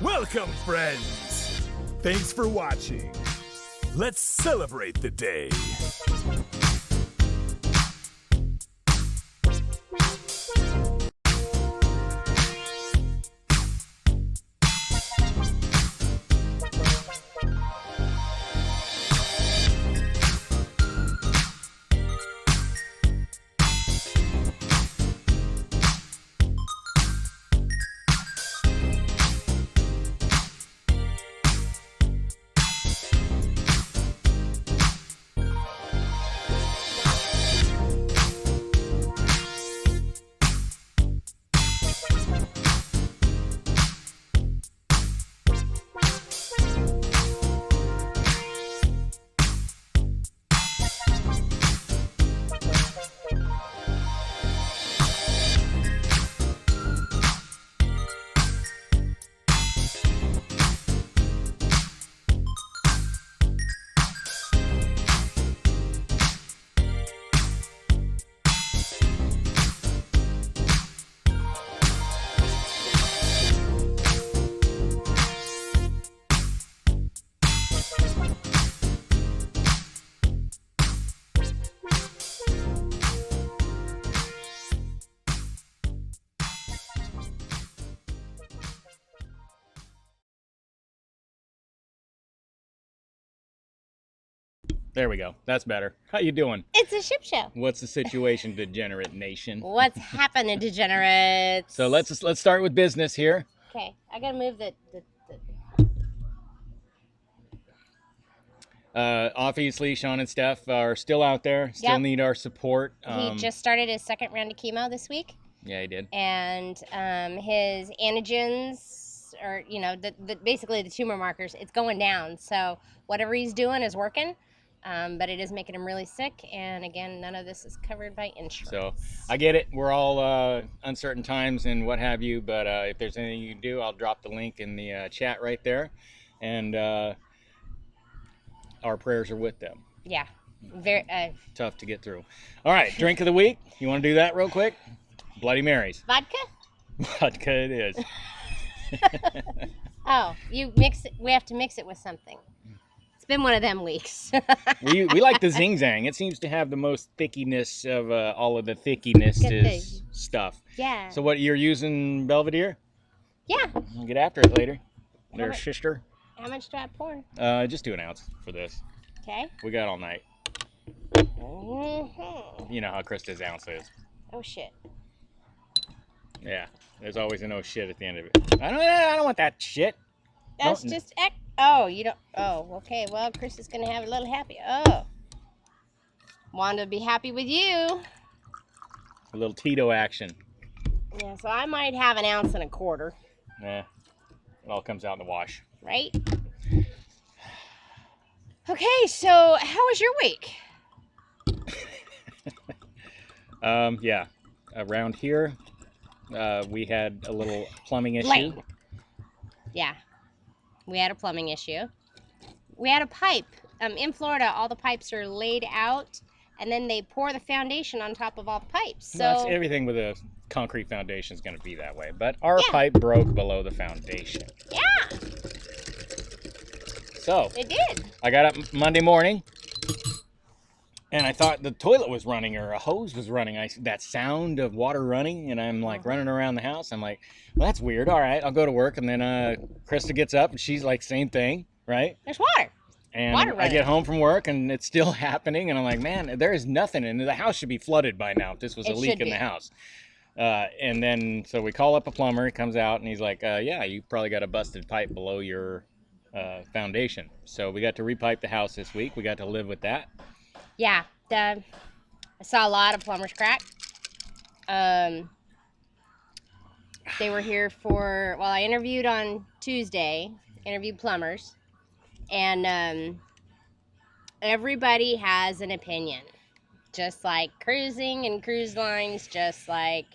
Welcome, friends! Thanks for watching. Let's celebrate the day. There we go. That's better. How you doing? It's a ship show. What's the situation, Degenerate Nation? What's happening, degenerates? So let's start with business here. Okay, I gotta move the Obviously, Sean and Steph are still out there. Still need our support. He just started his second round of chemo this week. Yeah, he did. And his antigens, or basically the tumor markers, it's going down. So whatever he's doing is working. But it is making him really sick, and again, none of this is covered by insurance. So I get it. We're all uncertain times and what have you, but if there's anything you can do, I'll drop the link in the chat right there, and our prayers are with them. Yeah, very tough to get through. All right, drink of the week. You want to do that real quick? Bloody Marys. Vodka? Vodka it is. Oh, you mix it. We have to mix it with something. Been one of them weeks. we like the Zing Zang. It seems to have the most thickiness of all of the thickiness is stuff. Yeah. So what, you're using Belvedere? Yeah. We'll get after it later. There's sister. How much do I pour? Just do an ounce for this. Okay. We got all night. Mm-hmm. You know how Krista's ounce is. Oh shit. Yeah. There's always an oh shit at the end of it. I don't want that shit. That's just oh, you don't. Oh, okay. Well, Chris is gonna have a little happy. Oh, wanted to be happy with you. A little Tito action. Yeah. So I might have an ounce and a quarter. Yeah. It all comes out in the wash. Right. Okay. So how was your week? Yeah. Around here, we had a little plumbing issue. Lame. Yeah. We had a plumbing issue. We had a pipe. In Florida, all the pipes are laid out, and then they pour the foundation on top of all the pipes. So that's everything with a concrete foundation is going to be that way. But our pipe broke below the foundation. Yeah. So it did. I got up Monday morning, and I thought the toilet was running or a hose was running. That sound of water running, and I'm like running around the house. I'm like, well, that's weird. All right, I'll go to work. And then Krista gets up, and she's like, same thing, right? There's water. And water running. I get home from work, and it's still happening. And I'm like, man, there is nothing. And the house should be flooded by now if this was a leak in the house. And then, so we call up a plumber. He comes out, and he's like, yeah, you probably got a busted pipe below your foundation. So we got to repipe the house this week. We got to live with that. Yeah. I saw a lot of plumbers crack. They were here for, well, I interviewed on Tuesday, interviewed plumbers, and everybody has an opinion. Just like cruising and cruise lines, just like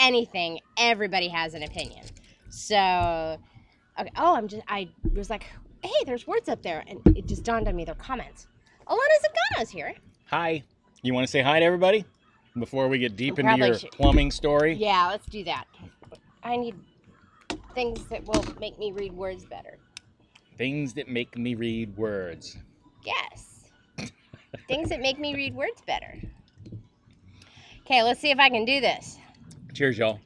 anything, everybody has an opinion. So, okay, I was like, hey, there's words up there, and it just dawned on me, they're comments. Alana Zagano's here. Hi. You want to say hi to everybody before we get deep into your plumbing story? Yeah, let's do that. I need Things that will make me read words better. Things that make me read words. Yes. Things that make me read words better. Okay, let's see if I can do this. Cheers, y'all.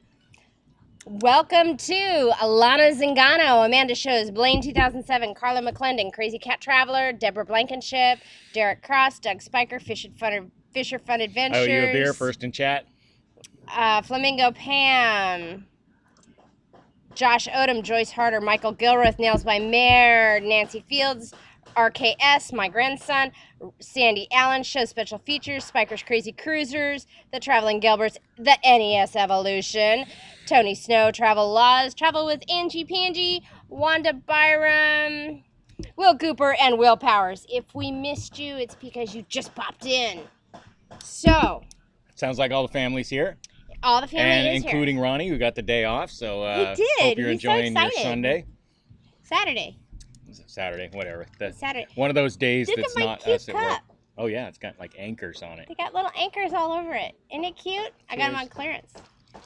Welcome to Alana Zingano, Amanda Shows, Blaine 2007, Carla McClendon, Crazy Cat Traveler, Deborah Blankenship, Derek Cross, Doug Spiker, Fisher Fun Adventures. I owe you a beer first in chat. Flamingo Pam, Josh Odom, Joyce Harder, Michael Gilruth, Nails by Mare, Nancy Fields, RKS, my grandson, Sandy Allen, Show Special Features, Spiker's Crazy Cruisers, The Traveling Gilberts, The NES Evolution, Tony Snow, Travel Laws, Travel with Angie Pangie, Wanda Byram, Will Cooper, and Will Powers. If we missed you, it's because you just popped in. So. Sounds like all the family's here. All the family and is including here. Ronnie, who got the day off. So he did. hope you're He's enjoying so your Sunday. Saturday, whatever. Saturday. One of those days Look that's at my not cute us at work. cup. Oh yeah, it's got like anchors on it. They got little anchors all over it. Isn't it cute? Cheers. I got them on clearance.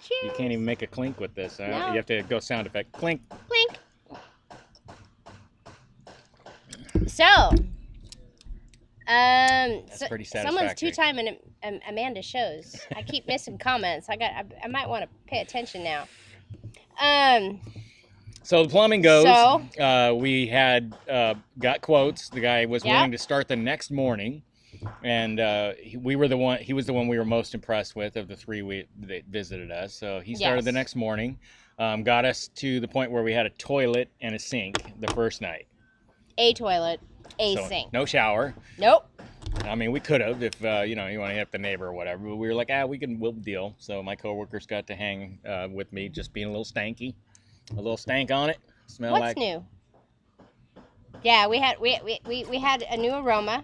Cheers. You can't even make a clink with this. No. You have to go sound effect. Clink. Clink. So, That's pretty satisfactory. someone's two-time Amanda Shows. I keep missing comments. I might want to pay attention now. So the plumbing goes. So? We had got quotes. The guy was Yeah. willing to start the next morning, and he was the one we were most impressed with of the three that visited us. So he started Yes. the next morning, got us to the point where we had a toilet and a sink the first night. A toilet, a So, sink. no shower. Nope. I mean, we could have if you want to hit up the neighbor or whatever. But we were like, we'll deal. So my coworkers got to hang with me, just being a little stanky, a little stank on it. Smell What's like new? Yeah, we had a new aroma.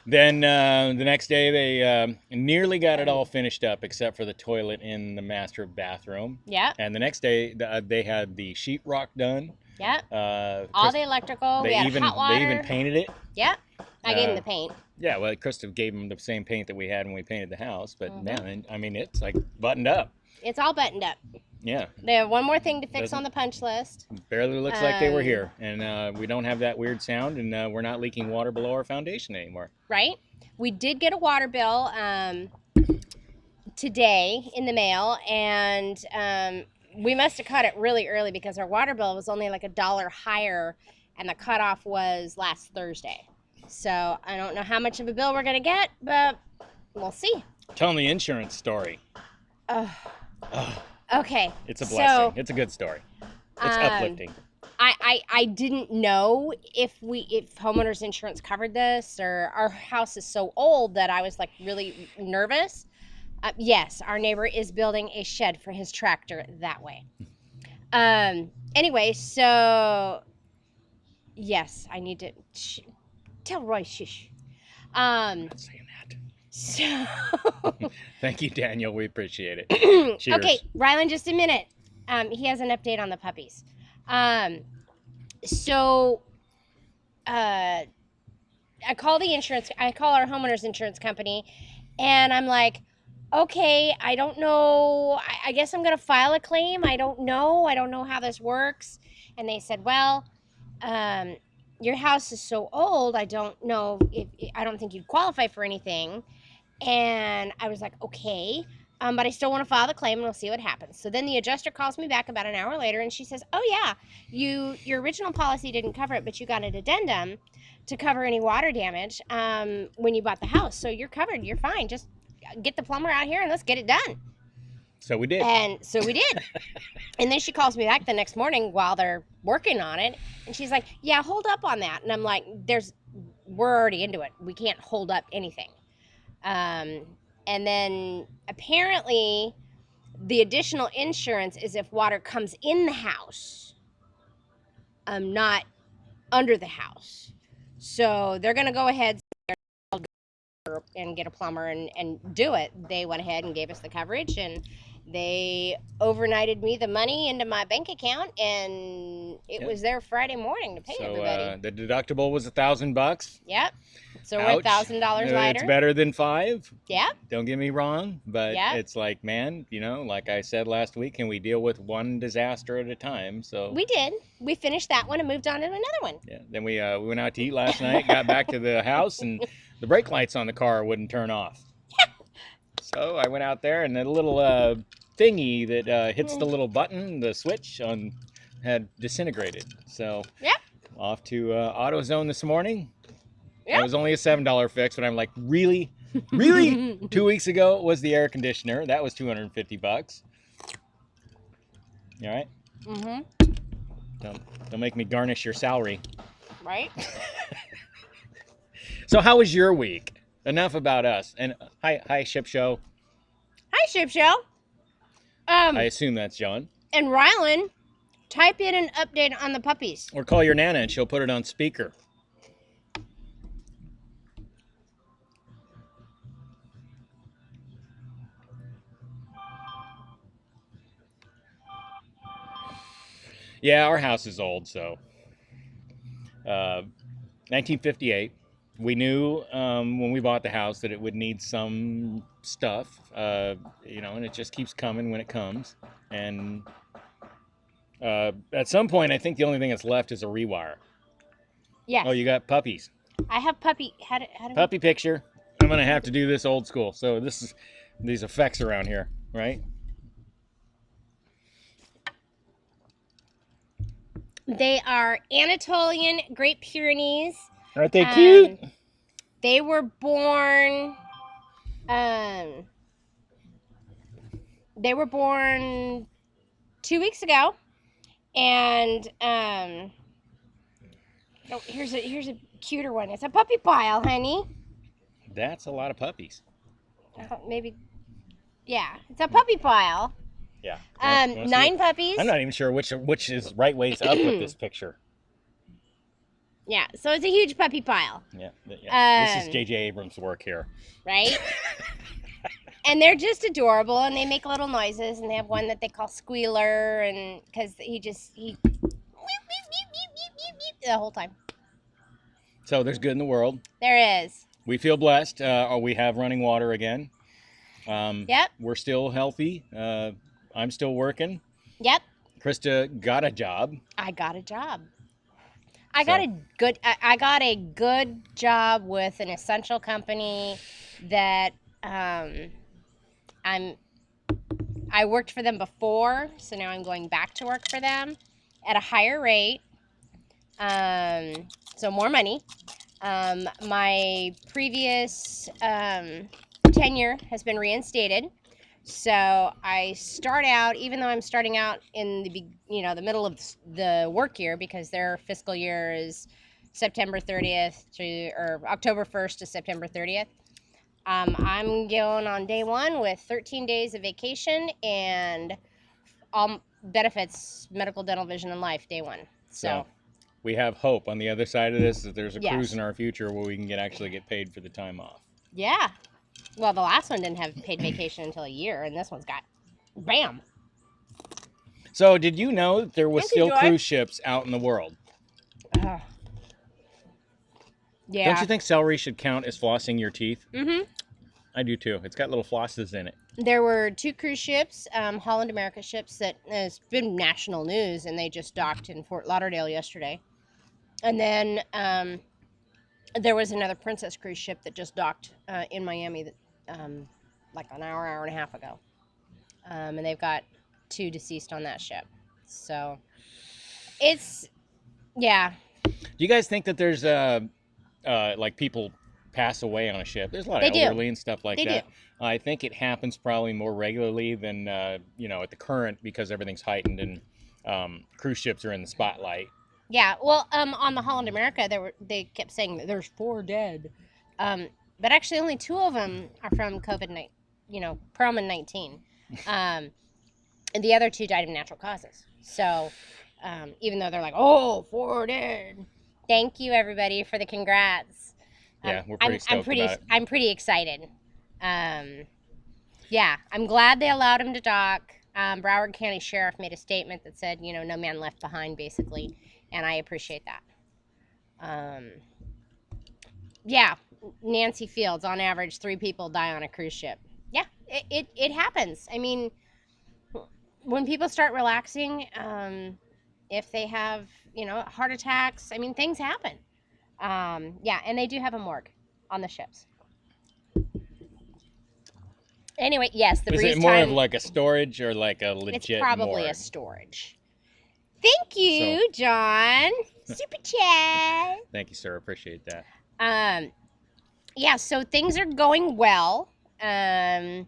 Then the next day they nearly got it all finished up except for the toilet in the master bathroom. Yeah. And the next day they had the sheetrock done. Yeah. All the electrical. We had hot water. They even painted it. Yeah. I gave him the paint. Yeah, well, Krista gave him the same paint that we had when we painted the house. But Mhm. man, I mean, it's like buttoned up. It's all buttoned up. Yeah. They have one more thing to fix Doesn't- on the punch list. Barely looks like they were here. And we don't have that weird sound, and we're not leaking water below our foundation anymore. Right? We did get a water bill today in the mail, and we must have caught it really early because our water bill was only like $1 higher, and the cutoff was last Thursday. So I don't know how much of a bill we're gonna get, but we'll see. Tell them the insurance story. Oh, Oh, okay. it's a blessing. So, It's a good story. It's uplifting. I didn't know if homeowners insurance covered this, or our house is so old that I was like really nervous. Yes, our neighbor is building a shed for his tractor that way. Anyway, so yes, I need to tell Roy shush. I'm not saying that. So Thank you, Daniel. We appreciate it. Cheers. okay, Rylan, just a minute. He has an update on the puppies. So I call our homeowners insurance company, and I'm like, okay, I don't know. I guess I'm going to file a claim. I don't know how this works. And they said, well, your house is so old, I don't know I don't think you'd qualify for anything. And I was like, okay, but I still want to file the claim, and we'll see what happens. So then the adjuster calls me back about an hour later, and she says, oh yeah, your original policy didn't cover it, but you got an addendum to cover any water damage when you bought the house. So you're covered. You're fine. Just get the plumber out here and let's get it done. So we did. And so we did. And then she calls me back the next morning while they're working on it, and she's like, yeah, hold up on that. And I'm like, we're already into it. We can't hold up anything. And then apparently the additional insurance is if water comes in the house, not under the house. So they're going to go ahead and get a plumber and do it. They went ahead and gave us the coverage, and they overnighted me the money into my bank account, and it was there Friday morning to pay everybody. The deductible was $1,000. Yep. So we're $1,000 lighter. It's better than 5. Yeah. Don't get me wrong, but Yeah. it's like, man, like I said last week, can we deal with one disaster at a time? So we did. We finished that one and moved on to another one. Yeah. Then we went out to eat last night, got back to the house, and the brake lights on the car wouldn't turn off. So I went out there, and the little thingy that hits the little button, the switch on, had disintegrated. So off to AutoZone this morning. It was only a $7 fix, but I'm like, really? 2 weeks ago it was the air conditioner. That was $250. You all right? Mm-hmm. Don't make me garnish your salary. Right? So how was your week? Enough about us. And hi Ship Show. Hi, Ship Show. I assume that's John. And Rylan, type in an update on the puppies. Or call your Nana and she'll put it on speaker. Yeah, our house is old, so 1958. We knew when we bought the house that it would need some stuff, and it just keeps coming when it comes. And at some point, I think the only thing that's left is a rewire. Yes. Oh, you got puppies. I have puppy. Puppy picture. I'm gonna have to do this old school. So this is these effects around here, right? They are Anatolian Great Pyrenees. Aren't they cute? They were born. They were born 2 weeks ago, and oh, here's a cuter one. It's a puppy pile, honey. That's a lot of puppies. Maybe, yeah, it's a puppy pile. Yeah. 9 puppies. I'm not even sure which is right ways up with this picture. Yeah, so it's a huge puppy pile. Yeah. This is J.J. Abrams' work here. Right? And they're just adorable, and they make little noises, and they have one that they call Squealer, and because he the whole time. So there's good in the world. There is. We feel blessed. We have running water again. Yep. We're still healthy. I'm still working. Yep. Krista got a job. I got a job. I got a good job with an essential company that I worked for them before, so now I'm going back to work for them at a higher rate. So more money. My previous tenure has been reinstated. So I start out, even though I'm starting out in the middle of the work year, because their fiscal year is September 30th or October 1st to September 30th. I'm going on day 1 with 13 days of vacation and all benefits, medical, dental, vision, and life, day 1. So we have hope on the other side of this that there's a cruise in our future where we can actually get paid for the time off. Yeah. Well, the last one didn't have paid vacation until a year, and this one's got bam. So did you know that there was still cruise ships out in the world? Yeah. Don't you think celery should count as flossing your teeth? Mm-hmm. I do too. It's got little flosses in it. There were 2 cruise ships, Holland America ships, that has been national news, and they just docked in Fort Lauderdale yesterday. And then there was another Princess cruise ship that just docked in Miami like an hour and a half ago. And they've got 2 deceased on that ship. So it's, yeah. Do you guys think that there's like people pass away on a ship? There's a lot of elderly and stuff like that. I think it happens probably more regularly than at the current, because everything's heightened and cruise ships are in the spotlight. Yeah, well, on the Holland America, they kept saying that there's 4 dead, but actually only 2 of them are from Perlman-19, and the other 2 died of natural causes. So, even though they're like, 4 dead, thank you everybody for the congrats. Yeah, we're pretty stoked about it. I'm pretty excited. Yeah, I'm glad they allowed him to dock. Broward County Sheriff made a statement that said, no man left behind, basically. And I appreciate that. Yeah, Nancy Fields, on average, 3 people die on a cruise ship. Yeah, it happens. I mean, when people start relaxing, if they have, heart attacks, I mean, things happen. Yeah, and they do have a morgue on the ships. Anyway, yes, the Is breeze it more time. of like a storage or like a legit It's probably morgue? a storage. Thank you, John. Super chat. Thank you, sir. Appreciate that. Yeah, so things are going well. The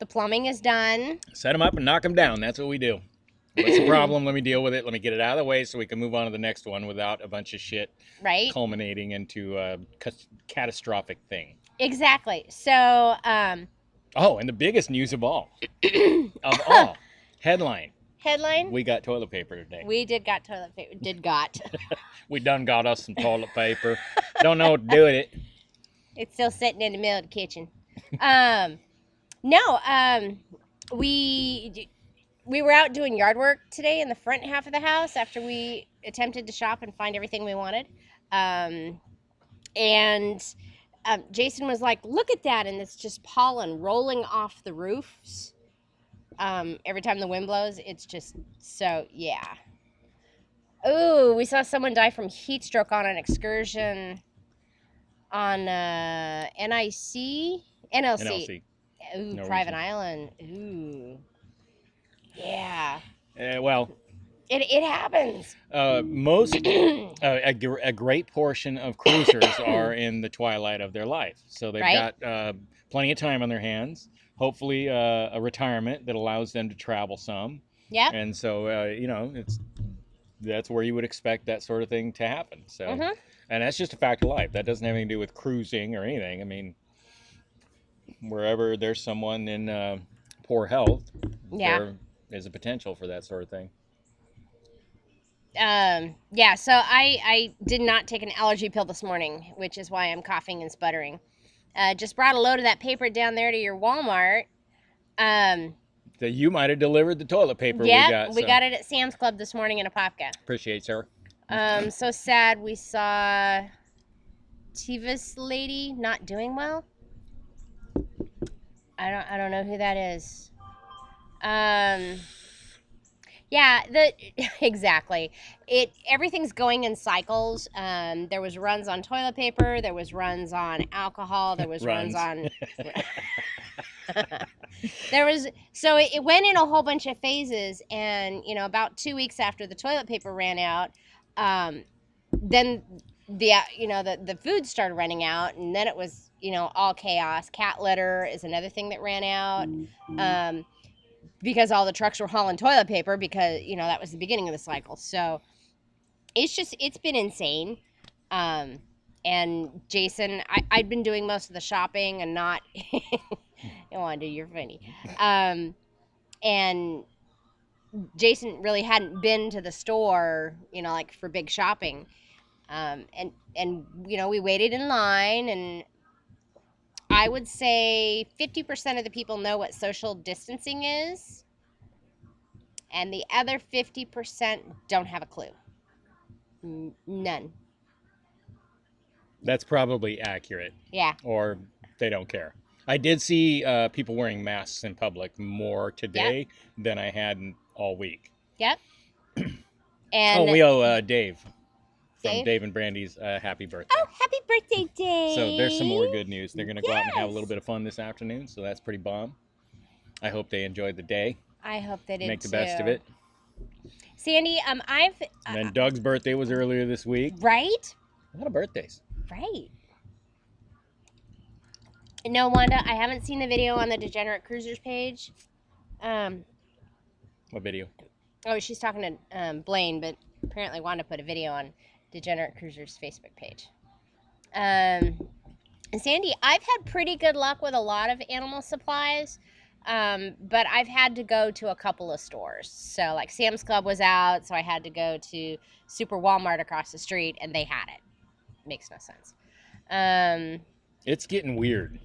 plumbing is done. Set them up and knock them down. That's what we do. What's the problem? Let me deal with it. Let me get it out of the way so we can move on to the next one without a bunch of shit culminating into a catastrophic thing. Exactly. So, oh, and the biggest news of all, headline. We got toilet paper today. We did got toilet paper. We done got us some toilet paper. Don't know what to do with it. It's still sitting in the middle of the kitchen. No, we were out doing yard work today in the front half of the house after we attempted to shop and find everything we wanted. Jason was like, look at that. And it's just pollen rolling off the roofs. Every time the wind blows, it's just so, yeah. Ooh, we saw someone die from heat stroke on an excursion on NLC. Ooh, Private Island. Ooh. Yeah. Well, it happens. A great portion of cruisers are in the twilight of their life, so they've got plenty of time on their hands. Hopefully, a retirement that allows them to travel some. Yeah. And so, that's where you would expect that sort of thing to happen. So, and that's just a fact of life. That doesn't have anything to do with cruising or anything. I mean, wherever there's someone in poor health, there is a potential for that sort of thing. Yeah, so I did not take an allergy pill this morning, which is why I'm coughing and sputtering. Just brought a load of that paper down there to your Walmart. That you might have delivered the toilet paper we got. We got it at Sam's Club this morning in Apopka. Appreciate, sir. So sad we saw Tiva's lady not doing well. I don't know who that is. Yeah, exactly. Everything's going in cycles. There was runs on toilet paper. There was runs on alcohol. There was runs on. So it went in a whole bunch of phases, and about 2 weeks after the toilet paper ran out, then the food started running out, and then it was all chaos. Cat litter is another thing that ran out. Because all the trucks were hauling toilet paper because, that was the beginning of the cycle. So it's been insane. And Jason, I'd been doing most of the shopping and not, Wanda, you're funny. And Jason really hadn't been to the store, like for big shopping. And we waited in line, and I would say 50% of the people know what social distancing is, and the other 50% don't have a clue. None. That's probably accurate. Yeah. Or they don't care. I did see people wearing masks in public more today than I had all week. Yep. And we owe Dave from Dave and Brandy's happy birthday. Oh, happy birthday, Dave. So there's some more good news. They're going to go out and have a little bit of fun this afternoon, so that's pretty bomb. I hope they enjoyed the day. I hope they did, Make the best of it. Sandy, and then Doug's birthday was earlier this week. Right? A lot of birthdays. Right. No, Wanda, I haven't seen the video on the Degenerate Cruisers page. What video? Oh, she's talking to Blaine, but apparently Wanda put a video on Degenerate Cruisers Facebook page. And Sandy, I've had pretty good luck with a lot of animal supplies, but I've had to go to a couple of stores. So, like, Sam's Club was out, so I had to go to Super Walmart across the street, and they had it. Makes no sense. It's getting weird.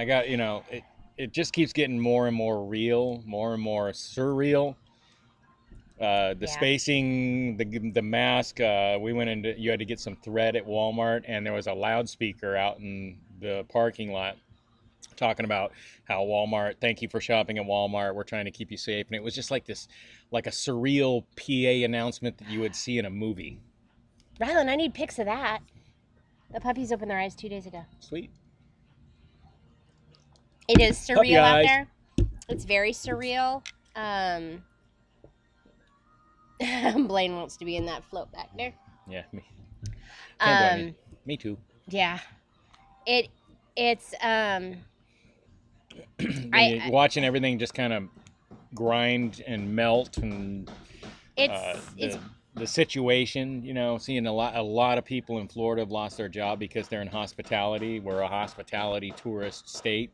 I got, it just keeps getting more and more real, more and more surreal. The spacing, the mask, we went into, you had to get some thread at Walmart, and there was a loudspeaker out in the parking lot, talking about how Walmart, thank you for shopping at Walmart, we're trying to keep you safe. And it was just like this, like a surreal PA announcement that you would see in a movie. Rylan, I need pics of that. The puppies opened their eyes 2 days ago. Sweet. It is Puppy surreal out eyes. there. It's very surreal. Blaine wants to be in that float back there. Yeah, me. Can't blame you. Me too. Yeah. It's watching everything just kind of grind and melt, and the situation, you know, seeing a lot of people in Florida have lost their job because they're in hospitality. We're a hospitality tourist state,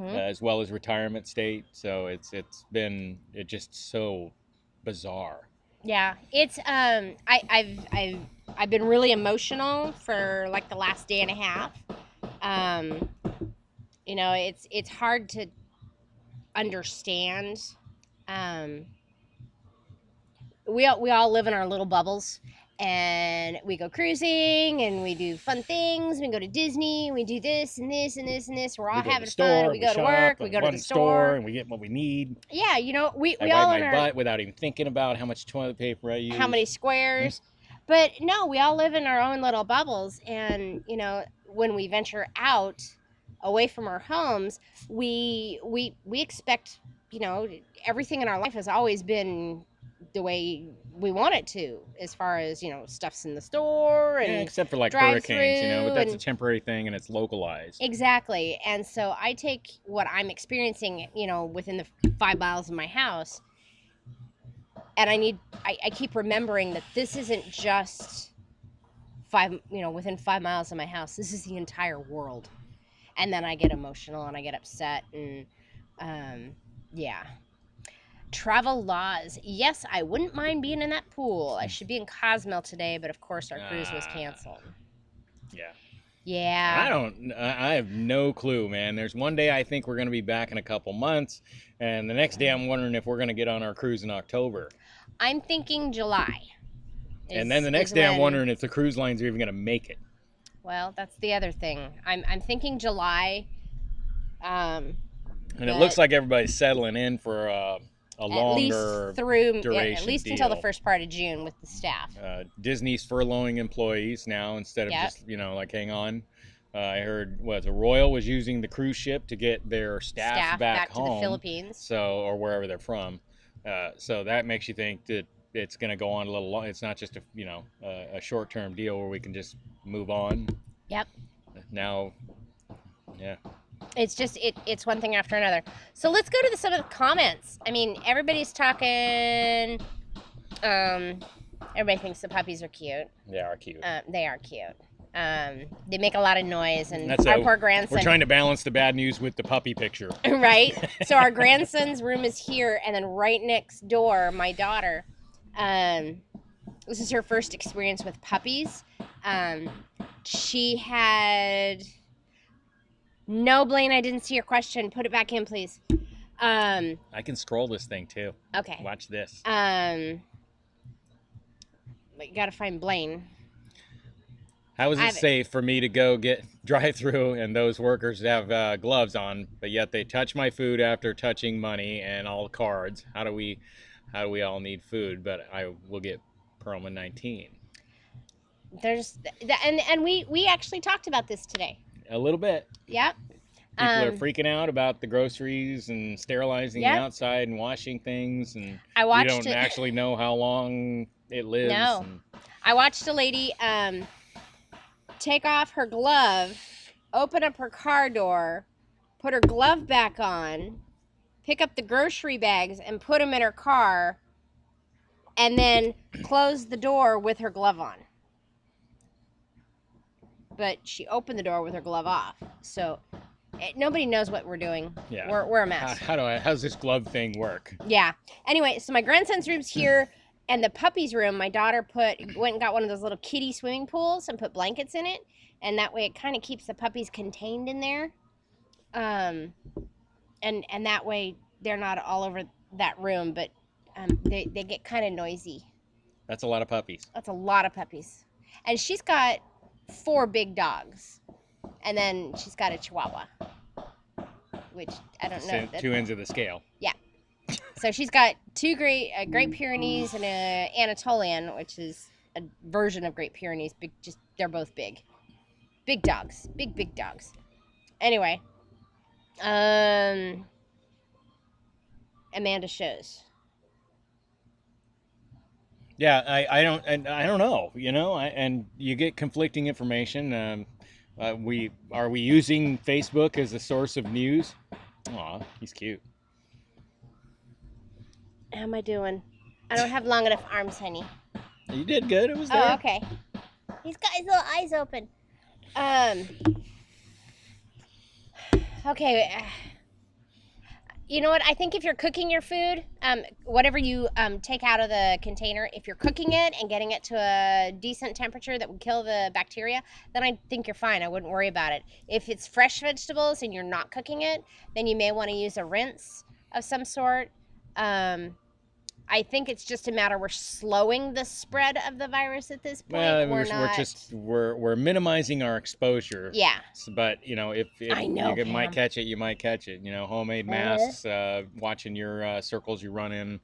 as well as retirement state. So it's just so bizarre. Yeah, it's I've been really emotional for like the last day and a half. You know, it's hard to understand. We all live in our little bubbles, and we go cruising and we do fun things. We go to Disney, we do this and this and this and this. We're all having fun. We go to work, we go to the store, and we get what we need. Yeah, you know, we I all wipe my butt without even thinking about how much toilet paper I use, how many squares. But no, we all live in our own little bubbles, and you know, when we venture out away from our homes, we expect, you know, everything in our life has always been the way we want it to, as far as, you know, stuff's in the store and except for like hurricanes, you know, but that's a temporary thing and it's localized. Exactly. And so I take what I'm experiencing, you know, within the 5 miles of my house, and I keep remembering that this isn't just within 5 miles of my house. This is the entire world. And then I get emotional and I get upset, and yeah. Travel laws. Yes, I wouldn't mind being in that pool. I should be in Cozumel today, but of course our cruise was canceled. Yeah. Yeah. I have no clue, man. There's one day I think we're going to be back in a couple months, and the next day I'm wondering if we're going to get on our cruise in October. I'm thinking July. And then the next day I'm wondering if the cruise lines are even going to make it. Well, that's the other thing. I'm thinking July. And it looks like everybody's settling in for a longer duration at least deal. until the first part of June with the staff. Disney's furloughing employees now instead of just, you know, like hang on. I heard the Royal was using the cruise ship to get their staff back home to the Philippines, or wherever they're from. So that makes you think that it's going to go on a little long. It's not just a short-term deal where we can just move on. Yep. Now, yeah. It's just it's one thing after another. So let's go to some of the comments. I mean, everybody's talking. Everybody thinks the puppies are cute. They are cute. They are cute. They make a lot of noise, and That's our poor grandson. We're trying to balance the bad news with the puppy picture. Right. So our grandson's room is here, and then right next door, my daughter. This is her first experience with puppies. She had. No, Blaine, I didn't see your question. Put it back in, please. I can scroll this thing too. Okay. Watch this. But you gotta find Blaine. How is it safe for me to go drive through and those workers have gloves on, but yet they touch my food after touching money and all cards? How do we all need food, but I will get Perlman 19? There's and we actually talked about this today. A little bit. Yep. People are freaking out about the groceries and sterilizing the outside and washing things, and you don't actually know how long it lives. No. I watched a lady take off her glove, open up her car door, put her glove back on, pick up the grocery bags and put them in her car, and then close the door with her glove on. But she opened the door with her glove off. So nobody knows what we're doing. Yeah. We're a mess. How's this glove thing work? Yeah. Anyway, so my grandson's room's here, and the puppy's room, my daughter went and got one of those little kiddie swimming pools and put blankets in it, and that way it kind of keeps the puppies contained in there. And that way they're not all over that room, but they get kind of noisy. That's a lot of puppies. That's a lot of puppies. And she's got 4 big dogs, And then she's got a Chihuahua, which I don't know. Two ends of the scale. Yeah. So she's got two Great Pyrenees and a Anatolian, which is a version of Great Pyrenees. They're both big dogs, big dogs. Anyway, Amanda shows. Yeah, I don't know, and you get conflicting information. Are we using Facebook as a source of news? Aw, he's cute. How am I doing? I don't have long enough arms, honey. You did good. It was there. Oh, okay. He's got his little eyes open. Okay. You know what? I think if you're cooking your food, whatever you take out of the container, if you're cooking it and getting it to a decent temperature that would kill the bacteria, then I think you're fine. I wouldn't worry about it. If it's fresh vegetables and you're not cooking it, then you may want to use a rinse of some sort. I think it's just a matter we're slowing the spread of the virus at this point. We're minimizing our exposure. Yeah. But if you might catch it, you might catch it. Homemade masks, watching your circles you run in,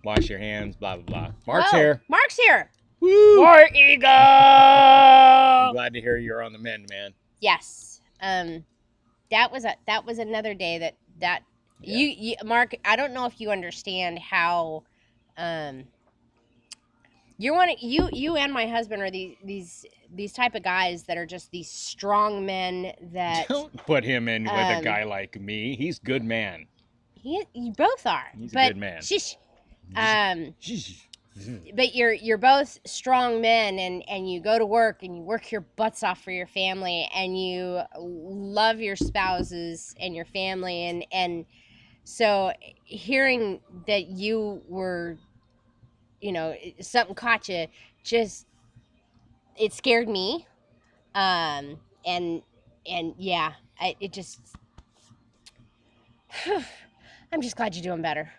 wash your hands, blah blah blah. Mark's here. Mark's here. Woo! More ego. I'm glad to hear you're on the mend, man. Yes. That was another day that you Mark. I don't know if you understand how. You and my husband are these type of guys that are just these strong men that don't put him in with a guy like me. He's a good man. You both are. He's a good man. But you're both strong men and you go to work and you work your butts off for your family and you love your spouses and your family and so hearing that you were something caught you, it scared me. And yeah, I'm just glad you're doing better.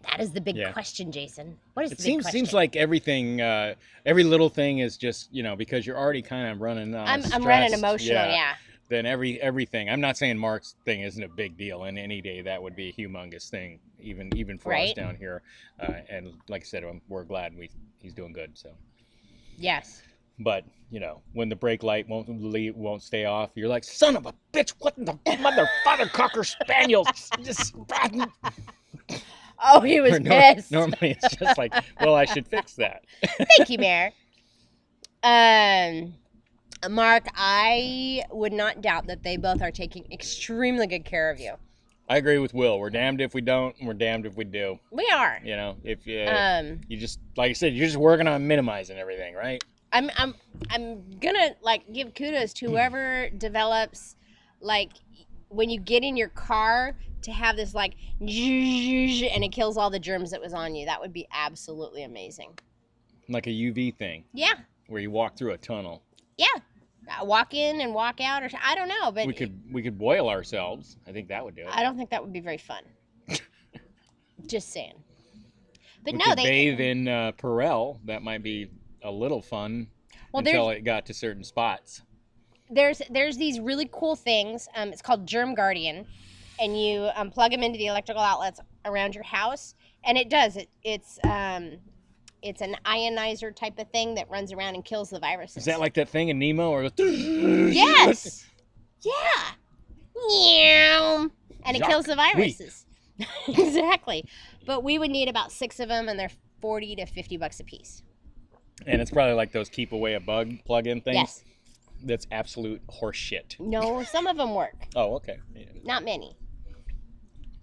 That is the big question, Jason. What is the big question? Seems like everything, every little thing is just, because you're already kind of running I'm running emotional, yeah. Then everything. I'm not saying Mark's thing isn't a big deal, and any day that would be a humongous thing, even for us down here. And like I said, we're glad he's doing good. So yes. But when the brake light won't stay off, you're like, son of a bitch! What the mother cocker spaniel? Just. Oh, he was pissed. Normally it's just like, well, I should fix that. Thank you, Mayor. Mark, I would not doubt that they both are taking extremely good care of you. I agree with Will. We're damned if we don't, and we're damned if we do. We are. If you just, like I said, you're just working on minimizing everything, right? I'm gonna give kudos to whoever develops when you get in your car to have this and it kills all the germs that was on you. That would be absolutely amazing. Like a UV thing. Yeah. Where you walk through a tunnel. Yeah. Walk in and walk out, or I don't know, but we could boil ourselves. I think that would do it. I don't think that would be very fun. Just saying. But we no, could bathe in Perel. That might be a little fun until it got to certain spots. There's these really cool things. It's called Germ Guardian, and you plug them into the electrical outlets around your house, and it does it. It's an ionizer type of thing that runs around and kills the viruses. Is that like that thing in Nemo? Or yes. Yeah. Meow. And it kills the viruses. Exactly. But we would need about 6 of them, and they're $40 to $50 a piece. And it's probably like those keep away a bug plug-in things. Yes. That's absolute horse shit. No, some of them work. Oh, okay. Yeah. Not many.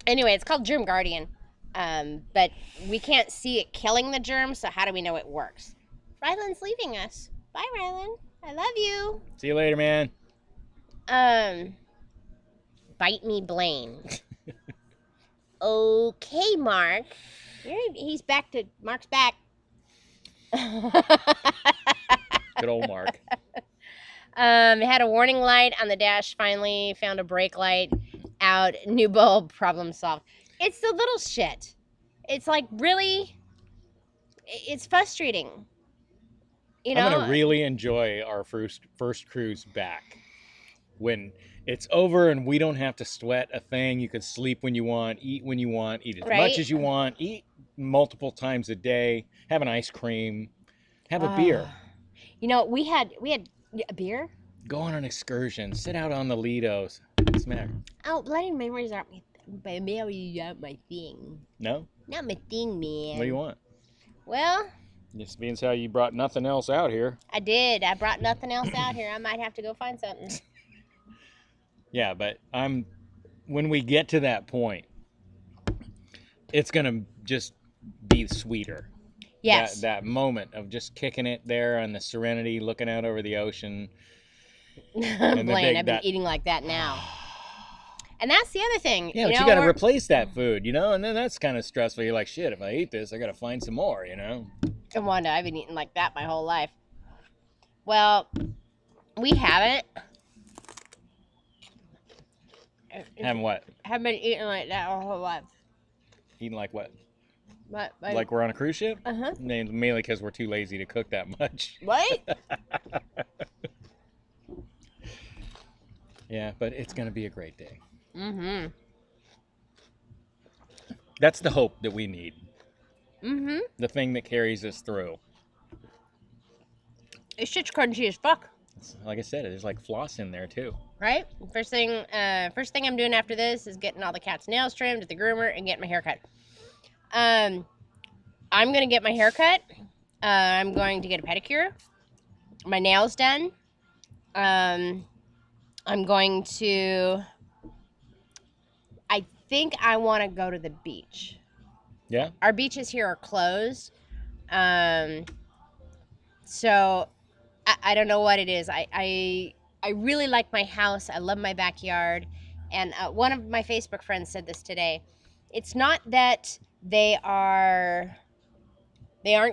Anyway, it's called Germ Guardian. But we can't see it killing the germs, so how do we know it works? Ryland's leaving us. Bye, Ryland. I love you. See you later, man. Bite me, Blaine. Okay, Mark. He's back to... Mark's back. Good old Mark. Had a warning light on the dash, finally found a brake light out, new bulb, problem solved. It's the little shit. It's really, it's frustrating. I'm going to really enjoy our first cruise back. when it's over and we don't have to sweat a thing. You can sleep when you want, eat when you want, eat as much Right? as you want, eat multiple times a day, have an ice cream, have a beer, You know, we had a beer. go on an excursion, sit out on the Lidos. Smack. Oh, bloody memories aren't my thing. No? Not my thing, man. What do you want? Well, Just being how you brought nothing else out here. I did. I brought nothing else out here. I might have to go find something. Yeah, but when we get to that point, it's gonna just be sweeter. Yes. That moment of just kicking it there on the Serenity, looking out over the ocean. Blaine, I've been eating like that now. And that's the other thing. Yeah, but you got to replace that food, you know? And then that's kind of stressful. You're like, shit, if I eat this, I got to find some more, you know? And Wanda, I've been eating like that my whole life. Well, we haven't. Having what? Have been eating like that our whole life. Eating like what? But, Like we're on a cruise ship? Uh-huh. Mainly because we're too lazy to cook that much. What? Yeah, but it's going to be a great day. Mm-hmm. That's the hope that we need. Mm-hmm. The thing that carries us through. This shit's crunchy as fuck. Like I said, there's like floss in there too. Right? First thing I'm doing after this is getting all the cat's nails trimmed at the groomer and getting my hair cut. I'm gonna get my hair cut. I'm going to get a pedicure. My nails done. I'm going to. I think I want to go to the beach. Yeah. Our beaches here are closed. So I don't know what it is. I really like my house. I love my backyard. And one of my Facebook friends said this today. It's not that they aren't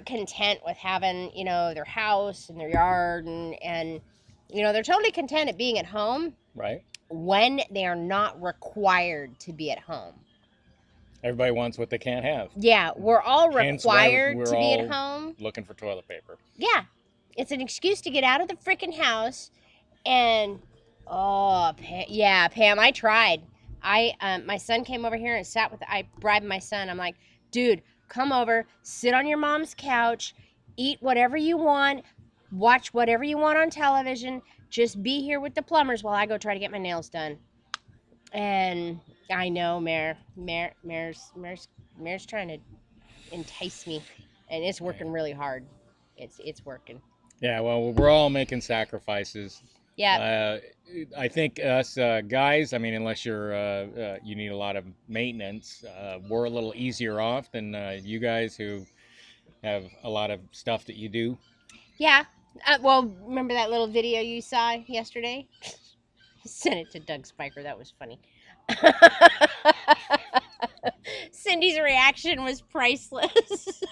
content with having, you know, their house and their yard and you know, they're totally content at being at home. Right. When they are not required to be at home. Everybody wants what they can't have. Yeah, we're all Hence why required we're to be at all home. Looking for toilet paper. Yeah, it's an excuse to get out of the freaking house. And Pam, I tried. My son came over here and sat with. I bribed my son. I'm like, dude, come over, sit on your mom's couch, eat whatever you want, watch whatever you want on television. Just be here with the plumbers while I go try to get my nails done. And I know Mayor's trying to entice me, and it's working really hard. It's working. Yeah, well, we're all making sacrifices. Yeah. I think us guys, I mean, unless you're you need a lot of maintenance, we're a little easier off than you guys who have a lot of stuff that you do. Yeah. Well, remember that little video you saw yesterday? I sent it to Doug Spiker. That was funny. Cindy's reaction was priceless.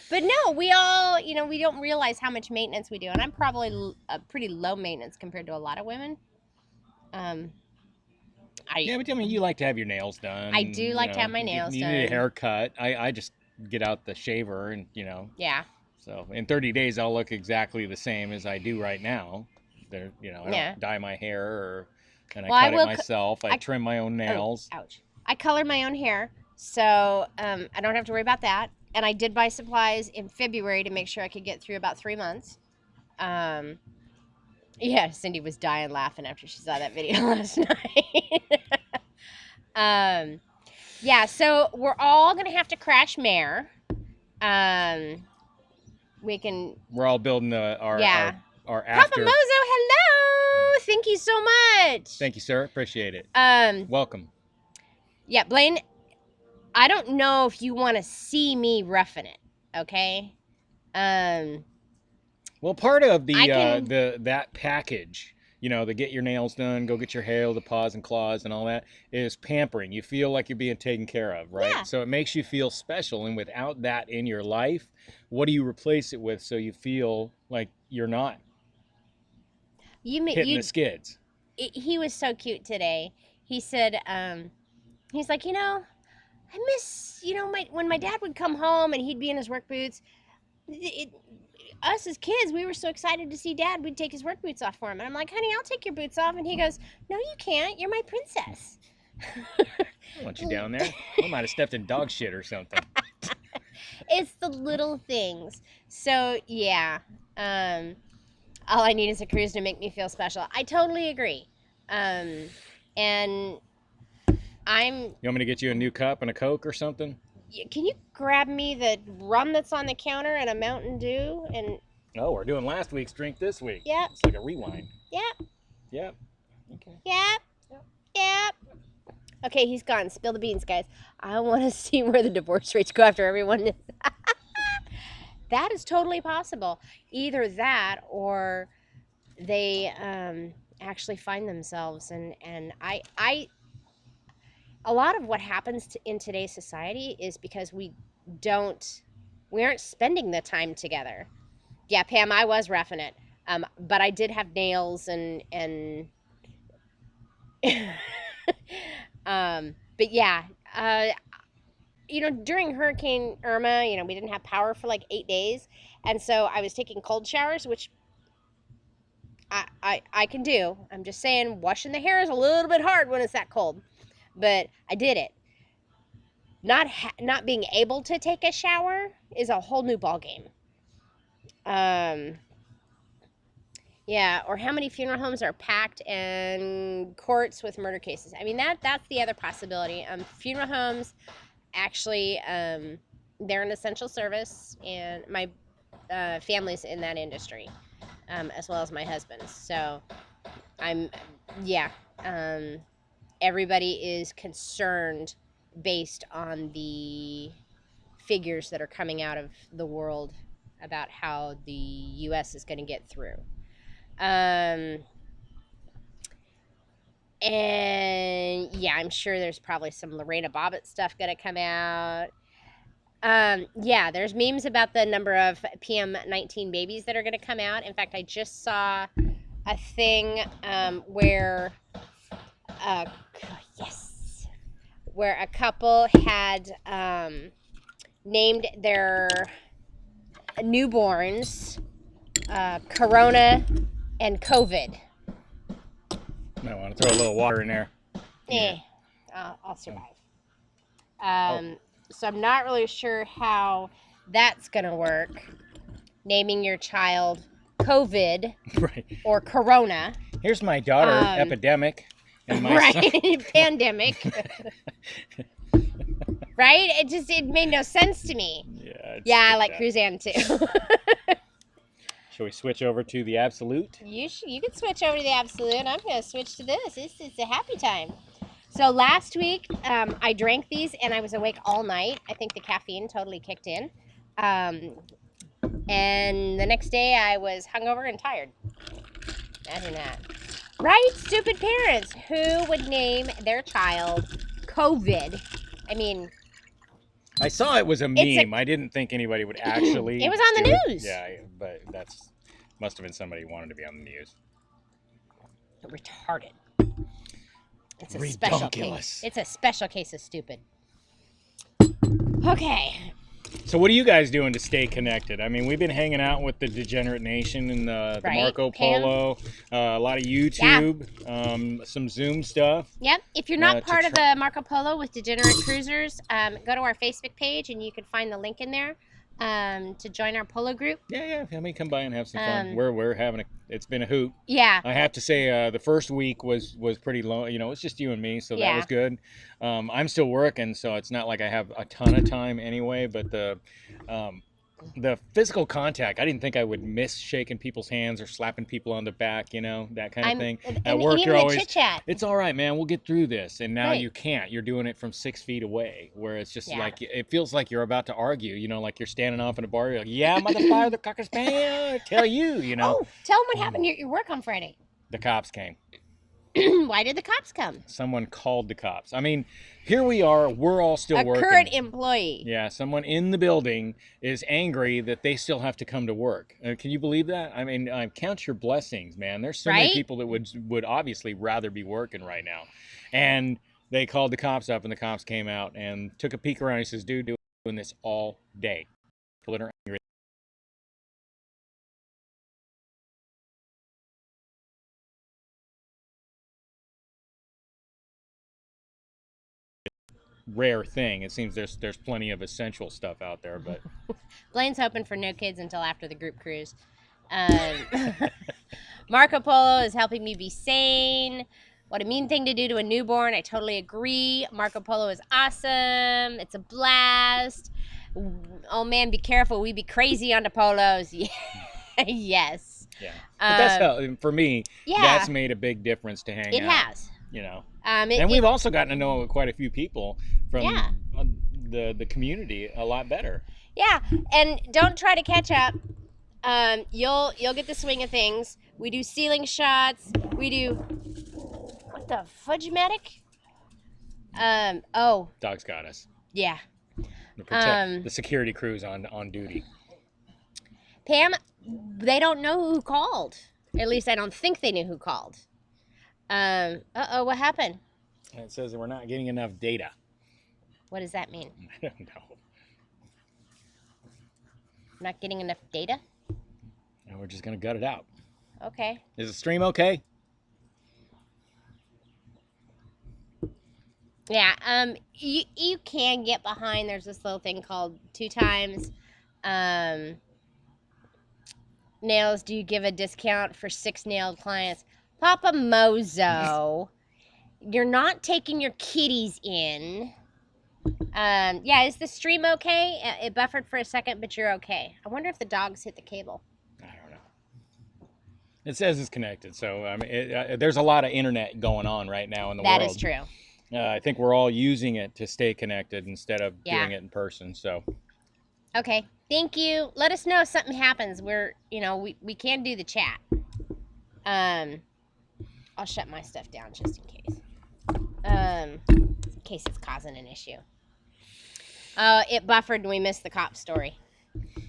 But no, we all, you know, we don't realize how much maintenance we do. And I'm probably a pretty low maintenance compared to a lot of women. Yeah, but I mean, you like to have your nails done. I do like to have my nails done. You need a haircut. I just get out the shaver and, you know. Yeah. So in 30 days, I'll look exactly the same as I do right now. There, you know, I don't dye my hair and I cut it myself. I trim my own nails. Oh, ouch. I color my own hair, so I don't have to worry about that. And I did buy supplies in February to make sure I could get through about 3 months. Yeah, Cindy was dying laughing after she saw that video last night. Yeah, so we're all gonna have to crash Mare. We're all building our after. Papa Mozo, hello! Thank you so much. Thank you, sir. Appreciate it. Welcome. Yeah, Blaine, I don't know if you want to see me roughing it, okay? Well, part of that package, you know, the get your nails done, go get your hair, the paws and claws and all that, is pampering. You feel like you're being taken care of, right? Yeah. So it makes you feel special. And without that in your life, what do you replace it with so you feel like you're not hitting the skids? He was so cute today. He said, he's like, you know, I miss, you know, when my dad would come home and he'd be in his work boots, us as kids, we were so excited to see Dad. We'd take his work boots off for him, and I'm like, honey, I'll take your boots off, and he goes, no, you can't. You're my princess. I want you down there. I might have stepped in dog shit or something. It's the little things. So yeah, all I need is a cruise to make me feel special. I totally agree. And I'm. You want me to get you a new cup and a Coke or something? Can you grab me the rum that's on the counter and a Mountain Dew? And Oh, we're doing last week's drink this week. Yep. It's like a rewind. Yep. Yep. Okay. Yep. Yep. Okay, he's gone. Spill the beans, guys. I want to see where the divorce rates go after everyone. That is totally possible. Either that or they actually find themselves, and I a lot of what happens in today's society is because we aren't spending the time together. Yeah, Pam, I was roughing it, but I did have nails and but yeah, during Hurricane Irma, we didn't have power for like 8 days, and so I was taking cold showers, which I can do. I'm just saying, washing the hair is a little bit hard when it's that cold, but I did it. Not being able to take a shower is a whole new ballgame. Yeah, or how many funeral homes are packed and courts with murder cases. I mean, that's the other possibility. Funeral homes, actually, they're an essential service, and my family's in that industry, as well as my husband's. So everybody is concerned based on the figures that are coming out of the world about how the U.S. is going to get through. And yeah, I'm sure there's probably some Lorena Bobbitt stuff going to come out. Yeah, there's memes about the number of PM19 babies that are going to come out. In fact, I just saw a thing where where a couple had named their newborns Corona and COVID. Might want to throw a little water in there. Yeah. I'll survive. So I'm not really sure how that's going to work. Naming your child COVID Right. or Corona. Here's my daughter, Epidemic. And my son. Pandemic. Right? It made no sense to me. Yeah, I like Cruzan too. Shall we switch over to the Absolute? You can switch over to the Absolute. I'm going to switch to this. It's a happy time. So last week, I drank these and I was awake all night. I think the caffeine totally kicked in. And the next day I was hungover and tired. Imagine that. Right? Stupid parents. Who would name their child COVID? I mean, I saw it was a meme. I didn't think anybody would actually. It was on the news. Yeah, but must have been somebody who wanted to be on the news. Retarded. It's a special case. It's a special case of stupid. Okay. So what are you guys doing to stay connected? I mean, we've been hanging out with the Degenerate Nation and the Marco Polo, a lot of YouTube, some Zoom stuff. Yep. If you're not part of the Marco Polo with Degenerate Cruisers, go to our Facebook page and you can find the link in there to join our polo group. Yeah. I mean, come by and have some fun. We're having it's been a hoot. Yeah. I have to say, the first week was pretty low. It's just you and me, so that was good. I'm still working, so it's not like I have a ton of time anyway. But the physical contact, I didn't think I would miss shaking people's hands or slapping people on the back, that kind of thing. At work, you're always, it's all right, man, we'll get through this. And now you can't. You're doing it from 6 feet away, where it's just like, it feels like you're about to argue, like you're standing off in a bar. You're like, yeah, motherfucker, the cockers pan, tell you, Oh, tell them what happened at your work on Friday. The cops came. Why did the cops come? Someone called the cops. I mean, here we are. We're all still working. A current employee. Yeah, someone in the building is angry that they still have to come to work. Can you believe that? I mean, count your blessings, man. There's so many people that would obviously rather be working right now. And they called the cops up, and the cops came out and took a peek around. He says, dude, doing this all day. People that are angry rare thing. It seems there's plenty of essential stuff out there, but Blaine's hoping for no kids until after the group cruise. Marco Polo is helping me be sane. What a mean thing to do to a newborn. I totally agree. Marco Polo is awesome. It's a blast. Oh man, be careful. We be crazy on the polos. Yes. yeah. But that's how, for me, yeah. that's made a big difference to hang out. It has. You know. And we've also gotten to know quite a few people from yeah. the community a lot better. Yeah, and don't try to catch up. You'll get the swing of things. We do ceiling shots. We do what the fudge-matic? Oh. Dog's got us. Yeah. The security crew's on duty. Pam, they don't know who called. At least I don't think they knew who called. Uh-oh, what happened? It says that we're not getting enough data. What does that mean? I don't know. Not getting enough data? And we're just going to gut it out. Okay. Is the stream okay? Yeah, you can get behind. There's this little thing called 2 times. Nails, do you give a discount for 6 nailed clients? Papa Mozo, you're not taking your kitties in. Yeah, is the stream okay? It buffered for a second, but you're okay. I wonder if the dogs hit the cable. I don't know. It says it's connected, so I mean, there's a lot of internet going on right now in the world. That is true. I think we're all using it to stay connected instead of doing it in person. So. Okay, thank you. Let us know if something happens. We can do the chat. I'll shut my stuff down just in case. In case it's causing an issue. It buffered and we missed the cop story.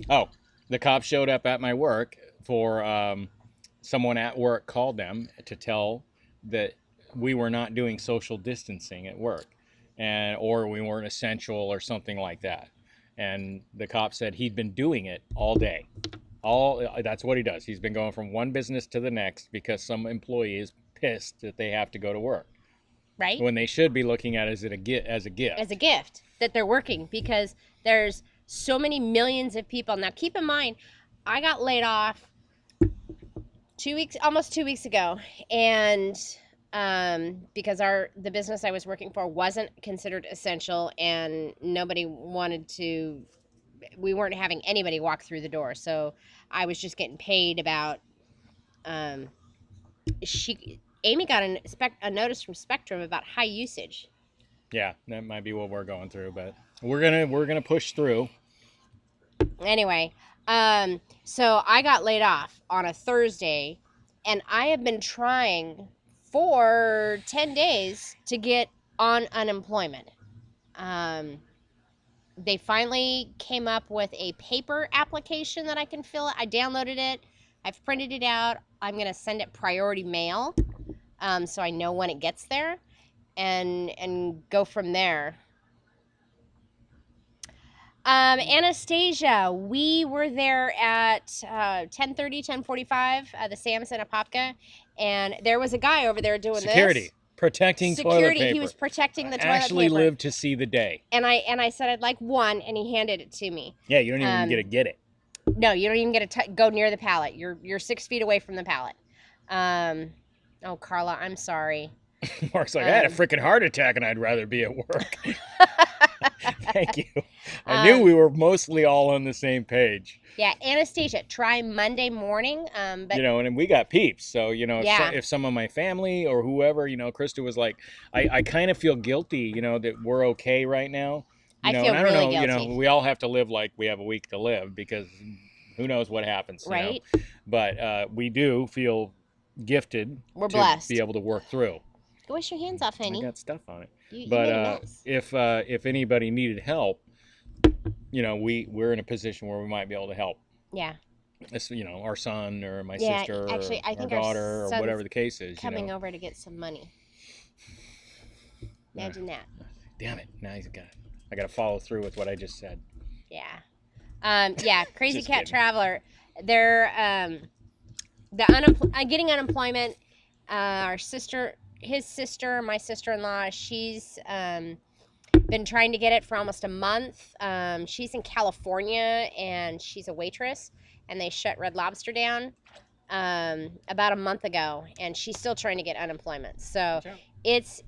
Oh, the cops showed up at my work for someone at work called them to tell that we were not doing social distancing at work, or we weren't essential or something like that. And the cop said he'd been doing it all day. That's what he does. He's been going from one business to the next because some employee is pissed that they have to go to work. Right. When they should be looking at it as a gift. As a gift that they're working, because there's so many millions of people. Now, keep in mind, I got laid off almost 2 weeks ago, and because the business I was working for wasn't considered essential, and we weren't having anybody walk through the door, so I was just getting paid about. Amy got a notice from Spectrum about high usage. Yeah, that might be what we're going through, but we're gonna push through. Anyway, so I got laid off on a Thursday, and I have been trying for 10 days to get on unemployment. They finally came up with a paper application that I can fill. I downloaded it. I've printed it out. I'm going to send it priority mail, so I know when it gets there, and go from there. Anastasia, we were there at 10:30, 10:45, the Sam's in Apopka, and there was a guy over there doing Security. Protecting toilet paper. He was protecting the toilet paper. Actually lived to see the day. And I said I'd like one, and he handed it to me. Yeah, you don't even get to get it. No, you don't even get to go near the pallet. You're 6 feet away from the pallet. Oh, Carla, I'm sorry. Mark's like, I had a freaking heart attack, and I'd rather be at work. Thank you. I knew we were mostly all on the same page. Yeah, Anastasia, try Monday morning. But and we got peeps. So, if some of my family or whoever, Krista was like, I kind of feel guilty, that we're okay right now. I feel really guilty. We all have to live like we have a week to live, because who knows what happens. Right. But we do feel gifted. We're blessed. To be able to work through. Go wash your hands off, honey. I got stuff on it. You but made a mess. if anybody needed help, we're in a position where we might be able to help. Yeah. It's, our son or my Yeah, sister actually, or I think our our daughter or son's whatever the case is. Coming over to get some money. Imagine that. Damn it! Now I got to follow through with what I just said. Yeah. Yeah. Crazy Just Cat kidding. Traveler. They're getting unemployment. His sister, my sister-in-law, she's Been trying to get it for almost a month. She's in California, and she's a waitress, and they shut Red Lobster down about a month ago, and she's still trying to get unemployment. So it's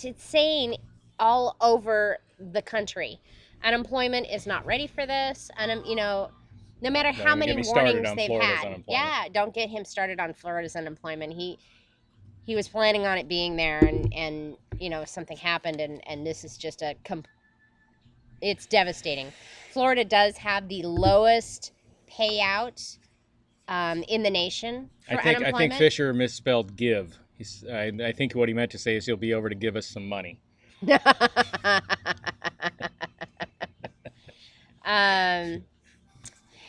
insane all over the country. Unemployment is not ready for this. No matter how many warnings they've had. Yeah, don't get him started on Florida's unemployment. He was planning on it being there, and something happened, and this is just it's devastating. Florida does have the lowest payout in the nation for unemployment. I think Fisher misspelled give. I think what he meant to say is he'll be over to give us some money.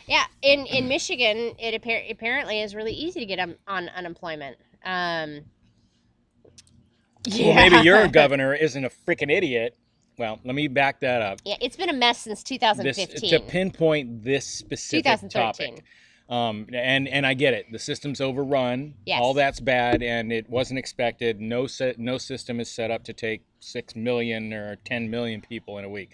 Yeah, in Michigan, it apparently is really easy to get on unemployment. Well, maybe your governor isn't a freaking idiot. Well, let me back that up. Yeah, it's been a mess since 2015. To pinpoint this specific topic. And I get it. The system's overrun. Yes. All that's bad, and it wasn't expected. No system is set up to take 6 million or 10 million people in a week.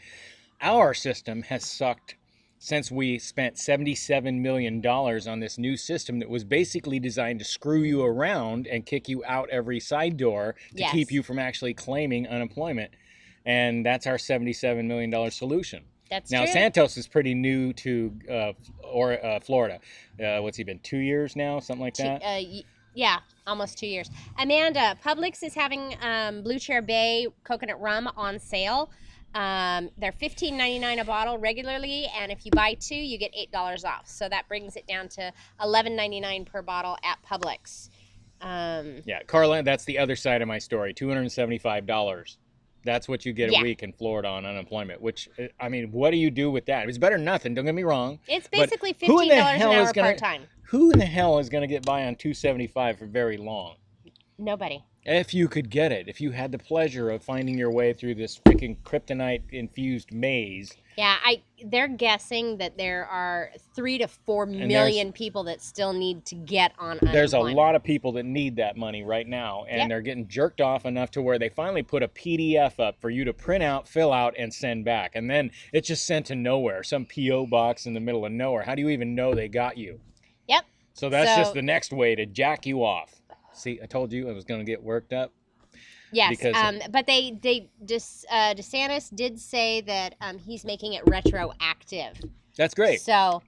Our system has sucked since we spent $77 million on this new system that was basically designed to screw you around and kick you out every side door to keep you from actually claiming unemployment. And that's our $77 million solution. That's now, true. Santos is pretty new to Florida. What's he been, 2 years now, something like that? Yeah, almost 2 years. Amanda, Publix is having Blue Chair Bay coconut rum on sale. They're $15.99 a bottle regularly, and if you buy 2, you get $8 off. So that brings it down to $11.99 per bottle at Publix. Yeah, Carla, that's the other side of my story. $275. That's what you get a week in Florida on unemployment, which, I mean, what do you do with that? It's better than nothing, don't get me wrong. It's basically $15 an hour part-time. Who in the hell is going to get by on $275 for very long? Nobody. If you could get it, if you had the pleasure of finding your way through this freaking kryptonite-infused maze. Yeah, they're guessing that there are 3 to 4 million people that still need to get on unemployment. There's a lot of people that need that money right now, and they're getting jerked off enough to where they finally put a PDF up for you to print out, fill out, and send back. And then it's just sent to nowhere, some P.O. box in the middle of nowhere. How do you even know they got you? Yep. So that's just the next way to jack you off. See, I told you I was going to get worked up. Yes, but DeSantis did say that he's making it retroactive. That's great. So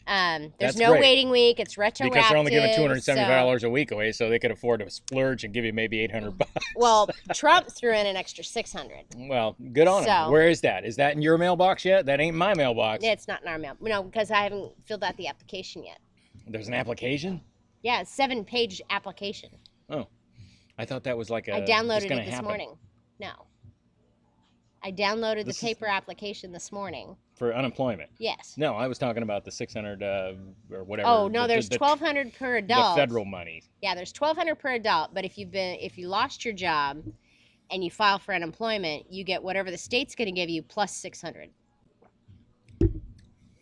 there's no waiting week. It's retroactive. Because they're only giving $275 a week away, so they could afford to splurge and give you maybe $800. Well, Trump threw in an extra $600. Well, good on him. Where is that? Is that in your mailbox yet? That ain't my mailbox. It's not in our mail. No, because I haven't filled out the application yet. There's an application? Yeah, it's a 7-page application. Oh, I thought that was like I downloaded it this morning. No. I downloaded the paper application this morning. For unemployment? Yes. No, I was talking about the $600 or whatever. Oh, no, there's $1,200 per adult. The federal money. Yeah, there's $1,200 per adult, but if you lost your job and you file for unemployment, you get whatever the state's going to give you plus $600.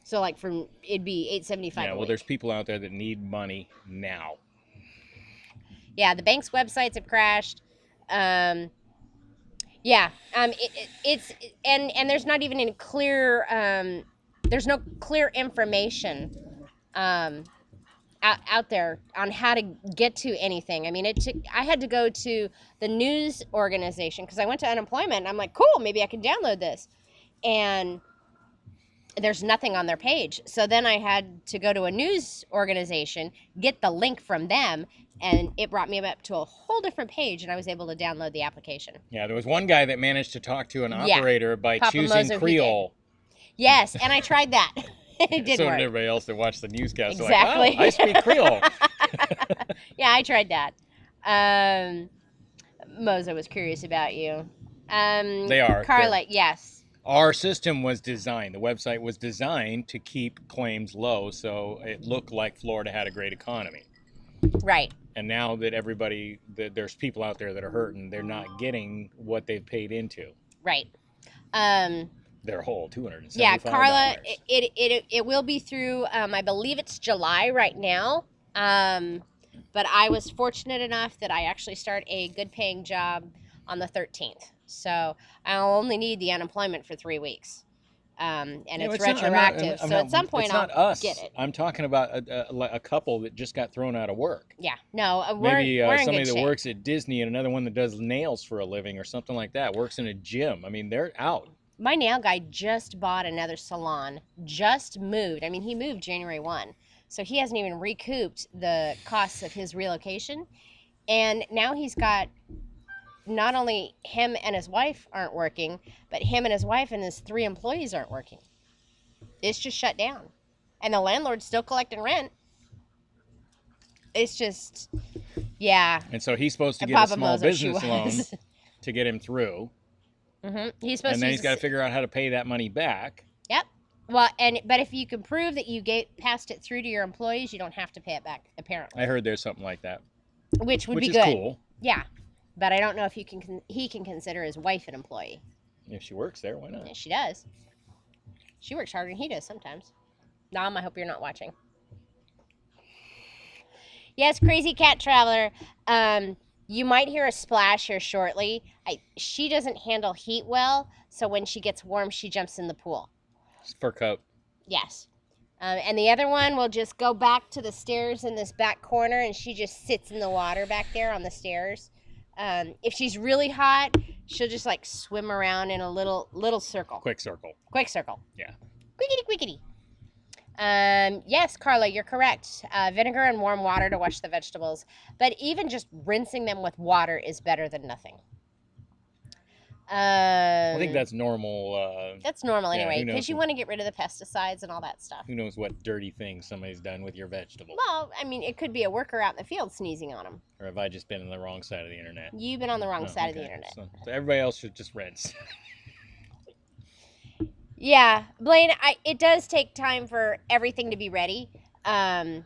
So it'd be $875. Yeah, well, there's people out there that need money now. Yeah, the bank's websites have crashed. It's there's not even any clear. There's no clear information out there on how to get to anything. I mean, I had to go to the news organization because I went to unemployment. And I'm like, cool, maybe I can download this, and there's nothing on their page. So then I had to go to a news organization, get the link from them, and it brought me up to a whole different page, and I was able to download the application. Yeah, there was one guy that managed to talk to an operator by choosing Creole. Yes, and I tried that. It did so work. Did everybody else that watched the newscast. Exactly. Like, oh, I speak Creole. Yeah, I tried that. Moza was curious about you. They are. Carla, yes. Our system was designed, the website was designed to keep claims low, so it looked like Florida had a great economy. Right. And now that there's people out there that are hurting, they're not getting what they've paid into. Right. Their whole $275. Yeah, Carla, it will be through, I believe it's July right now. But I was fortunate enough that I actually start a good paying job on the 13th. So I'll only need the unemployment for 3 weeks. And Yeah, it's it's not- I'm not- retroactive. I'm So not- at some point it's I'll not us. get it. I'm talking about a couple that just got thrown out of work. Yeah. No, Maybe we're in somebody good that shape. works at Disney and another one that does nails for a living or something like that, works in a gym. I mean, they're out. My nail guy just bought another salon, just moved. I mean, he moved January 1. So he hasn't even recouped the costs of his relocation. And now he's got not only him and his wife aren't working, but him and his wife and his 3 employees aren't working. It's just shut down. And the landlord's still collecting rent. It's just, yeah. And so he's supposed to get Papa a small Mo's what she business loan was. to get him through. He's supposed And to then use he's got to figure out how to pay that money back. Yep. Well, but if you can prove that you passed it through to your employees, you don't have to pay it back, apparently. I heard there's something like that. Which would be is good. Cool. Yeah. But I don't know if he can consider his wife an employee. If she works there, why not? Yeah, she does. She works harder than he does sometimes. Nom, I hope you're not watching. Yes, Crazy Cat Traveler. You might hear a splash here shortly. She doesn't handle heat well, so when she gets warm, she jumps in the pool. Fur coat. Yes. And the other one will just go back to the stairs in this back corner, and she just sits in the water back there on the stairs. If she's really hot, she'll just like swim around in a little circle. Quick circle. Quick circle. Yeah. Quickity. Yes, Carla, you're correct. Vinegar and warm water to wash the vegetables, but even just rinsing them with water is better than nothing. I think that's normal. That's normal yeah, anyway, who knows because you want to get rid of the pesticides and all that stuff. Who knows what dirty thing somebody's done with your vegetables? Well, I mean, it could be a worker out in the field sneezing on them. Or have I just been on the wrong side of the internet? You've been on the wrong Oh, side of the okay. internet. So everybody else should just rinse. Yeah, Blaine, it does take time for everything to be ready. And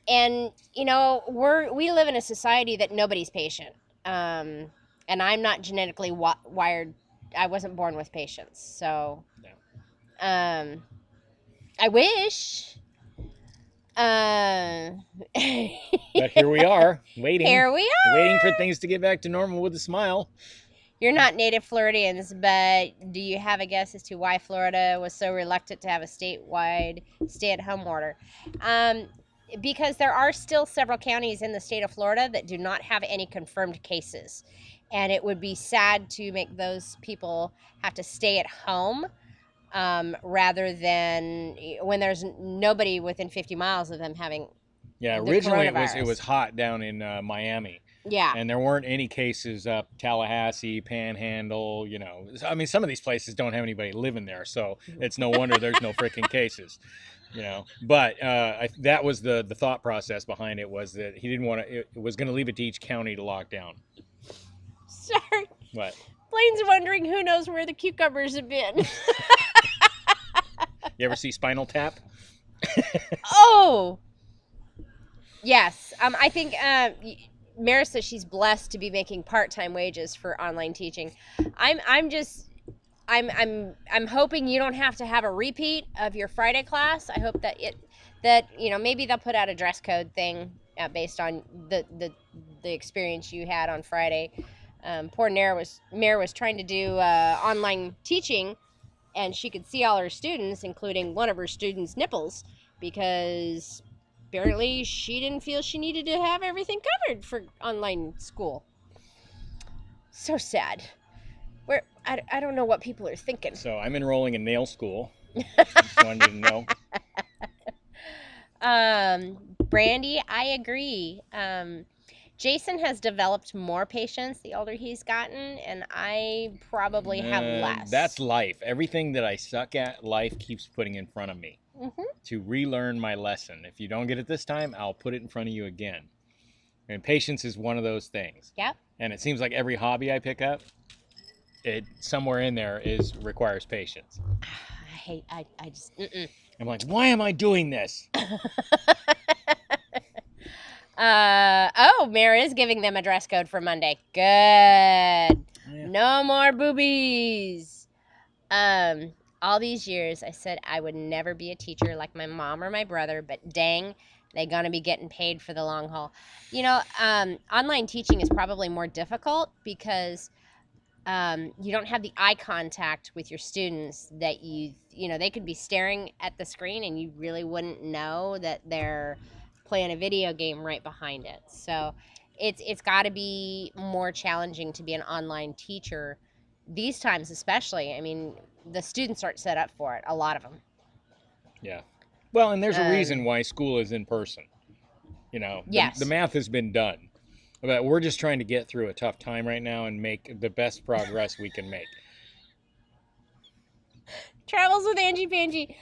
you know, we live in a society that nobody's patient. And I'm not genetically wired. I wasn't born with patience. So, No. I wish. But here we are, waiting. Here we are. Waiting for things to get back to normal with a smile. You're not native Floridians, but do you have a guess as to why Florida was so reluctant to have a statewide stay-at-home order? Because there are still several counties in the state of Florida that do not have any confirmed cases. And it would be sad to make those people have to stay at home rather than when there's nobody within 50 miles of them having Yeah, the originally it coronavirus. was hot down in Miami. Yeah. And there weren't any cases up Tallahassee, Panhandle, you know. I mean, some of these places don't have anybody living there, so it's no wonder there's no freaking cases, you know. But that was the thought process behind it, was that he didn't want to, it was going to leave it to each county to lock down. Sorry. What? Blaine's wondering who knows where the cucumbers have been. You ever see Spinal Tap? Oh! Yes. I think Mara says she's blessed to be making part-time wages for online teaching. I'm hoping you don't have to have a repeat of your Friday class. I hope that maybe they'll put out a dress code thing based on the experience you had on Friday. Poor Mara was trying to do online teaching, and she could see all her students, including one of her students' nipples, because apparently she didn't feel she needed to have everything covered for online school. So sad. I don't know what people are thinking. So I'm enrolling in nail school. Just wanted you to know. Brandy, I agree. Jason has developed more patience the older he's gotten, and I probably have less. That's life. Everything that I suck at, life keeps putting in front of me to relearn my lesson. If you don't get it this time, I'll put it in front of you again. And patience is one of those things. Yep. And it seems like every hobby I pick up, it somewhere in there requires patience. I just. I'm like, why am I doing this? Mara is giving them a dress code for Monday. Good. Yeah. No more boobies. All these years I said I would never be a teacher like my mom or my brother, but dang, they gonna be getting paid for the long haul. You know, online teaching is probably more difficult because you don't have the eye contact with your students that they could be staring at the screen and you really wouldn't know that they're playing a video game right behind it. So it's got to be more challenging to be an online teacher these times, especially. I mean, the students aren't set up for it, a lot of them. Yeah. Well, and there's a reason Um, why school is in person. You know, Yes. the math has been done. But we're just trying to get through a tough time right now and make the best progress we can make. Travels with Angie Pangie.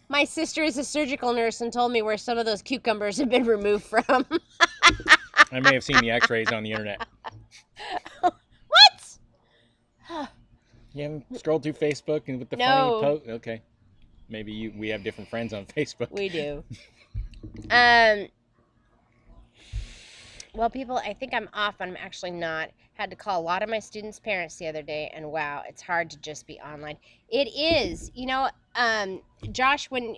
My sister is a surgical nurse and told me where some of those cucumbers have been removed from. I may have seen the x-rays on the internet. What? You haven't scrolled through Facebook and with the No. funny post? Okay. Maybe we have different friends on Facebook. We do. Well, people, I think I'm off. I'm actually not. Had to call a lot of my students' parents the other day, and wow, it's hard to just be online. It is, Josh. When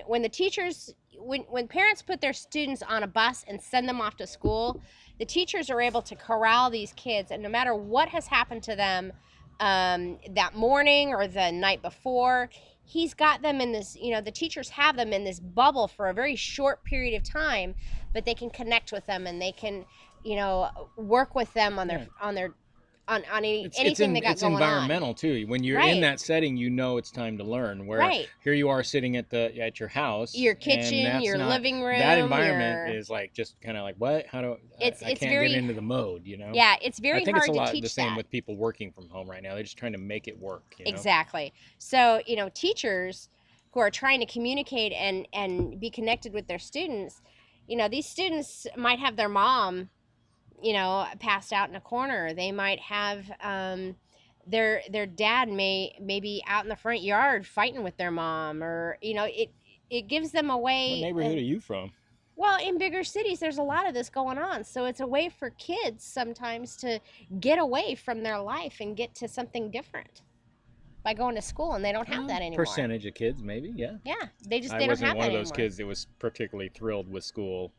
the teachers, when parents put their students on a bus and send them off to school, the teachers are able to corral these kids, and no matter what has happened to them that morning or the night before, he's got them in this, the teachers have them in this bubble for a very short period of time, but they can connect with them and they can, work with them on their anything they got it's going on. It's environmental too. When you're in that setting, it's time to learn. Where here you are sitting at your house, your kitchen, your living room. That environment is like just kind of like what? How do I can't get into the mode? Yeah, it's very hard to teach. I think it's a lot the same with people working from home right now. They're just trying to make it work. Exactly. So teachers who are trying to communicate and be connected with their students, these students might have their mom passed out in a corner. They might have their dad may be out in the front yard fighting with their mom, or it gives them a way. What neighborhood are you from? Well, in bigger cities, there's a lot of this going on. So it's a way for kids sometimes to get away from their life and get to something different by going to school, and they don't have that anymore. Percentage of kids, maybe, yeah. Yeah, they don't have that anymore. I wasn't one of those kids that was particularly thrilled with school.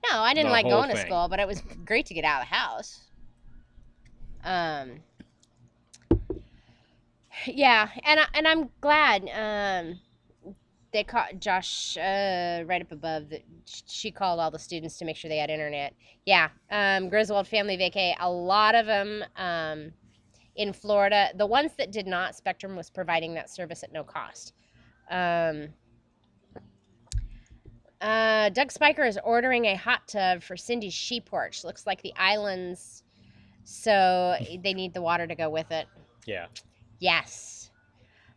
No, I didn't like going to school, but it was great to get out of the house. Yeah, and I'm glad they caught Josh right up above that she called all the students to make sure they had internet. Yeah, Griswold Family Vacay, a lot of them in Florida. The ones that did not, Spectrum was providing that service at no cost. Doug Spiker is ordering a hot tub for Cindy's she porch. Looks like the islands, so they need the water to go with it. Yeah. Yes.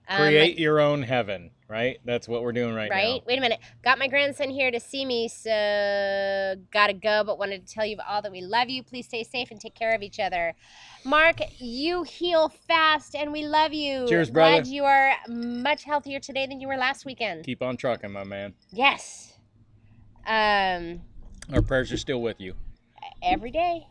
Create your own heaven, right? That's what we're doing right now. Right? Wait a minute. Got my grandson here to see me, so gotta go, but wanted to tell you all that we love you. Please stay safe and take care of each other. Mark, you heal fast, and we love you. Cheers, brother. Glad you are much healthier today than you were last weekend. Keep on trucking, my man. Yes. Our prayers are still with you. Every day.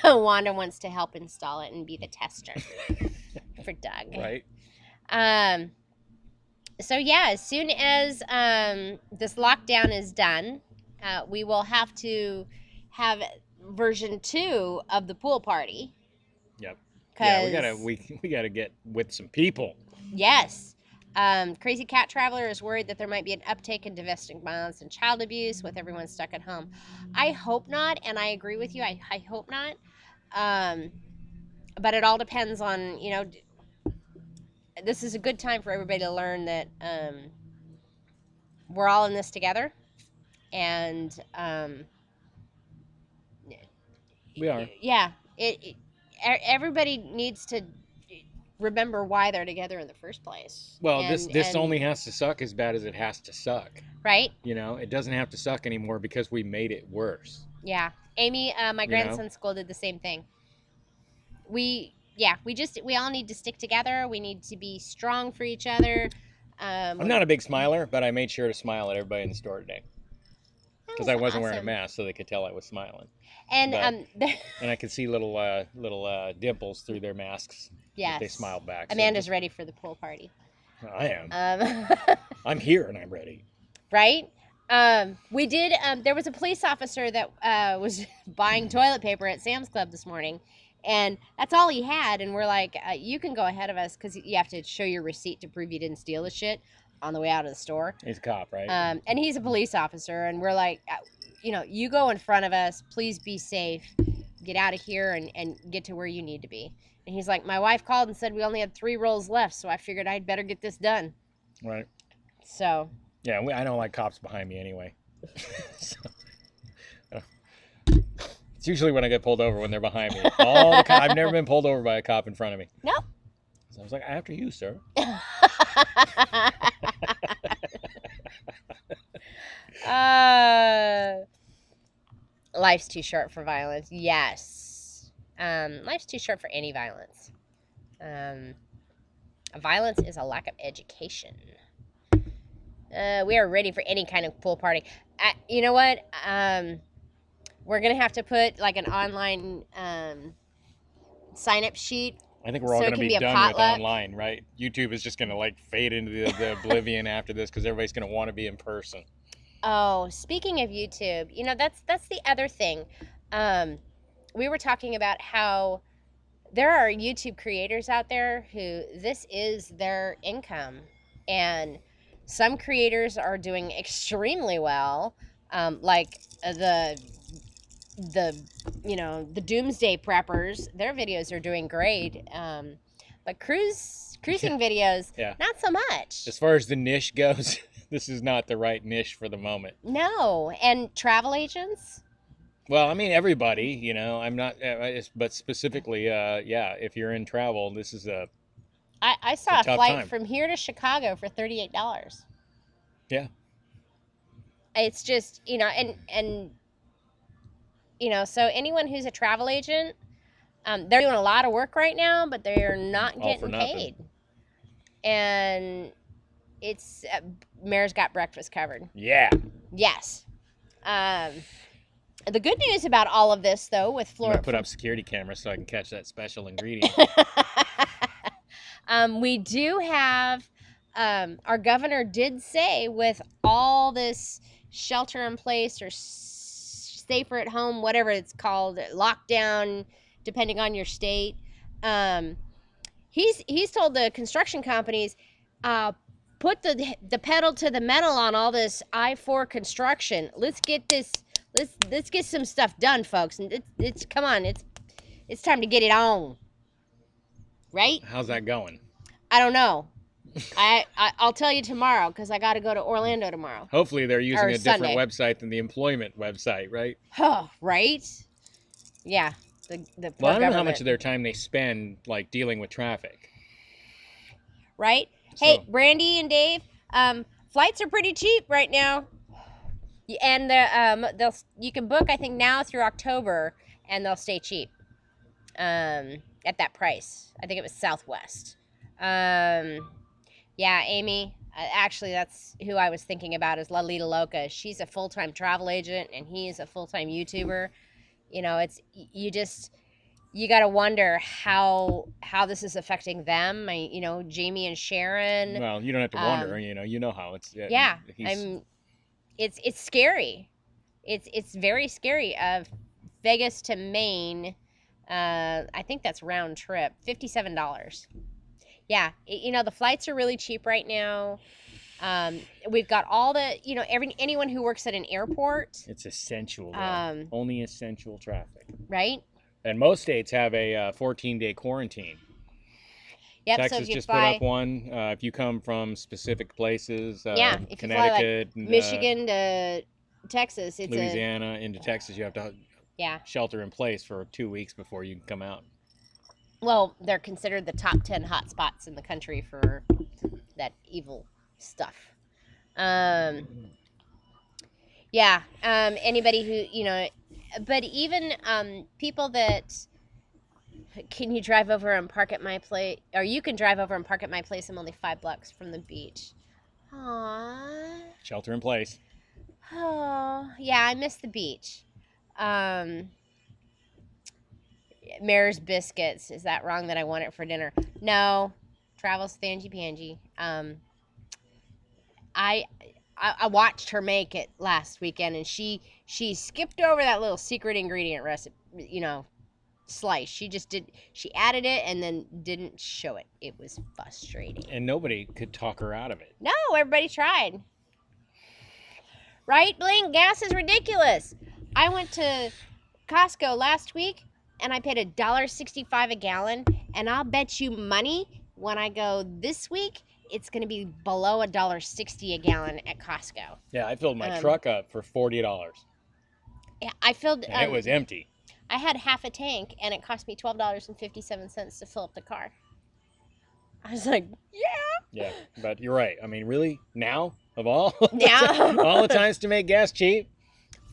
Wanda wants to help install it and be the tester for Doug. Right. So yeah, as soon as this lockdown is done, we will have to have version 2 of the pool party. Yep. Yeah, we gotta get with some people. Yes. Crazy Cat Traveler is worried that there might be an uptake in domestic violence and child abuse with everyone stuck at home. I hope not, and I agree with you. I hope not. But it all depends on, this is a good time for everybody to learn that we're all in this together. And we are. Yeah. Everybody needs to remember why they're together in the first place. Well, this only has to suck as bad as it has to suck. Right? It doesn't have to suck anymore because we made it worse. Yeah. Amy, my grandson's school did the same thing. We all need to stick together. We need to be strong for each other. I'm not a big smiler, but I made sure to smile at everybody in the store today. Because I wasn't wearing a mask, so they could tell I was smiling. And and I could see little dimples through their masks. Yes. They smiled back. Amanda's ready for the pool party. I am. I'm here and I'm ready. Right? We did. There was a police officer that was buying toilet paper at Sam's Club this morning, and that's all he had. And we're like, you can go ahead of us because you have to show your receipt to prove you didn't steal the shit on the way out of the store. He's a cop, right? And he's a police officer, and we're like, you go in front of us. Please be safe. Get out of here and get to where you need to be. And he's like, my wife called and said we only had 3 rolls left, so I figured I'd better get this done. Right. So. Yeah, I don't like cops behind me anyway. So, it's usually when I get pulled over when they're behind me. I've never been pulled over by a cop in front of me. Nope. So I was like, after you, sir. Life's too short for violence. Yes. Life's too short for any violence. Violence is a lack of education. We are ready for any kind of pool party. You know what? We're going to have to put like an online sign-up sheet. I think we're all going to be done with online, right? YouTube is just going to like fade into the oblivion after this because everybody's going to want to be in person. Oh, speaking of YouTube, that's the other thing. We were talking about how there are YouTube creators out there who this is their income, and some creators are doing extremely well, like the doomsday preppers. Their videos are doing great, but cruising videos, not so much. As far as the niche goes, this is not the right niche for the moment. No, and travel agents. Well, I mean, everybody, I'm not, but specifically, if you're in travel, this is I saw a flight time. from here to Chicago for $38. Yeah. It's just, and so anyone who's a travel agent, they're doing a lot of work right now, but they're not getting paid. And it's, Mayor's got breakfast covered. Yeah. Yes. The good news about all of this, though, with Florida... I'm going to put up security cameras so I can catch that special ingredient. We do have... our governor did say with all this shelter in place or safer at home, whatever it's called, lockdown, depending on your state, he's told the construction companies, put the pedal to the metal on all this I-4 construction. Let's get some stuff done, folks. And come on, it's time to get it on. Right? How's that going? I don't know. I'll tell you tomorrow because I got to go to Orlando tomorrow. Hopefully they're using a different Sunday. Website than the employment website, right? Oh, right? Yeah. The Well, I don't know how much of their time they spend like dealing with traffic. Right? Hey, Brandy and Dave, flights are pretty cheap right now. And you can book, I think, now through October, and they'll stay cheap at that price. I think it was Southwest. Yeah, Amy, actually, that's who I was thinking about is Lalita Loca. She's a full-time travel agent, and he's a full-time YouTuber. You got to wonder how this is affecting them. Jamie and Sharon. Well, you don't have to wonder. You know how it's. Yeah, it's scary. It's very scary. Vegas to Maine. I think that's round trip. $57. Yeah, the flights are really cheap right now. We've got all the anyone who works at an airport. It's essential. Only essential traffic. Right. And most states have a 14-day quarantine. Yep, Texas so if you just fly, put up one. If you come from specific places, if Connecticut, you fly like Michigan to Texas, it's Louisiana into Texas, you have to shelter in place for 2 weeks before you can come out. Well, they're considered the top 10 hot spots in the country for that evil stuff. Anybody who but even people that can you drive over and park at my place, or you can drive over and park at my place. I'm only 5 blocks from the beach. Aww. Shelter in place. Oh, yeah, I miss the beach. Mare's biscuits. Is that wrong that I want it for dinner? No. Travel spangy pangy. I watched her make it last weekend, and she skipped over that little secret ingredient recipe, slice. She added it and then didn't show it. It was frustrating. And nobody could talk her out of it. No, everybody tried. Right, Bling? Gas is ridiculous. I went to Costco last week and I paid $1.65 a gallon, and I'll bet you money when I go this week it's going to be below $1.60 a gallon at Costco. Yeah, I filled my truck up for $40. Yeah, I filled. And it was empty. I had half a tank, and it cost me $12.57 to fill up the car. I was like, yeah. Yeah, but you're right. I mean, really, now of all, Now? all the times to make gas cheap.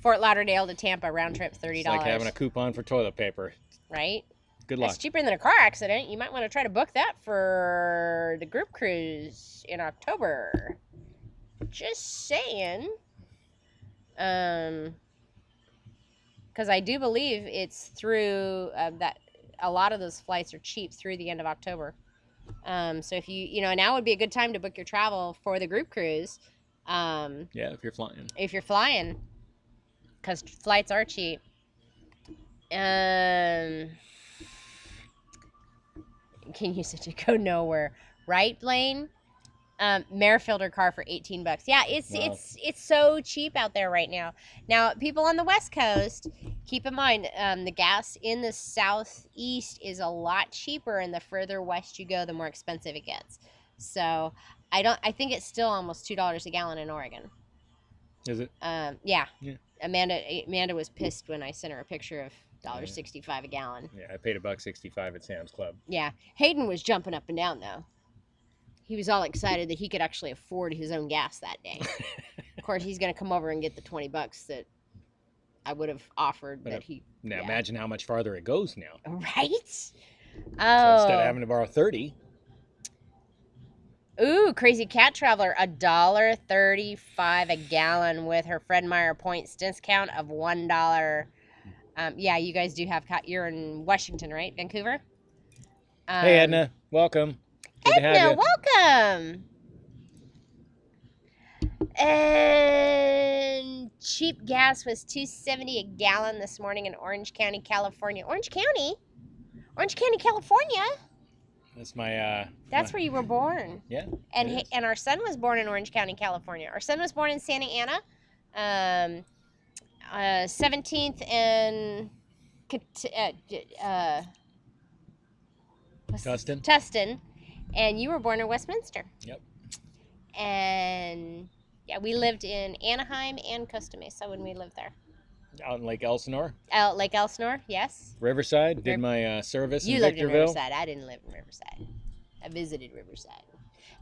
Fort Lauderdale to Tampa round trip, $30. It's like having a coupon for toilet paper. Right? Good luck. That's cheaper than a car accident. You might want to try to book that for the group cruise in October. Just saying. Because I do believe it's through that a lot of those flights are cheap through the end of October. So if now would be a good time to book your travel for the group cruise. Yeah, if you're flying. If you're flying, because flights are cheap. Can use it to go nowhere, right, Blaine? Mare filled her car for $18. Yeah, it's so cheap out there right now. Now, people on the West Coast, keep in mind, the gas in the Southeast is a lot cheaper, and the further west you go, the more expensive it gets. So, I think it's still almost $2 a gallon in Oregon. Is it? Yeah. Amanda was pissed when I sent her a picture of $1.65 a gallon. Yeah, I paid $1.65 at Sam's Club. Yeah, Hayden was jumping up and down though. He was all excited that he could actually afford his own gas that day. Of course, he's going to come over and get the $20 that I would have offered. Now, imagine how much farther it goes now. Right? So instead of having to borrow $30. Ooh, Crazy Cat Traveler, $1.35 a gallon with her Fred Meyer points discount of $1. Yeah, you guys do have. You're in Washington, right? Vancouver. Hey, Edna, welcome. Good to have you. Welcome. And cheap gas was $2.70 a gallon this morning in Orange County, California. Orange County, California. That's my. That's where you were born. Yeah. And our son was born in Orange County, California. Our son was born in Santa Ana, 17th and Tustin. And you were born in Westminster. Yep. And yeah, we lived in Anaheim and Costa Mesa when we lived there. Out in Lake Elsinore? Out Lake Elsinore, yes. Riverside, did my service in Victorville. You lived in Riverside. I didn't live in Riverside. I visited Riverside.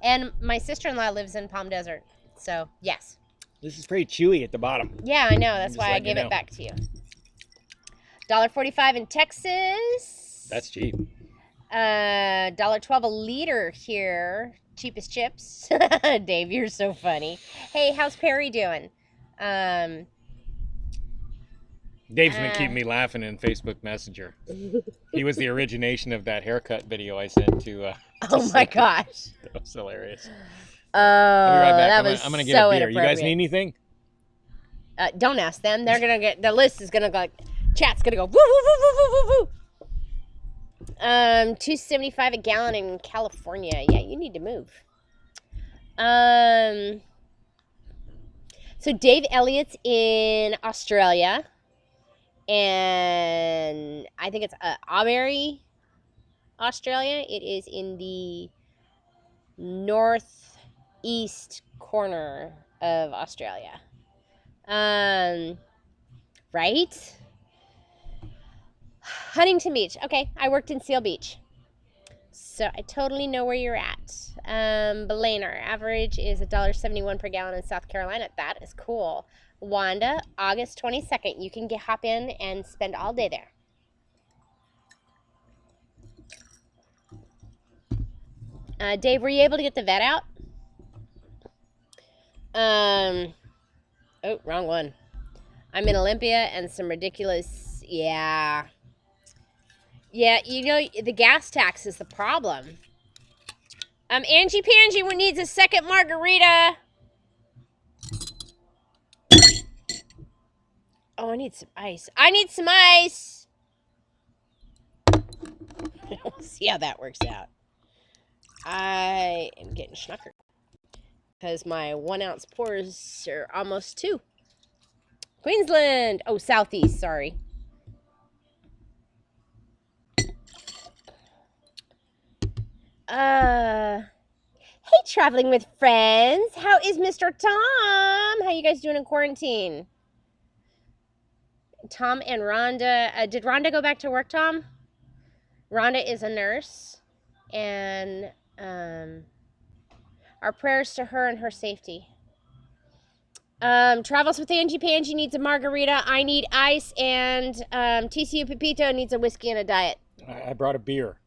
And my sister-in-law lives in Palm Desert, so yes. This is pretty chewy at the bottom. Yeah, I know. That's why I gave it back to you. $1.45 in Texas. That's cheap. $1.12 a liter here. Cheapest chips. Dave, you're so funny. Hey, how's Perry doing? Dave's been keeping me laughing in Facebook Messenger. He was the origination of that haircut video I sent to oh my gosh. That was hilarious. I'll be right back. That was I'm gonna get so a beer. You guys need anything? Don't ask them. They're gonna get the list is gonna go. Chat's gonna go woo woo woo woo woo woo woo. $2.75 a gallon in California. Yeah, you need to move. So Dave Elliott's in Australia, and I think it's Albury, Australia. It is in the northeast corner of Australia. Right? Huntington Beach. Okay, I worked in Seal Beach. So I totally know where you're at. Blaine, our average is $1.71 per gallon in South Carolina. That is cool. Wanda, August 22nd. You can hop in and spend all day there. Dave, were you able to get the vet out? Oh, wrong one. I'm in Olympia and some ridiculous, yeah, the gas tax is the problem. Angie Pangie needs a second margarita. Oh, I need some ice. I need some ice. We'll see how that works out. I am getting schnockered because my 1 ounce pours are almost 2. Queensland. Oh, Southeast. Sorry. Hey, traveling with friends. How is Mr. Tom? How you guys doing in quarantine? Tom and Rhonda. Did Rhonda go back to work, Tom? Rhonda is a nurse, and our prayers to her and her safety. Travels with Angie Pangie needs a margarita. I need ice, and TCU Pepito needs a whiskey and a diet. I brought a beer.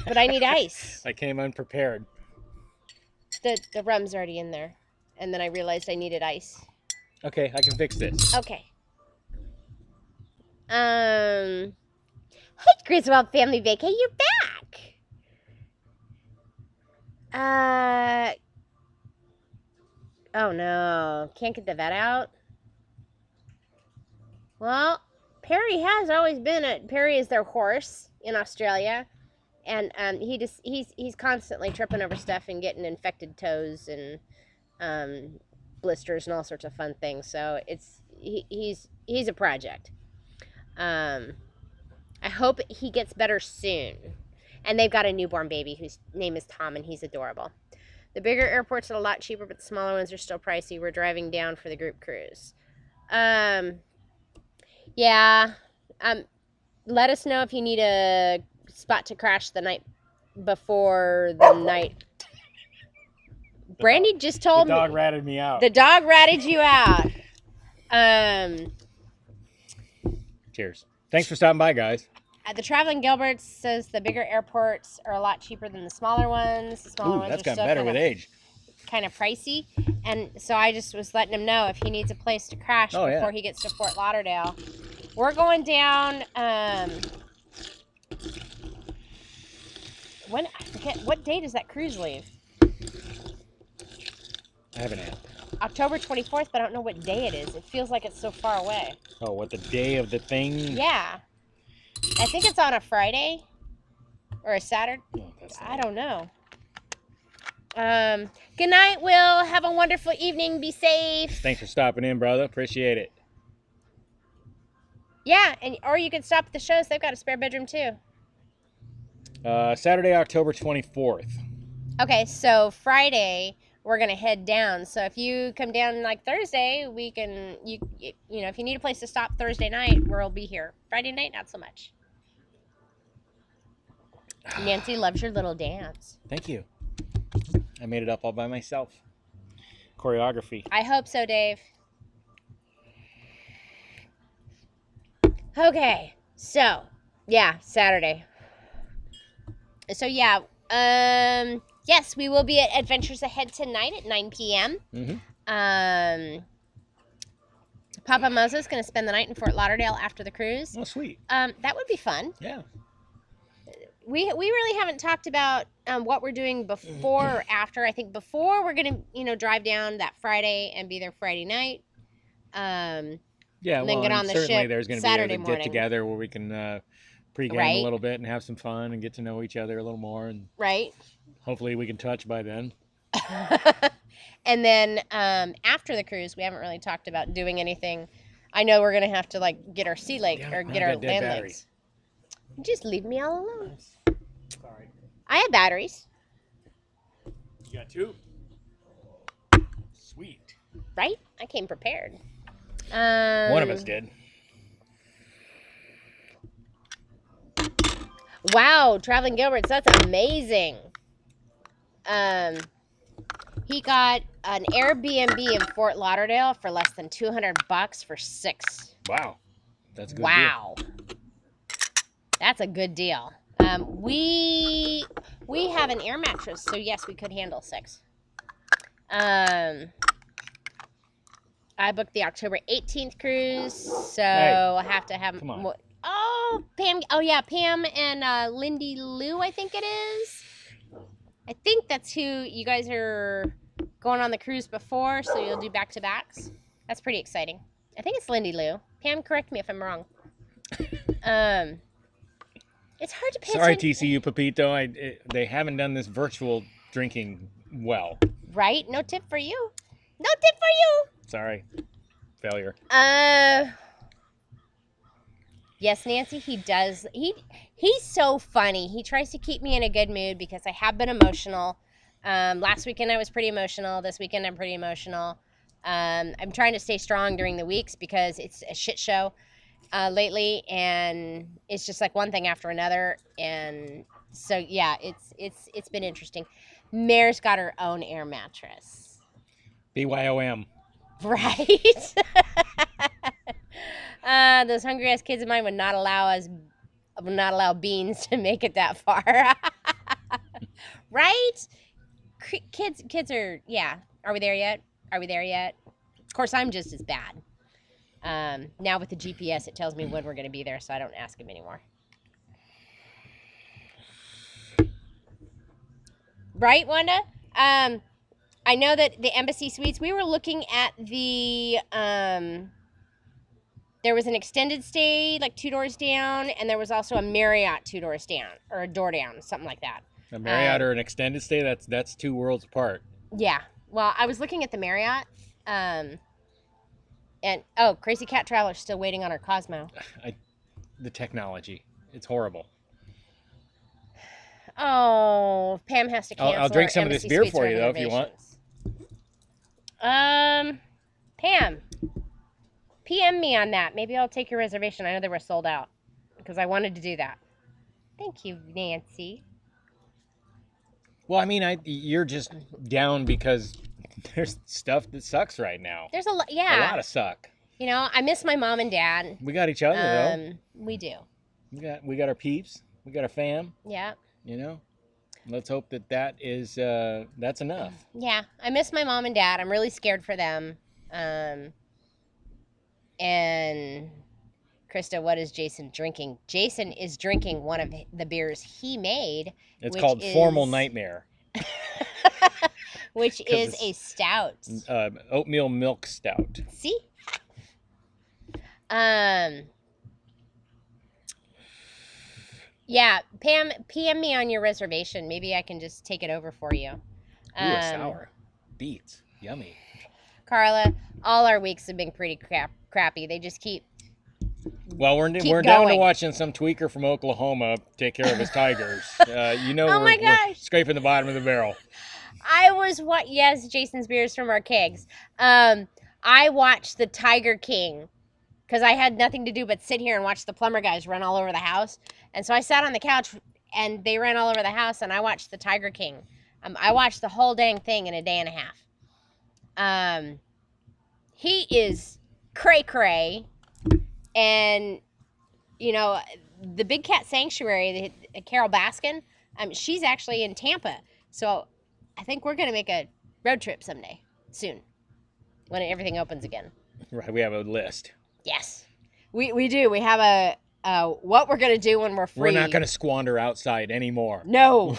But I need ice. I came unprepared. The rum's already in there, and then I realized I needed ice. Okay, I can fix this. Okay. Hey, Griswold Family Vacay, you're back. Oh no, can't get the vet out. Well, Perry has always been Perry is their horse in Australia, and he's constantly tripping over stuff and getting infected toes and blisters and all sorts of fun things. So he's a project. I hope he gets better soon. And they've got a newborn baby whose name is Tom, and he's adorable. The bigger airports are a lot cheaper, but the smaller ones are still pricey. We're driving down for the group cruise. Yeah. Let us know if you need a spot to crash the night before the night. Brandy just told me. The dog ratted me out. The dog ratted you out. Cheers. Thanks for stopping by, guys. The Traveling Gilberts says the bigger airports are a lot cheaper than the smaller ones. The smaller ones that's are gotten still better with age. Kind of pricey. And so I just was letting him know if he needs a place to crash before he gets to Fort Lauderdale. We're going down, I forget, what day does that cruise leave? I have an app. October 24th, but I don't know what day it is. It feels like it's so far away. Oh, what, the day of the thing? Yeah. I think it's on a Friday or a Saturday. Oh, I don't know. Good night, Will. Have a wonderful evening. Be safe. Thanks for stopping in, brother. Appreciate it. Yeah, or you can stop at the shows. They've got a spare bedroom too. Saturday, October 24th. Okay, so Friday we're gonna head down. So if you come down like Thursday, we can you know if you need a place to stop Thursday night, we'll be here. Friday night, not so much. Nancy loves your little dance. Thank you. I made it up all by myself. Choreography. I hope so, Dave. Okay, so yeah, Saturday. So yeah, yes, we will be at Adventures Ahead tonight at 9 p.m. Mm-hmm. Papa Moses is going to spend the night in Fort Lauderdale after the cruise. Oh, sweet. That would be fun. Yeah. We really haven't talked about what we're doing before or after. I think before we're going to drive down that Friday and be there Friday night. Yeah, and then get on the certainly ship there's going to Saturday be a morning. get together where we can pregame a little bit and have some fun and get to know each other a little more, and hopefully we can touch by then. And then after the cruise, we haven't really talked about doing anything. I know we're going to have to get our sea leg or get our land legs. Just leave me all alone. Sorry. I have batteries. You got 2? Sweet. Right? I came prepared. One of us did. Wow, Traveling Gilberts, that's amazing. He got an Airbnb in Fort Lauderdale for less than $200 for 6. Wow, that's a good deal. That's a good deal. We have an air mattress, so yes, we could handle 6. I booked the October 18th cruise, so I'll have to have more. Oh, Pam. Oh, yeah, Pam and Lindy Lou, I think it is. I think that's who you guys are going on the cruise before, so you'll do back-to-backs. That's pretty exciting. I think it's Lindy Lou. Pam, correct me if I'm wrong. It's hard to pay Sorry, attention. TCU Pepito. They haven't done this virtual drinking well. Right? No tip for you. No tip for you. Sorry. Failure. Yes, Nancy, he does. He's so funny. He tries to keep me in a good mood because I have been emotional. Last weekend I was pretty emotional. This weekend I'm pretty emotional. I'm trying to stay strong during the weeks because it's a shit show lately, and it's just like one thing after another. And so yeah, it's been interesting. Mare's got her own air mattress. BYOM. Right? Those hungry ass kids of mine would not allow beans to make it that far. Right? Kids are, yeah. Are we there yet? Are we there yet? Of course, I'm just as bad. Now with the GPS, it tells me when we're going to be there, so I don't ask him anymore. Right, Wanda? I know that the Embassy Suites, we were looking at the, there was an extended stay, like 2 doors down, and there was also a Marriott 2 doors down, or a door down, something like that. A Marriott or an extended stay, that's 2 worlds apart. Yeah. Well, I was looking at the Marriott, and, oh, Crazy Cat Traveler's still waiting on her Cosmo. The technology. It's horrible. Oh, Pam has to cancel. I'll drink some Embassy of this beer Suites for you, though, if you want. Pam, PM me on that. Maybe I'll take your reservation. I know they were sold out because I wanted to do that. Thank you, Nancy. Well, I mean, you're just down because there's stuff that sucks right now. There's a lot, yeah. A lot of suck. You know, I miss my mom and dad. We got each other, though. We do. We got our peeps. We got our fam. Yeah. You know? Let's hope that is that's enough. Yeah, I miss my mom and dad. I'm really scared for them. And Krista, what is Jason drinking? Jason is drinking one of the beers he made. It's called Formal Nightmare. Which is a stout. Oatmeal milk stout. See? Yeah, Pam, PM me on your reservation. Maybe I can just take it over for you. Ooh, a sour. Beets. Yummy. Carla, all our weeks have been pretty crappy. They just keep we're down to watching some tweaker from Oklahoma take care of his tigers. We're scraping the bottom of the barrel. Yes, Jason's beers from our kegs. I watched the Tiger King because I had nothing to do but sit here and watch the plumber guys run all over the house. And so I sat on the couch and they ran all over the house and I watched the Tiger King. I watched the whole dang thing in a day and a half. He is cray-cray. And, you know, the Big Cat Sanctuary, Carol Baskin, she's actually in Tampa. So I think we're going to make a road trip someday, soon, when everything opens again. Right, we have a list. Yes, we do. We have a what we're going to do when we're free. We're not going to squander outside anymore. No.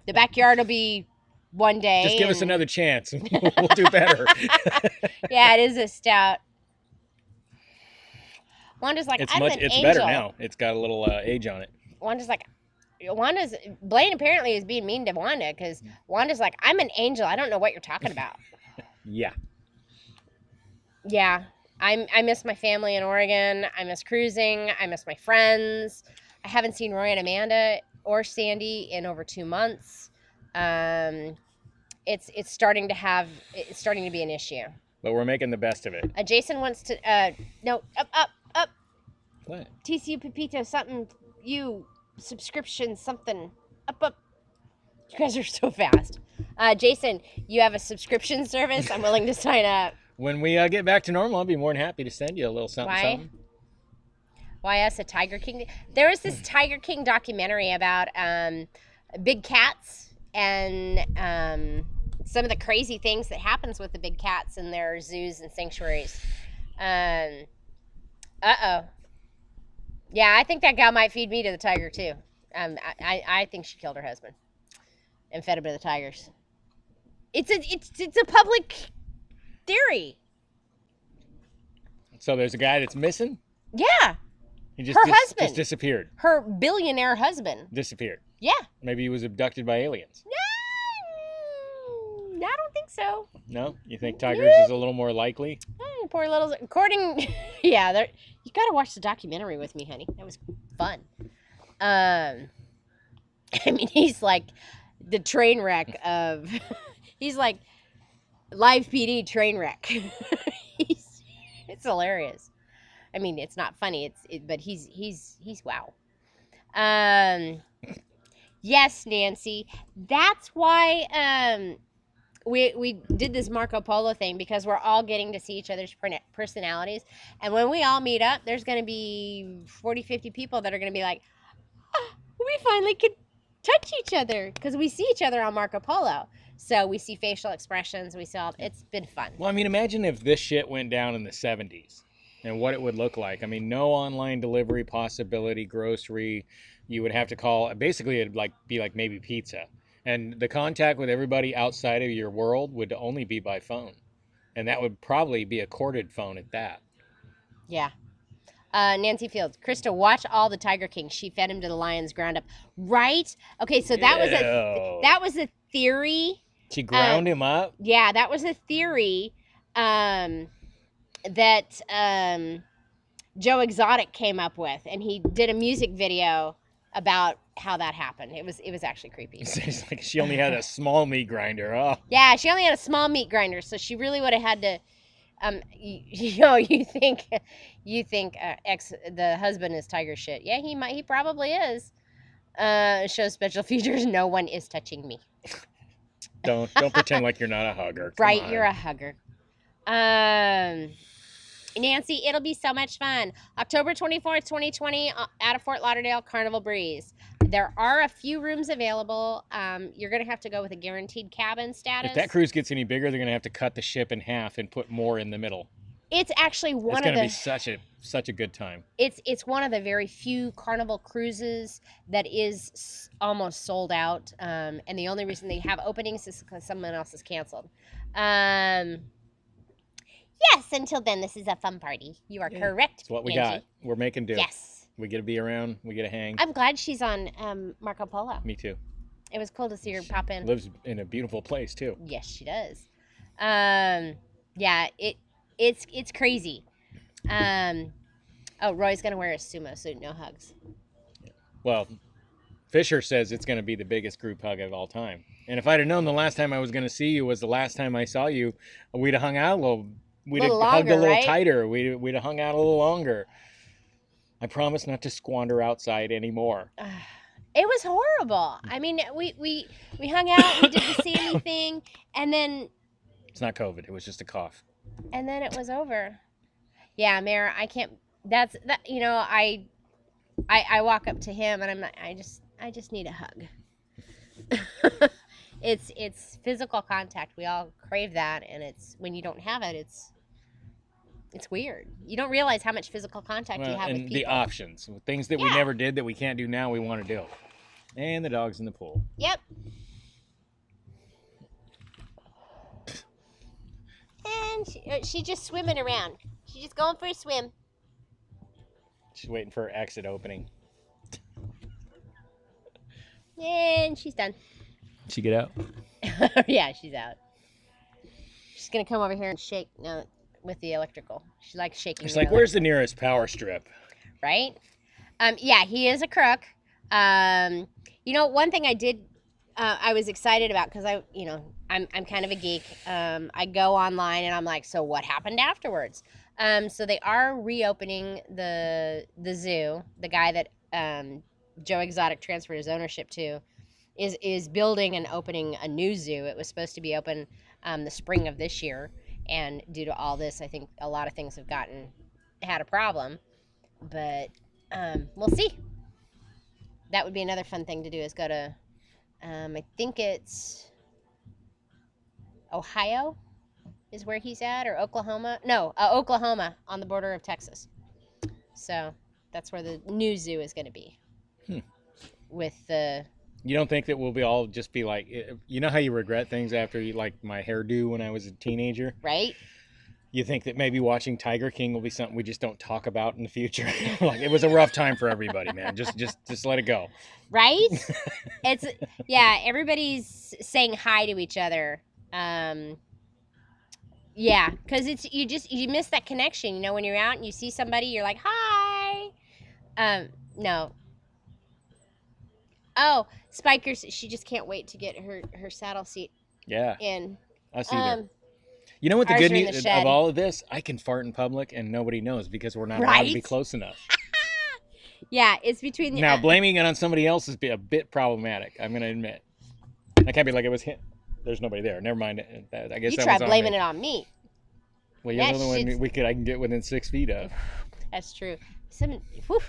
The backyard will be one day. Just give us another chance. We'll do better. Yeah, it is a stout. Wanda's like, it's I'm an it's angel. Better now. It's got a little age on it. Blaine apparently is being mean to Wanda because Wanda's like, I'm an angel. I don't know what you're talking about. Yeah. Yeah. I miss my family in Oregon. I miss cruising. I miss my friends. I haven't seen Roy and Amanda or Sandy in over 2 months. It's starting to be an issue. But we're making the best of it. Jason wants to up. What? TCU Pepito something subscription something up. You guys are so fast. Jason, you have a subscription service? I'm willing to sign up. When we get back to normal, I'll be more than happy to send you a little something. Why us a Tiger King? There was this Tiger King documentary about big cats and some of the crazy things that happens with the big cats in their zoos and sanctuaries. Yeah, I think that gal might feed me to the tiger too. I think she killed her husband and fed him to the tigers. It's a public theory. So there's a guy that's missing? Yeah. He Her husband. just disappeared. Her billionaire husband. Disappeared. Yeah. Maybe he was abducted by aliens. No, I don't think so. No? You think Tigers is a little more likely? Poor little. According, yeah, you got to watch the documentary with me, honey. That was fun. I mean, he's like the train wreck of. He's like live PD train wreck. It's hilarious. I mean, it's not funny. But he's wow. Yes, Nancy. That's why we did this Marco Polo thing, because we're all getting to see each other's personalities. And when we all meet up, there's going to be 40, 50 people that are going to be like, oh, we finally could touch each other, because we see each other on Marco Polo. So we see facial expressions. We saw, it's been fun. Well, I mean, imagine if this shit went down in the 70s and what it would look like. I mean, no online delivery possibility, grocery. You would have to call. Basically, it'd be like maybe pizza. And the contact with everybody outside of your world would only be by phone. And that would probably be a corded phone at that. Yeah. Nancy Fields, Krista, watch all the Tiger Kings. She fed him to the lions ground up. Right? Okay, so that was a theory. She ground him up? Yeah, that was a theory that Joe Exotic came up with, and he did a music video about how that happened. It was actually creepy. It's like she only had a small meat grinder. Oh. Yeah, she only had a small meat grinder, so she really would have had to. You think the husband is tiger shit? Yeah, he probably is. Shows special features. No one is touching me. Don't pretend like you're not a hugger. Come right, on. You're a hugger. Nancy, it'll be so much fun. October 24th, 2020, out of Fort Lauderdale, Carnival Breeze. There are a few rooms available. You're going to have to go with a guaranteed cabin status. If that cruise gets any bigger, they're going to have to cut the ship in half and put more in the middle. It's actually It's going to be such a good time. It's one of the very few Carnival cruises that is almost sold out. And the only reason they have openings is because someone else is canceled. Yes, until then, this is a fun party. You are correct. It's what we Angie. got. We're making do. Yes. We get to be around. We get to hang. I'm glad she's on Marco Polo. Me too. It was cool to see her pop in. Lives in a beautiful place too. Yes, she does. Yeah, it's crazy. Oh, Roy's gonna wear a sumo suit. No hugs. Well, Fisher says it's going to be the biggest group hug of all time. And if I'd have known the last time I was going to see you was the last time I saw you, we'd have hung out a little. We'd have hugged a little tighter. We'd have hung out a little longer. I promise not to squander outside anymore. It was horrible. I mean, we hung out, we did the Sammy thing, and then... It's not COVID. It was just a cough. And then it was over. Yeah, Mayor, I can't... That's... that. You know, I walk up to him, and I'm like, I just need a hug. It's physical contact. We all crave that, and it's... When you don't have it, it's weird. You don't realize how much physical contact you have with people. And the options. Things that we never did that we can't do now, we want to do. And the dog's in the pool. Yep. And she's just swimming around. She's just going for a swim. She's waiting for her exit opening. And she's done. Did she get out? Yeah, she's out. She's going to come over here and shake now with the electrical. She likes shaking. She's like, where's the nearest power strip? Right? Yeah, he is a crook. You know, one thing I did, I was excited about because I'm kind of a geek. I go online and I'm like, so what happened afterwards? So they are reopening the zoo. The guy that Joe Exotic transferred his ownership to is building and opening a new zoo. It was supposed to be open the spring of this year, and due to all this, I think a lot of things have had a problem. But we'll see. That would be another fun thing to do, is go to, I think it's Ohio is where he's at, or Oklahoma. No, Oklahoma, on the border of Texas. So that's where the new zoo is going to be. With the... You don't think that we'll be all just be like, you know how you regret things after you, like my hairdo when I was a teenager? Right? you think that maybe watching Tiger King will be something we just don't talk about in the future. Like, it was a rough time for everybody, man. Just let it go. Right? It's yeah, everybody's saying hi to each other. Yeah, because you miss that connection. You know, when you're out and you see somebody, you're like, hi. No. Oh, Spikers, she just can't wait to get her saddle seat Yeah, in. I see there. You know what the Ours good are in the news shed. of all of this? I can fart in public and nobody knows because we're not allowed to be Right? close enough. Yeah, it's between the. Now, blaming it on somebody else is a bit problematic, I'm going to admit. I can't be like, it was him. There's nobody there. Never mind. I guess you that try was on blaming me. it on me. Well, you're That the only shit's- one I can get within 6 feet of. That's true. Whew.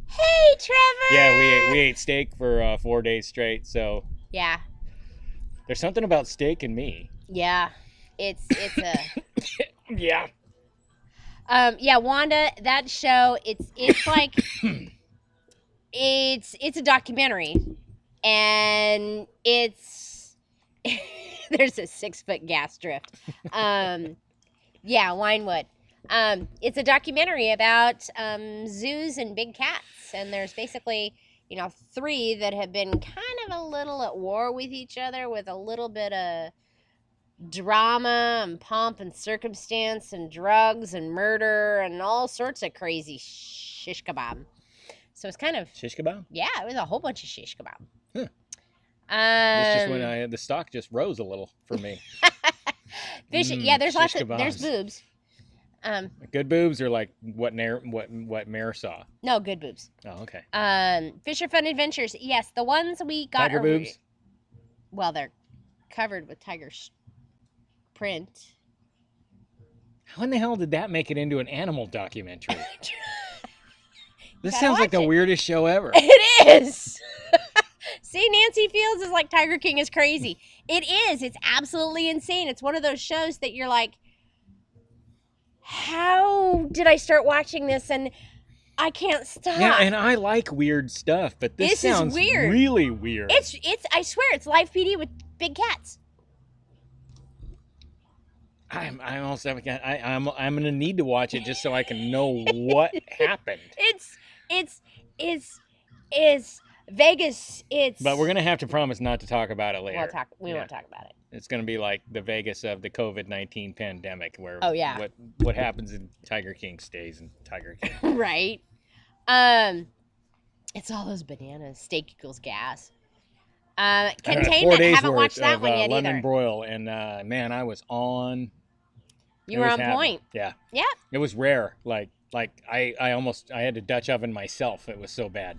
Hey, Trevor. Yeah, we ate steak for 4 days straight. So Yeah, there's something about steak and me. yeah. It's a. Yeah. Yeah, Wanda. That show. It's like. It's a documentary, and it's there's a 6-foot gas drift. Yeah, Winewood. It's a documentary about zoos and big cats, and there's basically 3 that have been kind of a little at war with each other, with a little bit of drama and pomp and circumstance and drugs and murder and all sorts of crazy shish kebab. So it's kind of Shish kebab? yeah, it was a whole bunch of shish kebab. Huh. It's just when the stock just rose a little for me. Fish, yeah, there's lots shish of there's kebabs. boobs. Good boobs or like what Mare saw? No, good boobs. Oh, okay. Fisher Fun Adventures. Yes, the ones we got Tiger are boobs? well, they're covered with tiger print. How in the hell did that make it into an animal documentary? This Gotta sounds like watch the it. weirdest show ever. It is. See, Nancy Fields is like Tiger King is crazy. It is. It's absolutely insane. It's one of those shows that you're like, how did I start watching this and I can't stop? Yeah, and I like weird stuff, but this This is sounds weird. really weird. It's. I swear, it's live PD with big cats. I'm gonna need to watch it just so I can know what happened. It's Vegas. It's. But we're gonna have to promise not to talk about it later. We won't talk about it. It's gonna be like the Vegas of the COVID-19 pandemic, where Oh, yeah. what happens in Tiger King stays in Tiger King. Right. It's all those bananas. Steak equals gas. 4 Containment. days Haven't worth watched that of one yet London either. broil, and man, I was on. You it were was on happening. point. Yeah. Yeah. It was rare. Like I had to Dutch oven myself. It was so bad.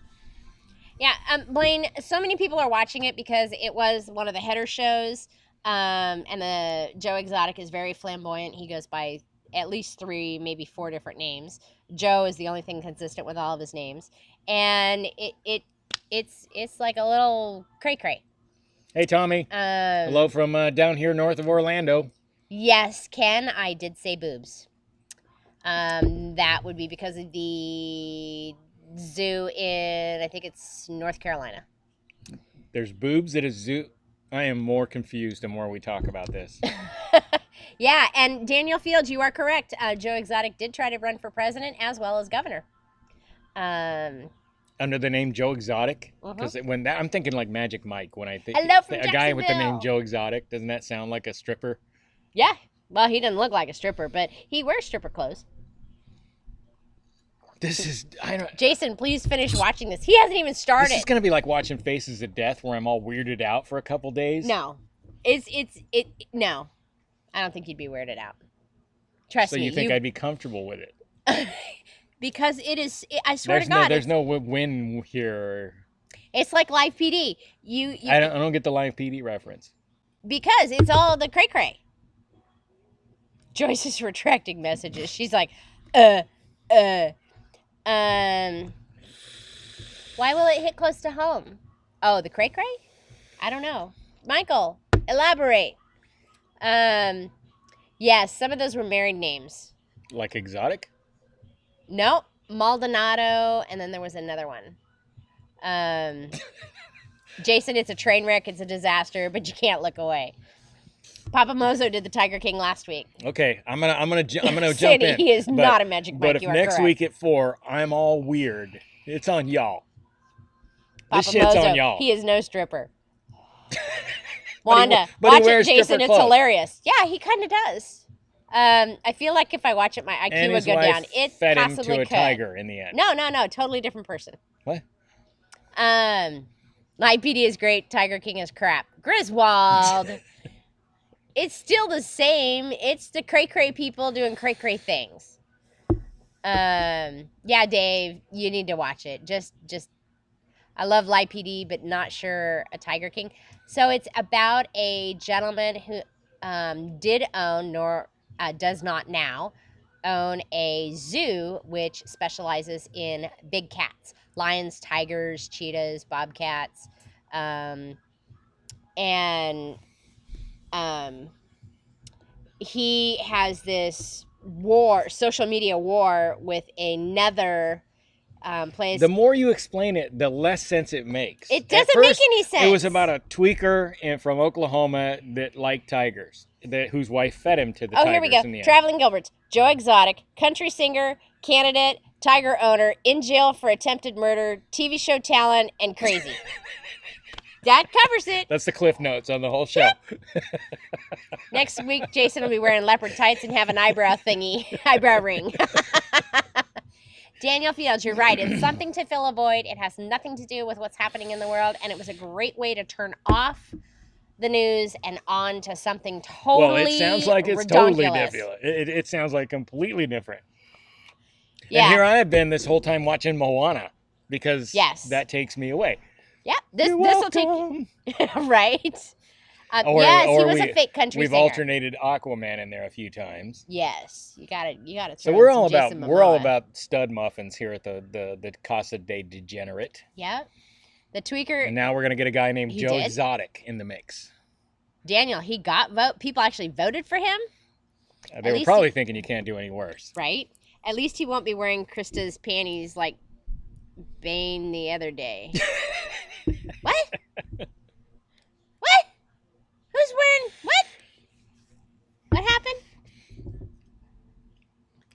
Yeah, Blaine, so many people are watching it because it was one of the header shows. And the Joe Exotic is very flamboyant. He goes by at least 3, maybe 4 different names. Joe is the only thing consistent with all of his names. And it's like a little cray-cray. Hey, Tommy. Hello from down here north of Orlando. Yes, Ken, I did say boobs. That would be because of the zoo in, I think it's North Carolina. There's boobs at a zoo. I am more confused the more we talk about this. Yeah, and Daniel Fields, you are correct. Joe Exotic did try to run for president as well as governor. Under the name Joe Exotic? Because I'm thinking like Magic Mike when I think Hello from a guy with the name Jacksonville. Joe Exotic. Doesn't that sound like a stripper? Yeah, well, he doesn't look like a stripper, but he wears stripper clothes. Jason, please finish watching this. He hasn't even started. This is gonna be like watching Faces of Death, where I'm all weirded out for a couple days. No, no. I don't think you'd be weirded out. Trust me. So you think I'd be comfortable with it? Because it is. I swear to God, there's no win here. It's like Live PD. I don't get the Live PD reference. Because it's all the cray cray. Joyce is retracting messages. She's like, why will it hit close to home? Oh, the cray cray? I don't know. Michael, elaborate. Yes, some of those were married names. Like Exotic? Nope. Maldonado, and then there was another one. Jason, it's a train wreck, it's a disaster, but you can't look away. Papa Mozo did the Tiger King last week. Okay, I'm gonna jump Sandy, in. he is not a magic Mike. But if You are next correct. week at 4, I'm all weird, it's on y'all. Papa This shit's Mozo, on y'all. he is no stripper. But Wanda, he watch it, wears Jason. stripper It's clothes. hilarious. Yeah, he kind of does. I feel like if I watch it, my IQ And would his go wife down. It fed him possibly to a could. tiger in the end. No, totally different person. What? My PD is great. Tiger King is crap. Griswold. It's still the same. It's the cray people doing cray things. Yeah, Dave, you need to watch it. Just I love Live PD, but not sure a Tiger King. So it's about a gentleman who did own, nor does not now, own a zoo which specializes in big cats. Lions, tigers, cheetahs, bobcats. And he has this social media war with another place. The more you explain it, the less sense it makes. It doesn't make any sense. It was about a tweaker from Oklahoma that liked tigers, whose wife fed him to the tigers. Oh, here we go. In the end. Traveling Gilberts. Joe Exotic, country singer, candidate, tiger owner, in jail for attempted murder, TV show talent, and crazy. That covers it. That's the cliff notes on the whole show. Next week, Jason will be wearing leopard tights and have an eyebrow ring. Daniel Fields, you're right. It's something to fill a void. It has nothing to do with what's happening in the world, and it was a great way to turn off the news and on to something totally Well, it sounds like it's totally different. It sounds like completely different. Yeah. And here I have been this whole time watching Moana because that takes me away. Yeah, this will take right. Yes, he was a fake country singer. We've alternated Aquaman in there a few times. Yes, you got to. So we're all about stud muffins here at the Casa de Degenerate. Yep, the tweaker. And now we're gonna get a guy named Joe Exotic in the mix. Daniel, he got vote. People actually voted for him. They were probably thinking you can't do any worse, right? At least he won't be wearing Krista's panties like Bane the other day. What? What? Who's wearing what? What happened?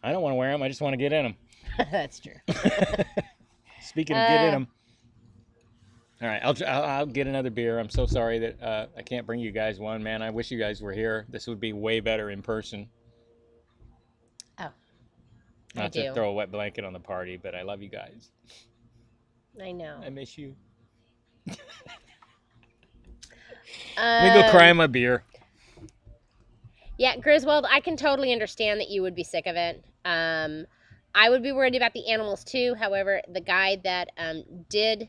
I don't want to wear them. I just want to get in them. That's true. Speaking of get in them. All right, I'll get another beer. I'm so sorry that I can't bring you guys one, man. I wish you guys were here. This would be way better in person. Oh, Not to throw a wet blanket on the party, but I love you guys. I know. I miss you. Let me go cry in my beer. Yeah, Griswold, I can totally understand that you would be sick of it. I would be worried about the animals too. However, the guy that did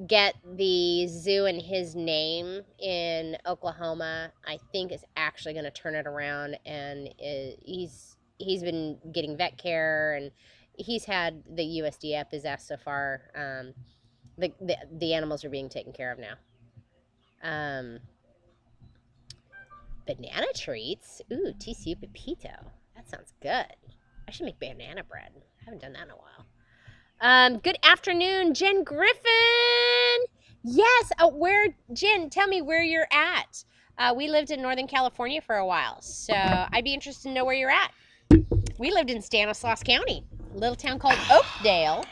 get the zoo in his name in Oklahoma, I think is actually going to turn it around, and he's been getting vet care, and he's had the USDA up his ass so far. The animals are being taken care of now. Banana treats. Ooh, TCU Pepito. That sounds good. I should make banana bread. I haven't done that in a while. Good afternoon, Jen Griffin. Yes. Jen, tell me where you're at. We lived in Northern California for a while, so I'd be interested to know where you're at. We lived in Stanislaus County, a little town called Oakdale.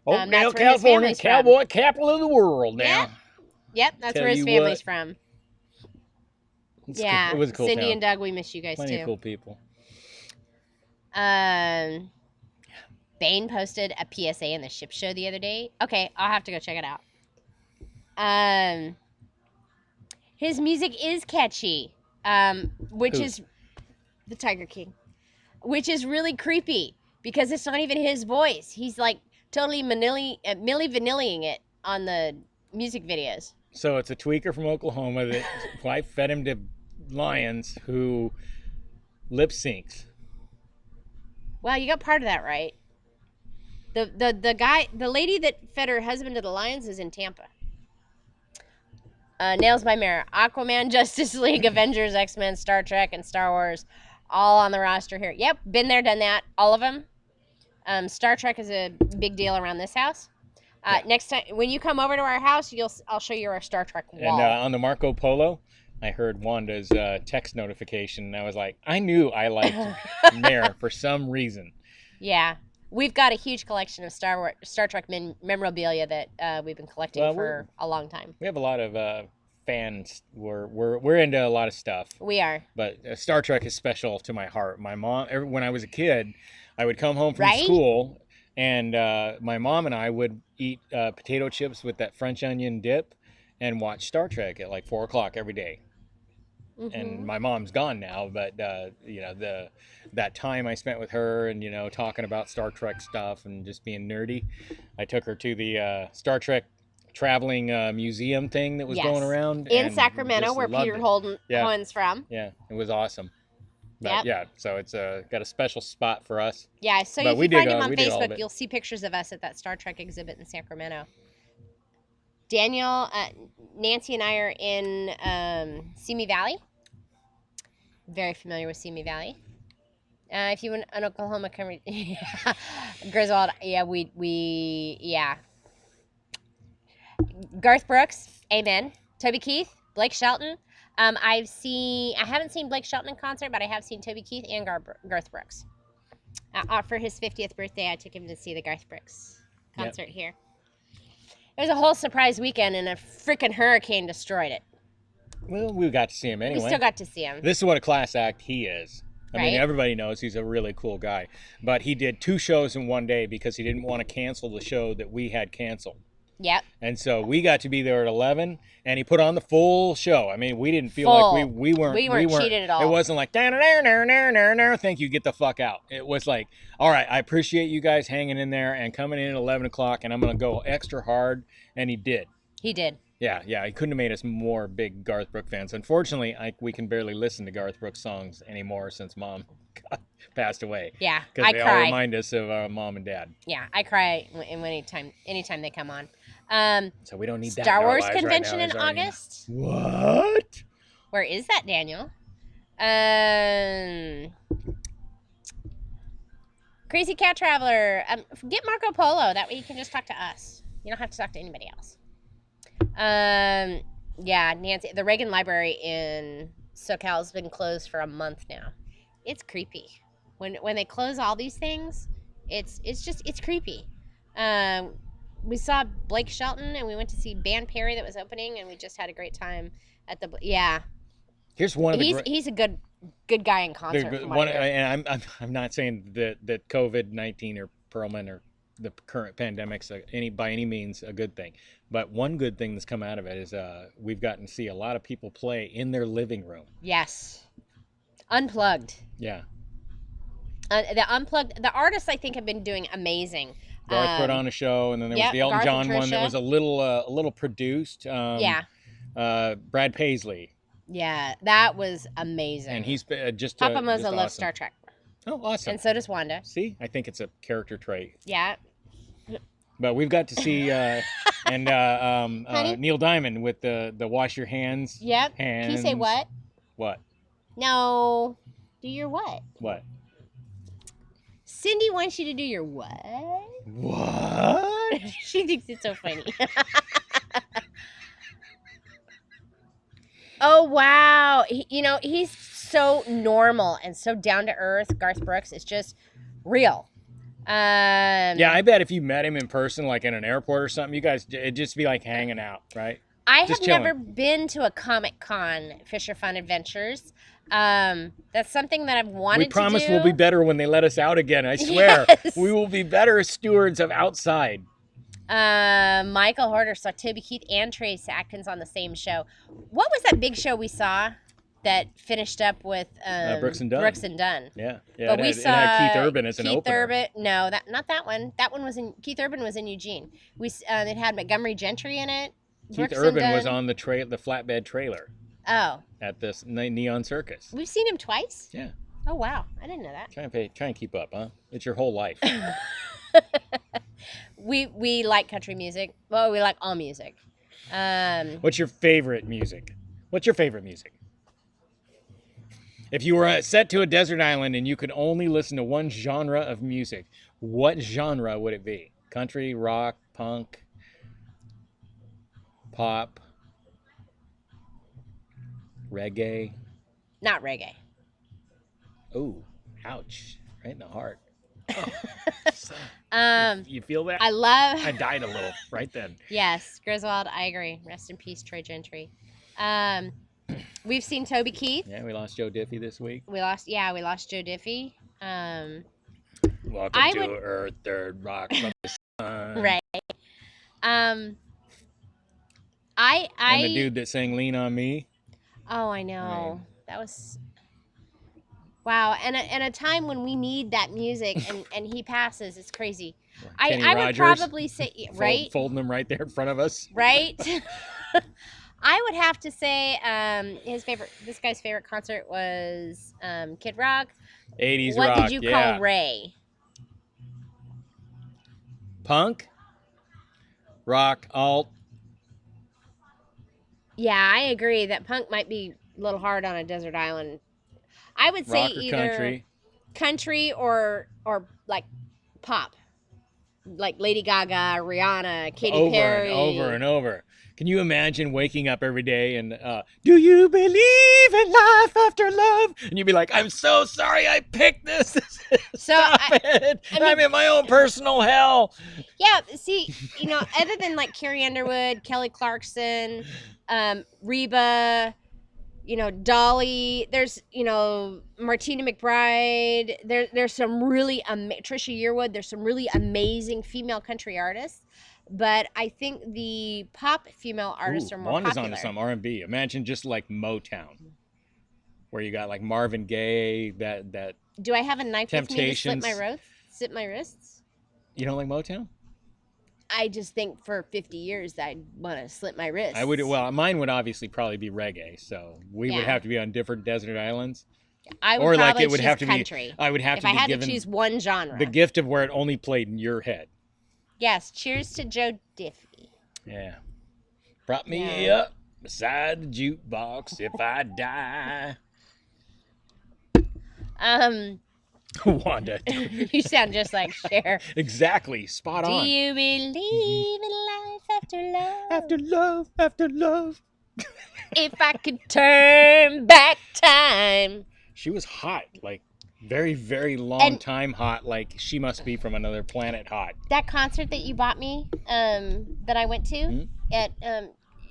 Oakdale, California, cowboy capital of the world now. Yep, that's where his family's from. Cool. It was a cool Cindy town. and Doug, we miss you guys Plenty too. Of cool people. Bane posted a PSA in the ship show the other day. Okay, I'll have to go check it out. His music is catchy, which is the Tiger King, which is really creepy because it's not even his voice. He's like totally Milli Vanilli-ing it on the music videos. So it's a tweaker from Oklahoma that wife fed him to lions who lip syncs. Well, you got part of that right. The lady that fed her husband to the lions is in Tampa. Nails by Mara. Aquaman, Justice League, Avengers, X-Men, Star Trek, and Star Wars, all on the roster here. Yep, been there, done that, all of them. Star Trek is a big deal around this house. Next time when you come over to our house, I'll show you our Star Trek wall. And on the Marco Polo, I heard Wanda's text notification, and I was like, I knew I liked Mare for some reason. Yeah. We've got a huge collection of Star Trek memorabilia that we've been collecting for a long time. We have a lot of fans. We're into a lot of stuff. We are. But Star Trek is special to my heart. My mom, when I was a kid, I would come home from school, and my mom and I would eat potato chips with that French onion dip and watch Star Trek at like 4 o'clock every day. Mm-hmm. And my mom's gone now, but that time I spent with her and talking about Star Trek stuff and just being nerdy, I took her to the Star Trek traveling museum thing that was going around in Sacramento, where Peter Hohen's from. Yeah, it was awesome. But so it's got a special spot for us. Yeah, so if you find him on Facebook, you'll see pictures of us at that Star Trek exhibit in Sacramento. Daniel, Nancy and I are in Simi Valley. Very familiar with Simi Valley. If you were in Oklahoma, Griswold, Garth Brooks, amen. Toby Keith, Blake Shelton. I haven't seen Blake Shelton in concert, but I have seen Toby Keith and Garth Brooks. For his 50th birthday, I took him to see the Garth Brooks concert here. It was a whole surprise weekend, and a freaking hurricane destroyed it. Well, we got to see him anyway. We still got to see him. This is what a class act he is. I mean, everybody knows he's a really cool guy. But he did 2 shows in one day because he didn't want to cancel the show that we had canceled. Yep. And so we got to be there at 11, and he put on the full show. I mean, we didn't feel like we weren't cheated at all. It wasn't like, thank you, get the fuck out. It was like, all right, I appreciate you guys hanging in there and coming in at 11 o'clock, and I'm going to go extra hard. And he did. He did. Yeah, he couldn't have made us more big Garth Brooks fans. Unfortunately, we can barely listen to Garth Brooks songs anymore since Mom passed away. Yeah, because they all remind us of our mom and dad. Yeah, I cry anytime they come on. So we don't need that. Star Wars convention in August. What? Where is that, Daniel? Crazy Cat Traveler. Get Marco Polo. That way you can just talk to us. You don't have to talk to anybody else. Nancy, the Reagan Library in SoCal has been closed for a month now. It's creepy. When they close all these things, it's creepy. We saw Blake Shelton, and we went to see Band Perry that was opening, and we just had a great time at the Here's one of the he's a good guy in concert. And I'm not saying that COVID-19 or Perlman or the current pandemic's by any means a good thing, but one good thing that's come out of it is we've gotten to see a lot of people play in their living room. Yes, unplugged. Yeah. The artists I think have been doing amazing. Garth put on a show, and then there was the Elton John one that was a little produced. Brad Paisley. Yeah, that was amazing. And he's just Papa Moza just loves awesome. Star Trek. Oh, awesome. And so does Wanda. See, I think it's a character trait. Yeah. But we've got to see Neil Diamond with the wash your hands. Yep. Hands. Can you say what? What? No. Do your what? What? Cindy wants you to do your what? What? She thinks it's so funny. Oh, wow. He's so normal and so down to earth. Garth Brooks is just real. I bet if you met him in person, like in an airport or something, you guys, it'd just be like hanging out, right? I have never been to a Comic-Con, Fisher Fun Adventures. That's something that I've wanted to do. We promise we'll be better when they let us out again, I swear. Yes. We will be better stewards of outside. Michael Horter saw Toby Keith and Trace Atkins on the same show. What was that big show we saw that finished up with Brooks and Dunn? Yeah. But we saw it had Keith Urban as an opener. No, not that one. That one was Keith Urban was in Eugene. It had Montgomery Gentry in it. Keith Urban was on the flatbed trailer. Oh. At this Neon Circus. We've seen him twice? Yeah. Oh, wow. I didn't know that. Try and keep up, huh? It's your whole life. We like country music. Well, we like all music. What's your favorite music? If you were set to a desert island and you could only listen to one genre of music, what genre would it be? Country, rock, punk, pop? Reggae. Not reggae. Ooh, ouch! Right in the heart. You feel that? I died a little right then. Yes, Griswold. I agree. Rest in peace, Troy Gentry. We've seen Toby Keith. Yeah, we lost Joe Diffie this week. We lost Joe Diffie. Welcome to Earth, Third Rock from the Sun. Right. And the dude that sang "Lean on Me." Oh, I know. That was wow. And a time when we need that music, and he passes. It's crazy. I would probably say right, folding them right there in front of us. Right. I would have to say this guy's favorite concert was Kid Rock. 80s what rock. What did you call Ray? Punk, rock, alt. Yeah, I agree that punk might be a little hard on a desert island. I would say either country or like pop, like Lady Gaga, Rihanna, Katy Perry. Over and over. Can you imagine waking up every day and do you believe in life after love? And you'd be like, I'm so sorry I picked this. Stop it. I'm in my own personal hell. Yeah, see, other than like Carrie Underwood, Kelly Clarkson, Reba, Dolly, there's, Martina McBride, there's some really, Trisha Yearwood, there's some really amazing female country artists. But I think the pop female artists are more popular. Wanda's onto some R&B. Imagine just like Motown, where you got like Marvin Gaye, that. Do I have a knife Temptations. with me to slip my wrists? You don't like Motown? I just think for 50 years I'd want to slip my wrists. I would. Well, mine would obviously probably be reggae, so we would have to be on different desert islands. I would probably it would choose have to country. be. I would have if to I be had given to choose one genre. the gift of where it only played in your head. Yes, cheers to Joe Diffie. Yeah. Prop me up beside the jukebox if I die. Wanda. You sound just like Cher. Exactly. Spot on. Do you believe in life after love? After love, after love. If I could turn back time. She was hot, like very, very long time hot. Like she must be from another planet hot. That concert that you bought me, that I went to,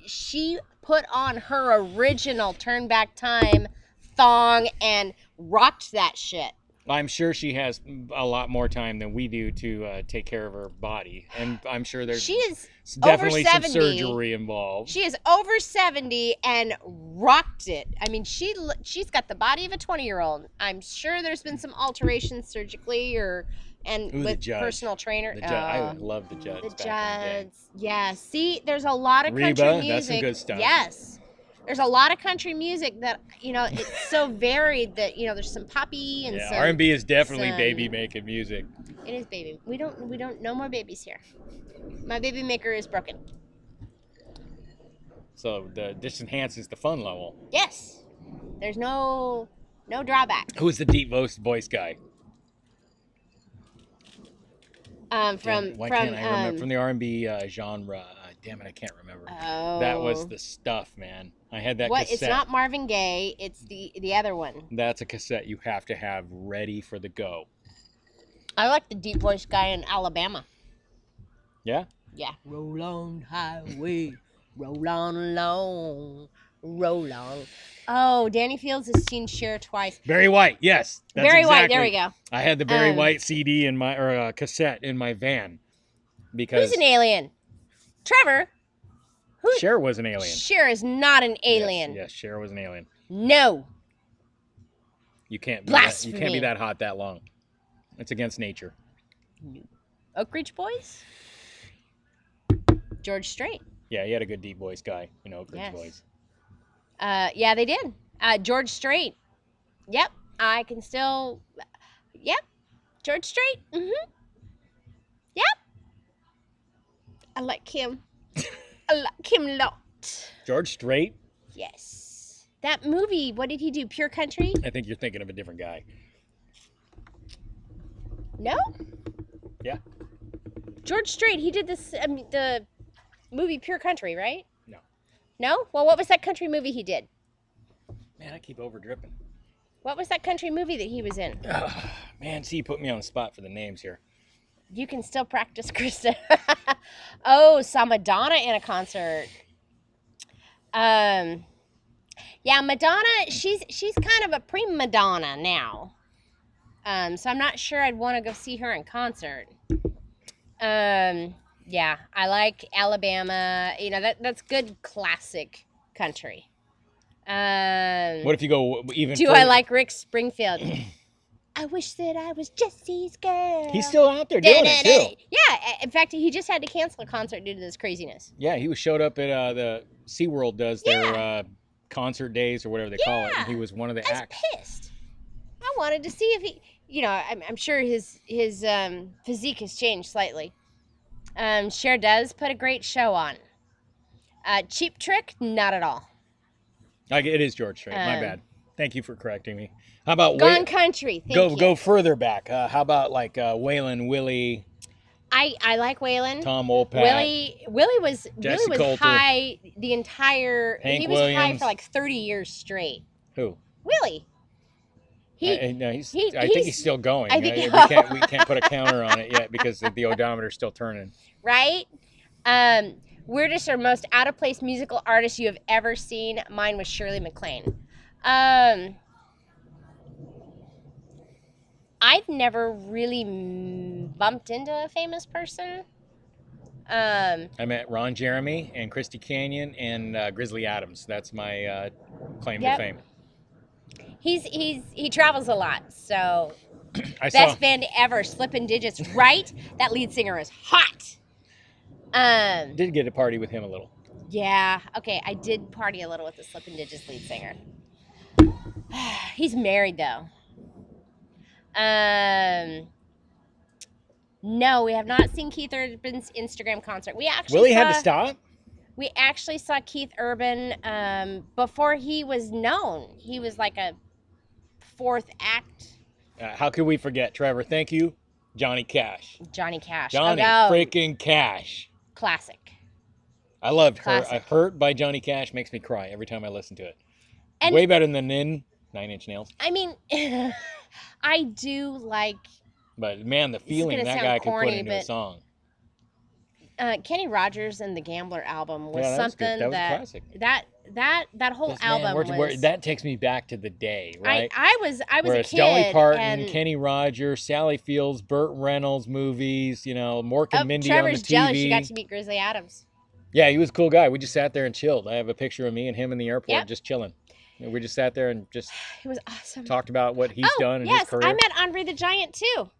she put on her original Turn Back Time thong and rocked that shit. I'm sure she has a lot more time than we do to take care of her body, and I'm sure there's definitely some surgery involved. She is over 70 and rocked it. I mean, she's got the body of a 20-year-old. I'm sure there's been some alterations surgically with personal trainer. I love the Judds. The Judds, yeah. See, there's a lot of country music. That's some good stuff. Yes. There's a lot of country music that, it's so varied that, there's some poppy and some R&B is definitely baby making music. It is baby. We don't no more babies here. My baby maker is broken. So this enhances the fun level. Yes. There's no drawback. Who's the deep voice guy? From the R&B genre. Damn it, I can't remember. Oh. That was the stuff, man. I had that cassette. It's not Marvin Gaye. It's the other one. That's a cassette you have to have ready for the go. I like the deep voice guy in Alabama. Yeah? Yeah. Roll on highway, roll on along, roll on. Oh, Danny Fields has seen Cher twice. Barry White, yes. That's Barry White, there we go. I had the Barry White CD cassette in my van. Because who's an alien? Trevor. Cher was an alien. Cher is not an alien. Yes, Cher was an alien. No. You can't be Blasphemy. You can't be that hot that long. It's against nature. Oak Ridge Boys? George Strait. Yeah, he had a good deep voice guy, Oak Ridge Boys. Yeah, they did. George Strait. Yep. I can still. Yep. George Strait. Mm-hmm. Yep. I like him. I like him a lot. George Strait? Yes. That movie, what did he do? Pure Country? I think you're thinking of a different guy. No? Yeah. George Strait, he did the movie Pure Country, right? No. No? Well, what was that country movie he did? Man, I keep over dripping. What was that country movie that he was in? Man, see, you put me on the spot for the names here. You can still practice, Krista. Oh, saw Madonna in a concert. Yeah, Madonna. She's kind of a prima donna now. So I'm not sure I'd want to go see her in concert. Yeah, I like Alabama. You know, that's good classic country. What if you go even Do further? I like Rick Springfield? I wish that I was Jesse's girl. He's still out there doing it too. Yeah, in fact, he just had to cancel a concert due to this craziness. Yeah, he showed up at the SeaWorld does their concert days or whatever they call it, and he was one of the acts. I was pissed. I wanted to see if he, you know, I'm sure his physique has changed slightly. Cher does put a great show on. Cheap Trick, not at all. It is George Strait. My bad. Thank you for correcting me. How about Gone Country? Go further back. How about like Waylon Willie? I like Waylon. Tom Wopat. Willie was Coulter. high the entire. Hank he was Williams. high for like 30 years straight. Who? Willie. I think he's still going. We can't put a counter on it yet because the odometer's still turning. Right? Weirdest or most out of place musical artist you have ever seen? Mine was Shirley MacLaine. I've never really bumped into a famous person. I met Ron Jeremy and Christy Canyon and Grizzly Adams. That's my claim to fame. He travels a lot, so best band ever, Slippin' Digits, right? That lead singer is hot. Did get to party with him a little. Yeah, okay, I did party a little with the Slippin' Digits lead singer. He's married though. No, we have not seen Keith Urban's Instagram concert. We actually had to stop. We actually saw Keith Urban before he was known. He was like a fourth act. How could we forget, Trevor? Thank you, Johnny Cash. Johnny Cash. Johnny freaking Cash. Classic. I loved Classic. her. Hurt by Johnny Cash makes me cry every time I listen to it. And way better than Nine Inch Nails. I mean, I do like. But man, the feeling that guy could put into a song. Kenny Rogers and the Gambler album was something that was a classic. That whole album was. That takes me back to the day, right? I was where a it's kid. Dolly Parton, and Kenny Rogers, Sally Fields, Burt Reynolds movies. You know, Mork and Mindy Trevor's on the TV. jealous you got to meet Grizzly Adams. Yeah, he was a cool guy. We just sat there and chilled. I have a picture of me and him in the airport just chilling. We just sat there and just. It was awesome. Talked about what he's done in his career. I met Andre the Giant too.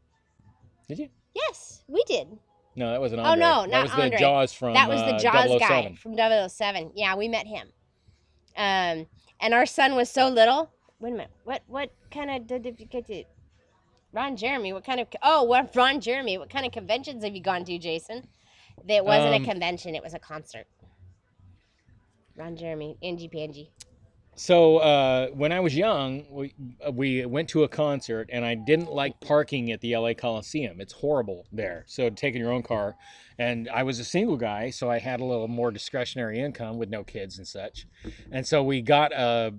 Did you? Yes, we did. No, that wasn't Andre. Oh no, that was Andre. the Jaws from. That was the Jaws 007. guy from 007. Yeah, we met him. And our son was so little. Wait a minute. What kind of did you get to? Ron Jeremy. What kind of? Ron Jeremy. What kind of conventions have you gone to, Jason? It wasn't a convention. It was a concert. Ron Jeremy, Angie Pangie. So when I was young, we went to a concert, and I didn't like parking at the LA Coliseum. It's horrible there. So taking your own car, and I was a single guy, so I had a little more discretionary income with no kids and such. And so we got a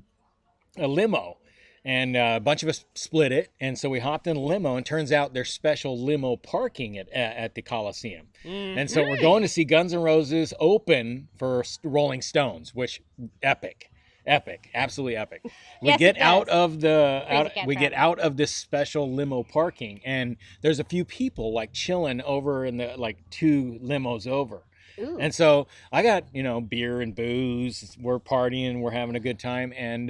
limo, and a bunch of us split it. And so we hopped in a limo, and turns out there's special limo parking at the Coliseum. Mm-hmm. And so we're going to see Guns N' Roses open for Rolling Stones, which epic, absolutely epic. We get out of this special limo parking, and there's a few people like chilling over in the like two limos over. Ooh. And so I got, beer and booze. We're partying. We're having a good time. And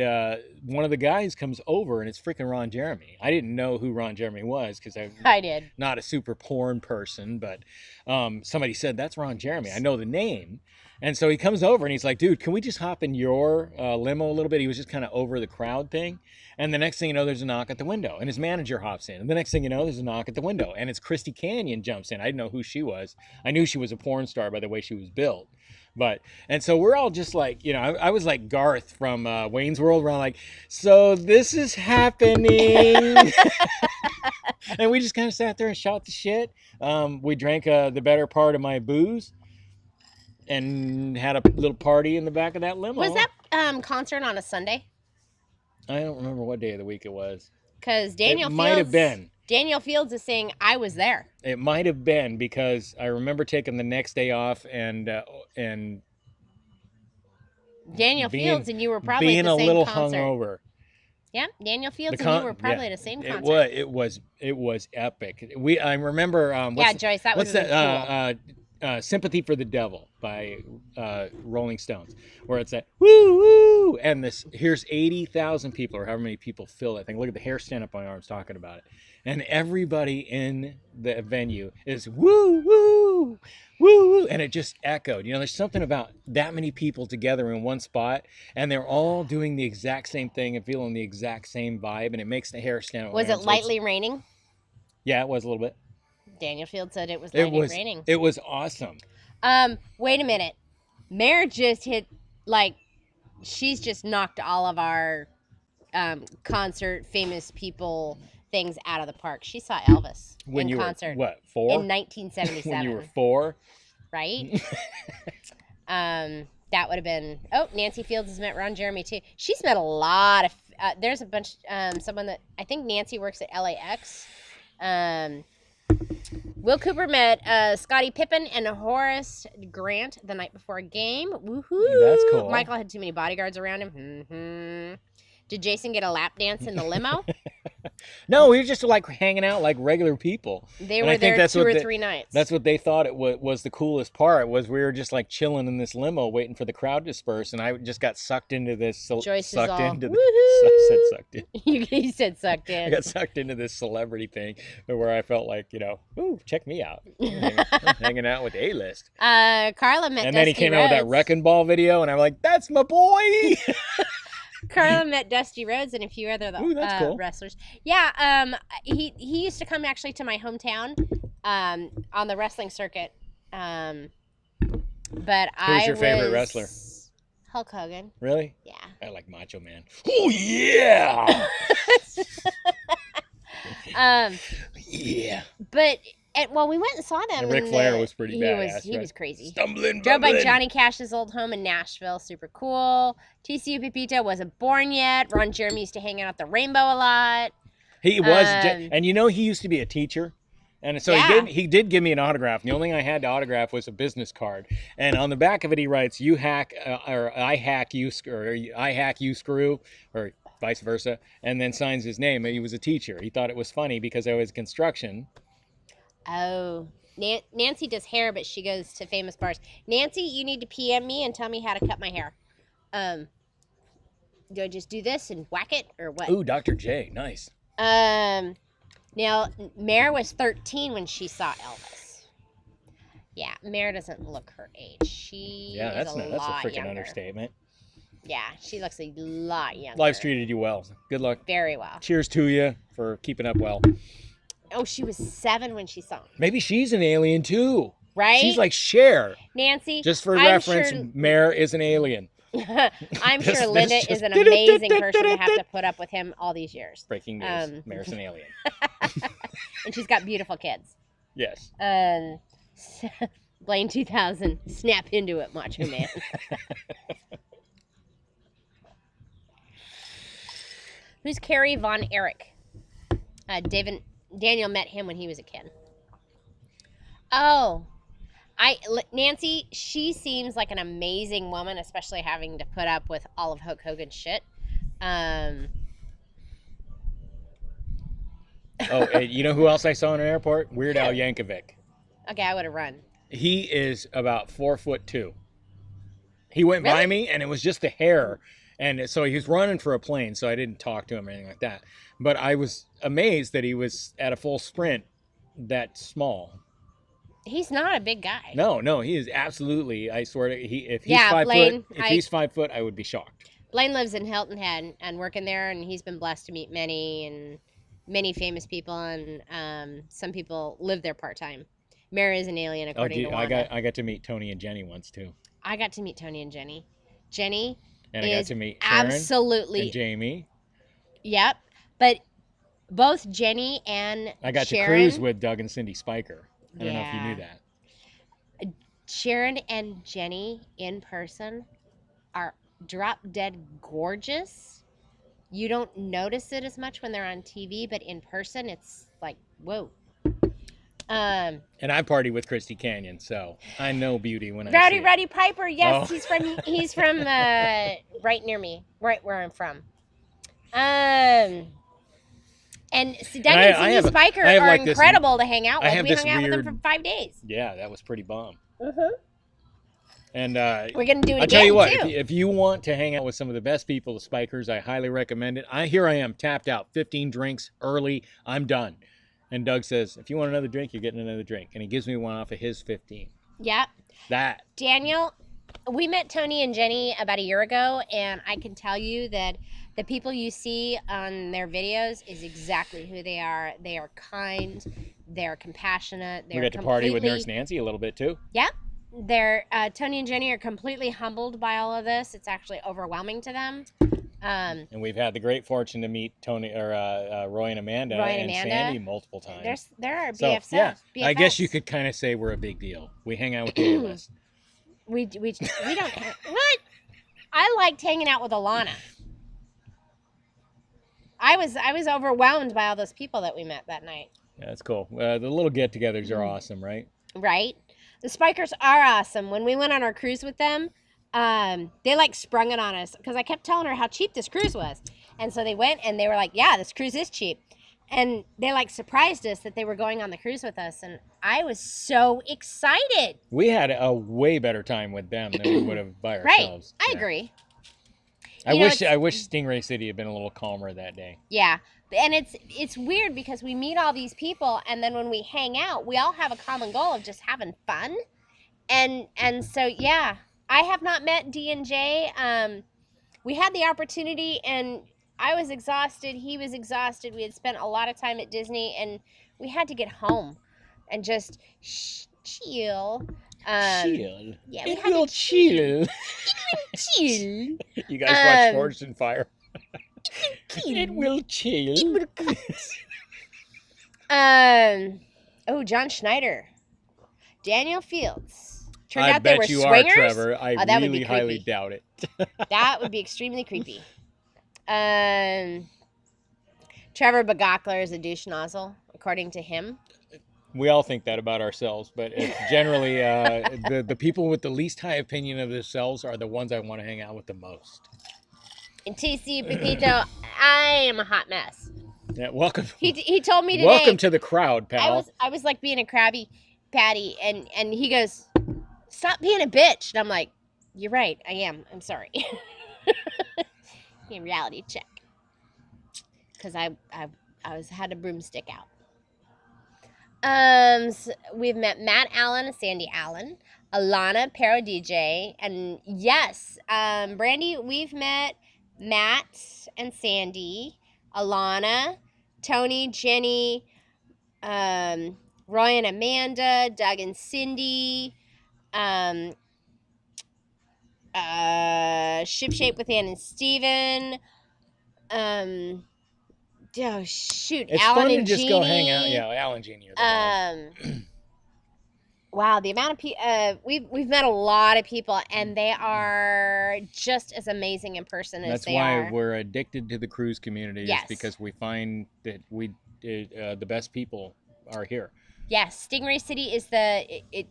one of the guys comes over, and it's freaking Ron Jeremy. I didn't know who Ron Jeremy was because I did not a super porn person. But somebody said, that's Ron Jeremy. I know the name. And so he comes over, and he's like, dude, can we just hop in your limo a little bit? He was just kind of over the crowd thing. And the next thing you know, there's a knock at the window, and his manager hops in. And the next thing you know, there's a knock at the window, and it's Christy Canyon jumps in. I didn't know who she was. I knew she was a porn star by the way she was built. And so we're all just like, I was like Garth from Wayne's World, where I'm like, so this is happening. And we just kind of sat there and shot the shit. We drank the better part of my booze and had a little party in the back of that limo. Was that concert on a Sunday? I don't remember what day of the week it was. Because It might have been. Daniel Fields is saying I was there. It might have been because I remember taking the next day off and Daniel Fields and you were probably at being the a same little concert. hungover. Yeah, Daniel Fields and you were probably at the same concert. It was epic. I remember. Joyce, that was cool. Sympathy for the Devil by Rolling Stones, where it's that woo woo, and here's 80,000 people or however many people fill that thing. Look at the hair stand up on my arms talking about it, and everybody in the venue is woo woo woo woo, and it just echoed. There's something about that many people together in one spot, and they're all doing the exact same thing and feeling the exact same vibe, and it makes the hair stand up. Was it lightly raining? Yeah, it was a little bit. Daniel Fields said it was lightly raining. It was awesome. Wait a minute. Mare just hit, she's just knocked all of our concert famous people things out of the park. She saw Elvis in concert. Were, what, 4? In 1977. When you were 4? Right? That would have been... Oh, Nancy Fields has met Ron Jeremy, too. She's met a lot of... there's a bunch... someone that... I think Nancy works at LAX. Will Cooper met Scottie Pippen and Horace Grant the night before a game. Woohoo! That's cool. Michael had too many bodyguards around him. Mm-hmm. Did Jason get a lap dance in the limo? No, we were just hanging out like regular people. They were there 2 or 3 nights. That's what they thought it was the coolest part, was we were just chilling in this limo waiting for the crowd to disperse, and I just got sucked into this. Joyce sucked is all, into woohoo! I said sucked in. You said sucked in. I got sucked into this celebrity thing where I felt like, ooh, check me out. I'm hanging out with A-list. Carla met and then he came out with that Wrecking Ball video, and I'm like, that's my boy! Carla met Dusty Rhodes and a few other cool. wrestlers. Yeah, he used to come actually to my hometown on the wrestling circuit. But Who's your favorite wrestler? Hulk Hogan. Really? Yeah. I like Macho Man. Oh yeah. Yeah. But we went and saw them. And Ric Flair was pretty badass. He was crazy. Stumbling. Drove by Johnny Cash's old home in Nashville. Super cool. TCU Pepito wasn't born yet. Ron Jeremy used to hang out at the Rainbow a lot. He was, and he used to be a teacher. And so he did give me an autograph. And the only thing I had to autograph was a business card. And on the back of it, he writes, "You hack, or I hack you, or I hack you screw," or vice versa. And then signs his name. And he was a teacher. He thought it was funny because I was construction. Oh, Nancy does hair, but she goes to famous bars. Nancy, you need to PM me and tell me how to cut my hair. Do I just do this and whack it or what? Ooh, Dr. J, nice. Now, Mare was 13 when she saw Elvis. Yeah, Mare doesn't look her age. She is a lot that's a freaking younger. Understatement. Yeah, she looks a lot younger. Life's treated you well. Good luck. Very well. Cheers to you for keeping up well. Oh, she was 7 when she saw him. Maybe she's an alien too. Right? She's like Cher. Nancy. Just for reference, Mare is an alien. I'm sure Linda is an amazing person to have to put up with him all these years. Breaking news. Mare's an alien. And she's got beautiful kids. Yes. Blaine 2000. Snap into it, Macho Man. Who's Carrie Von Erich? Daniel met him when he was a kid. Oh, Nancy, she seems like an amazing woman, especially having to put up with all of Hulk Hogan's shit. Oh, you know who else I saw in an airport? Weird Al Yankovic. Okay, I would have run. He is about 4'2". He went by me, and it was just the hair. And so he was running for a plane, so I didn't talk to him or anything like that. But I was amazed that he was at a full sprint that small. He's not a big guy. No, he is absolutely. I swear to if he's 5 foot, he's 5 foot, I would be shocked. Blaine lives in Hilton Head and working there, and he's been blessed to meet many famous people, and some people live there part time. Mary is an alien, according to Wanda. I got to meet Tony and Jenny once too. I got to meet Tony and Jenny. Jenny. And I got to meet Sharon and Jamie. Yep. But both Jenny and I got Sharon, to cruise with Doug and Cindy Spiker. I don't know if you knew that. Sharon and Jenny in person are drop dead gorgeous. you don't notice it as much when they're on TV, but in person, it's like, whoa. And I party with Christy Canyon, so I know beauty when I see it. Rowdy Piper, yes, Oh. he's from right near me, right where I'm from. And Doug and Cindy Spiker are like incredible to hang out with. We hung out with them for 5 days. Yeah, that was pretty bomb. Mm-hmm. And we're gonna do it again. I'll tell you what, too. if you want to hang out with some of the best people, the Spikers, I highly recommend it. Here I am, tapped out, 15 drinks early, I'm done. And Doug says, if you want another drink, you're getting another drink. And he gives me one off of his 15. Yeah. Daniel, we met Tony and Jenny about a year ago, and I can tell you that the people you see on their videos is exactly who they are. They are kind, they're compassionate. We got to party with Nurse Nancy a little bit too. Yeah. Tony and Jenny are completely humbled by all of this. It's actually overwhelming to them. And we've had the great fortune to meet Roy and Amanda and Sandy multiple times. There are so, BFFs. Yeah, BFFs. I guess you could kind of say we're a big deal. We hang out with the A-list. we don't. What? I liked hanging out with Alana. I was overwhelmed by all those people that we met that night. Yeah, that's cool. The little get-togethers are awesome, right? Right. The Spikers are awesome. When we went on our cruise with them, they like sprung it on us because I kept telling her how cheap this cruise was. And so they went and they were like, yeah, this cruise is cheap. And they like surprised us that they were going on the cruise with us. And I was so excited. We had a way better time with them than we would have by ourselves. Right. I agree. I wish Stingray City had been a little calmer that day. Yeah. And it's weird because we meet all these people, and then when we hang out, we all have a common goal of just having fun. And so, yeah, I have not met D&J. We had the opportunity, and I was exhausted. He was exhausted. We had spent a lot of time at Disney, and we had to get home and just chill. Chill. Yeah, it will chill. Chill. You guys watch Forged in Fire? It will chill. Oh, John Schneider, Daniel Fields. Turned I out they were bet you swingers. are, Trevor. I really highly doubt it. That would be extremely creepy. Trevor Bagakler is a douche nozzle, according to him. We all think that about ourselves, but it's generally the people with the least high opinion of themselves are the ones I want to hang out with the most. And TC Pepito, I am a hot mess. Yeah, welcome. He told me today. Welcome to the crowd, pal. I was like being a Krabby Patty, and he goes, "Stop being a bitch." And I'm like, "You're right, I am. I'm sorry." In reality check, because I had a broomstick out. So we've met Matt Allen and Sandy Allen, Alana Pero DJ, and yes, Brandy, we've met Matt and Sandy, Alana, Tony, Jenny, Roy and Amanda, Doug and Cindy, Shipshape with Ann and Steven, oh shoot, it's Alan fun and to just Jeannie. Go hang out. Yeah, Alan and Jeannie are the bomb. Wow, the amount of people we've met a lot of people, and they are just as amazing in person as they are. That's why we're addicted to the cruise community. Yes. Is because we find that the best people are here. Yes, Stingray City is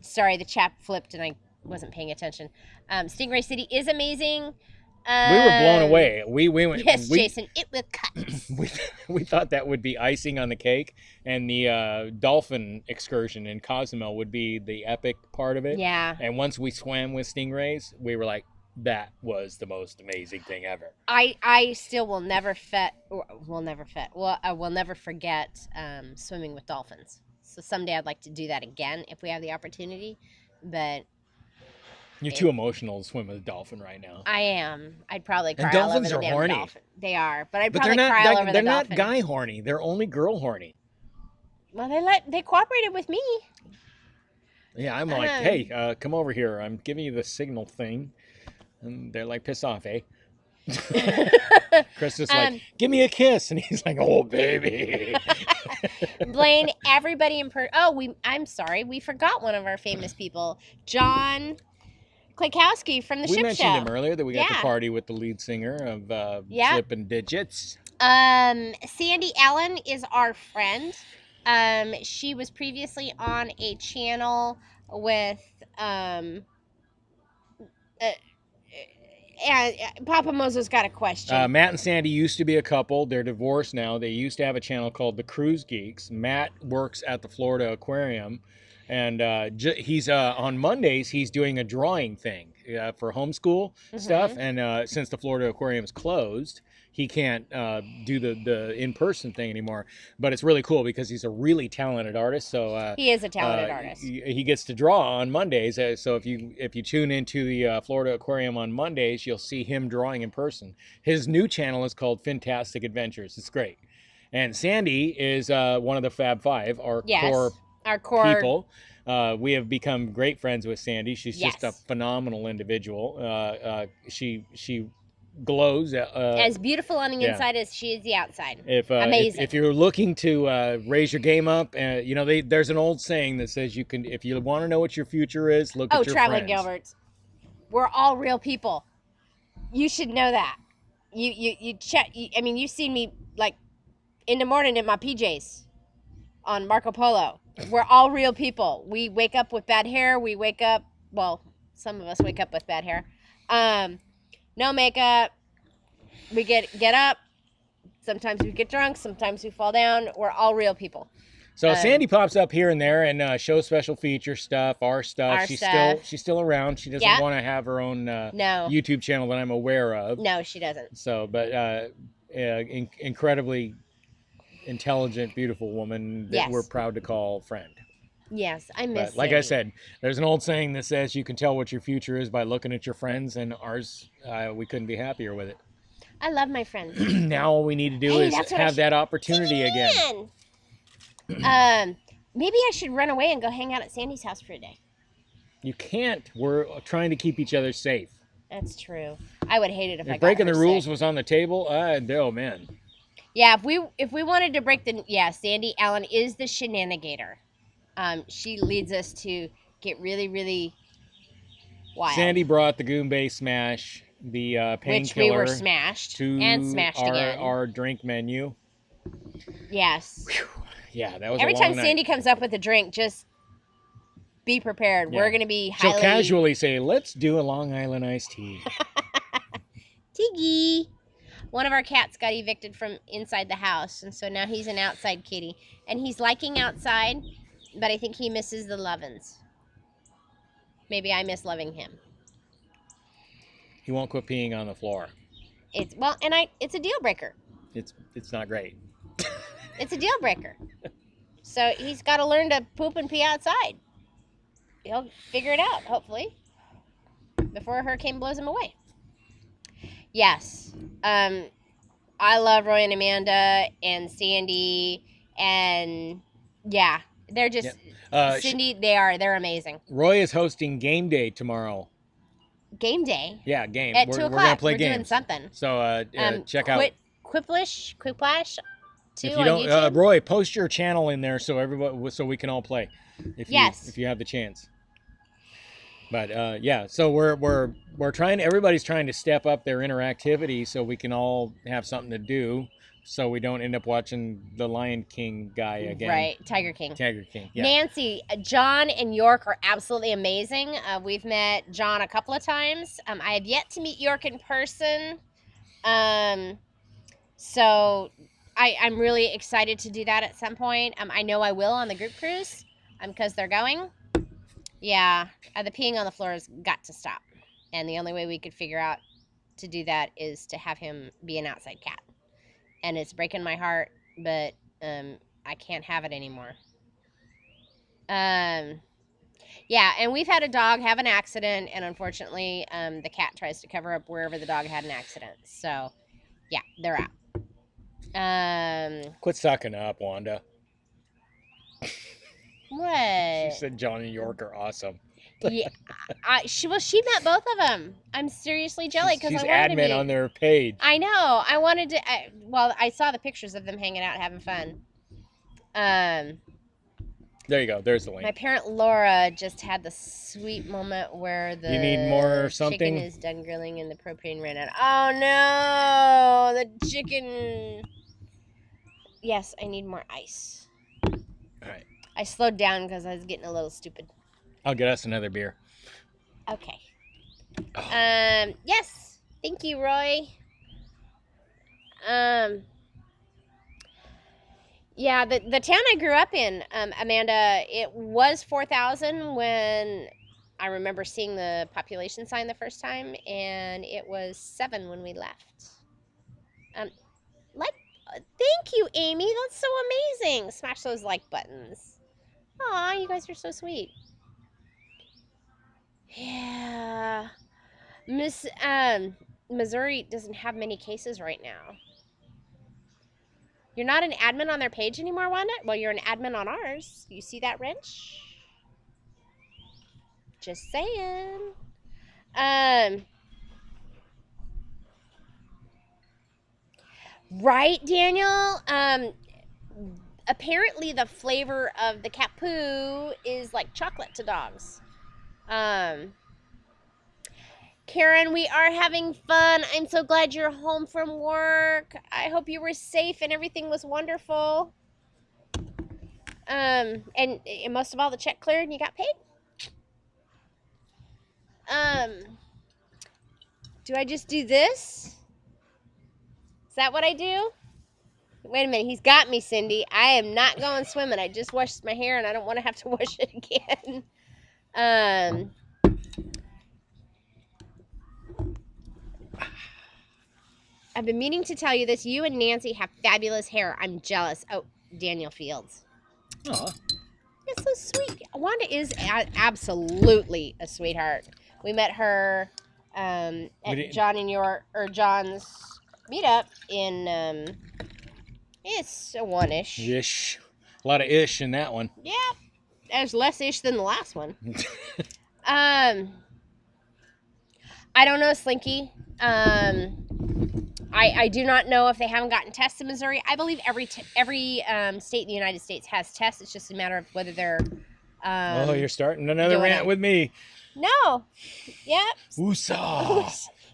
sorry, the chat flipped and I wasn't paying attention. Stingray City is amazing. We were blown away. We went. Yes, Jason, it will cut. we thought that would be icing on the cake, and the dolphin excursion in Cozumel would be the epic part of it. Yeah. And once we swam with stingrays, we were like, that was the most amazing thing ever. I still will never forget swimming with dolphins. So someday I'd like to do that again if we have the opportunity, but. You're too emotional to swim with a dolphin right now. I am. I'd probably cry and all over dolphins the are damn horny. Dolphin. They are, but I'd probably cry all over the dolphin. They're not guy horny. They're only girl horny. Well, they cooperated with me. Yeah, I'm like, hey, come over here. I'm giving you the signal thing, and they're like, piss off, eh? Chris is like, give me a kiss, and he's like, oh baby. Blaine, everybody in I'm sorry, we forgot one of our famous people, John Klakowski from the We Ship mentioned Show. him earlier that we got Yeah. to party with the lead singer of Yeah. Slippin' Digits. Sandy Allen is our friend. She was previously on a channel with and Papa Mozo's got a question. Matt and Sandy used to be a couple. They're divorced now. They used to have a channel called The Cruise Geeks. Matt works at the Florida Aquarium, and he's on Mondays. He's doing a drawing thing for homeschool stuff. And since the Florida Aquarium's closed, he can't do the in-person thing anymore. But it's really cool because he's a really talented artist. So he is a talented artist. He gets to draw on Mondays. So if you tune into the Florida Aquarium on Mondays, you'll see him drawing in person. His new channel is called Fantastic Adventures. It's great. And Sandy is one of the Fab Five, our core people. We have become great friends with Sandy. She's just a phenomenal individual. She glows as beautiful on the inside as she is the outside. Amazing. If you're looking to raise your game up, there's an old saying that says if you want to know what your future is, look at your Traveling friends. Gilberts. We're all real people. You should know that. You check. You've seen me like in the morning in my PJs on Marco Polo. We're all real people. We wake up with bad hair. Some of us wake up with bad hair. No makeup. We get up. Sometimes we get drunk. Sometimes we fall down. We're all real people. So Sandy pops up here and there and shows special feature stuff, our stuff. She's still around. She doesn't want to have her own YouTube channel that I'm aware of. No, she doesn't. So, but incredibly intelligent, beautiful woman that we're proud to call friend. Yes, I miss. But like I said, there's an old saying that says you can tell what your future is by looking at your friends, and ours, we couldn't be happier with it. I love my friends. Now all we need to do is have that opportunity again. Maybe I should run away and go hang out at Sandy's house for a day. You can't. We're trying to keep each other safe. That's true. I would hate it if I got breaking the rules sick. was on the table. Oh man. Yeah, if we wanted to break Sandy Allen is the shenanigator. She leads us to get really, really wild. Sandy brought the Goombay Smash, the painkiller, which we were smashed and smashed again. Our drink menu. Yes. Whew. Yeah, that was every a long time night. Sandy comes up with a drink, just be prepared. Yeah. We're going to be highly... She'll casually say, let's do a Long Island iced tea. Tiggy. One of our cats got evicted from inside the house, and so now he's an outside kitty. And he's liking outside, but I think he misses the lovin's. Maybe I miss loving him. He won't quit peeing on the floor. It's a deal breaker. It's not great. It's a deal breaker. So he's got to learn to poop and pee outside. He'll figure it out, hopefully, before a hurricane blows him away. Yes. I love Roy and Amanda and Sandy, and yeah, they're just Cindy. They're amazing. Roy is hosting game day tomorrow. Game day. Yeah, game. At 2 o'clock. We're gonna play games. Doing something. So check out Quiplash 2 if you on don't, YouTube. Roy, post your channel in there so we can all play. If you have the chance. But so we're trying. Everybody's trying to step up their interactivity so we can all have something to do, so we don't end up watching the Lion King guy again. Right, Tiger King. Yeah. Nancy, John, and York are absolutely amazing. We've met John a couple of times. I have yet to meet York in person. So I'm really excited to do that at some point. I know I will on the group cruise because they're going. Yeah, the peeing on the floor has got to stop. And the only way we could figure out to do that is to have him be an outside cat. And it's breaking my heart, but I can't have it anymore. Yeah, and we've had a dog have an accident, and unfortunately, the cat tries to cover up wherever the dog had an accident. So, yeah, they're out. Quit sucking up, Wanda. What? She said John and York are awesome. Yeah, she met both of them. I'm seriously jelly because I wanted to be. She's admin on their page. I know. I wanted to. I saw the pictures of them hanging out, having fun. There you go. There's the link. My parent Laura just had the sweet moment where the You need more something? chicken is done grilling and the propane ran out. Oh no, the chicken. Yes, I need more ice. All right. I slowed down because I was getting a little stupid. I'll get us another beer. Okay. Oh. Yes. Thank you, Roy. Yeah, the town I grew up in, Amanda, it was 4,000 when I remember seeing the population sign the first time, and it was 7 when we left. Thank you, Amy. That's so amazing. Smash those like buttons. Aw, you guys are so sweet. Yeah. Missouri doesn't have many cases right now. You're not an admin on their page anymore, Wanda? Well, you're an admin on ours. You see that wrench? Just saying. Right, Daniel? Apparently the flavor of the cat poo is like chocolate to dogs. Karen, we are having fun. I'm so glad you're home from work. I hope you were safe and everything was wonderful. And most of all, the check cleared and you got paid. Do I just do this? Is that what I do? Wait a minute, he's got me, Cindy. I am not going swimming. I just washed my hair and I don't want to have to wash it again. I've been meaning to tell you this. You and Nancy have fabulous hair. I'm jealous. Oh, Daniel Fields. Aw. It's so sweet. Wanda is absolutely a sweetheart. We met her at John's meetup in it's a one-ish. Ish. A lot of ish in that one. Yeah, there's less ish than the last one. I don't know, Slinky. I do not know if they haven't gotten tests in Missouri. I believe every state in the United States has tests. It's just a matter of whether they're. Oh, you're starting another rant with me. No. Yep. Woosah.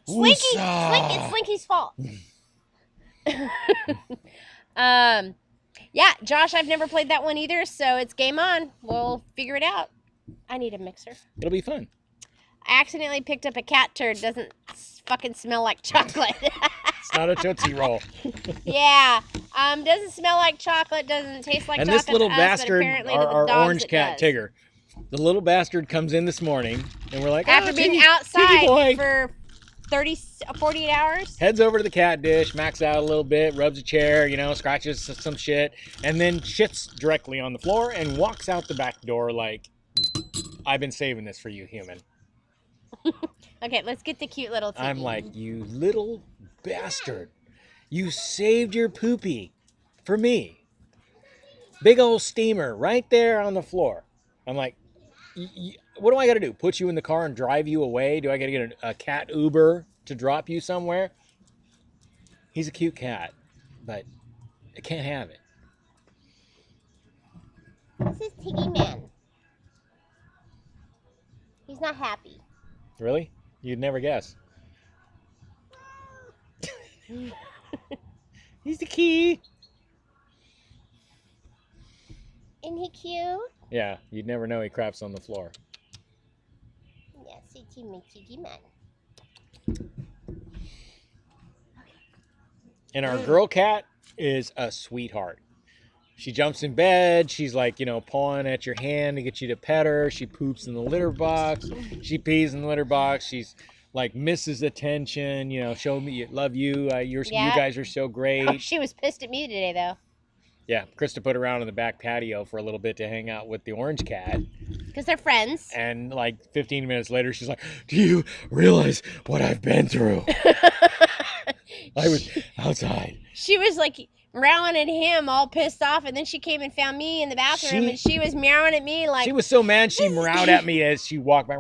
Slinky. It's Slinky's fault. Yeah, Josh, I've never played that one either, so it's game on. We'll figure it out. I need a mixer. It'll be fun. I accidentally picked up a cat turd. Doesn't fucking smell like chocolate. It's not a Tootsie Roll. Yeah. Doesn't smell like chocolate. Doesn't taste like chocolate. And this little to us, bastard, our orange cat, does. Tigger. The little bastard comes in this morning, and we're like, after being outside for 48 hours. Heads over to the cat dish, maxes out a little bit, rubs a chair, scratches some shit, and then shits directly on the floor and walks out the back door like, I've been saving this for you, human. Okay, let's get the cute little Tiki. I'm like, you little bastard. You saved your poopy for me. Big old steamer right there on the floor. I'm like, what do I got to do? Put you in the car and drive you away? Do I got to get a cat Uber to drop you somewhere? He's a cute cat, but I can't have it. This is Tiggy Man. He's not happy. Really? You'd never guess. He's the key. Isn't he cute? Yeah, you'd never know he craps on the floor. Yes, it's my Tiggy Man. And our girl cat is a sweetheart. She jumps in bed. She's like, pawing at your hand to get you to pet her. She poops in the litter box. She pees in the litter box. She's like misses attention. Show me, love you. You guys are so great. Oh, she was pissed at me today, though. Yeah, Krista put her around in the back patio for a little bit to hang out with the orange cat. Because they're friends. And like 15 minutes later, she's like, do you realize what I've been through? I was outside. She was like meowing at him, all pissed off, and then she came and found me in the bathroom, and she was meowing at me like... She was so mad, she meowed at me as she walked by.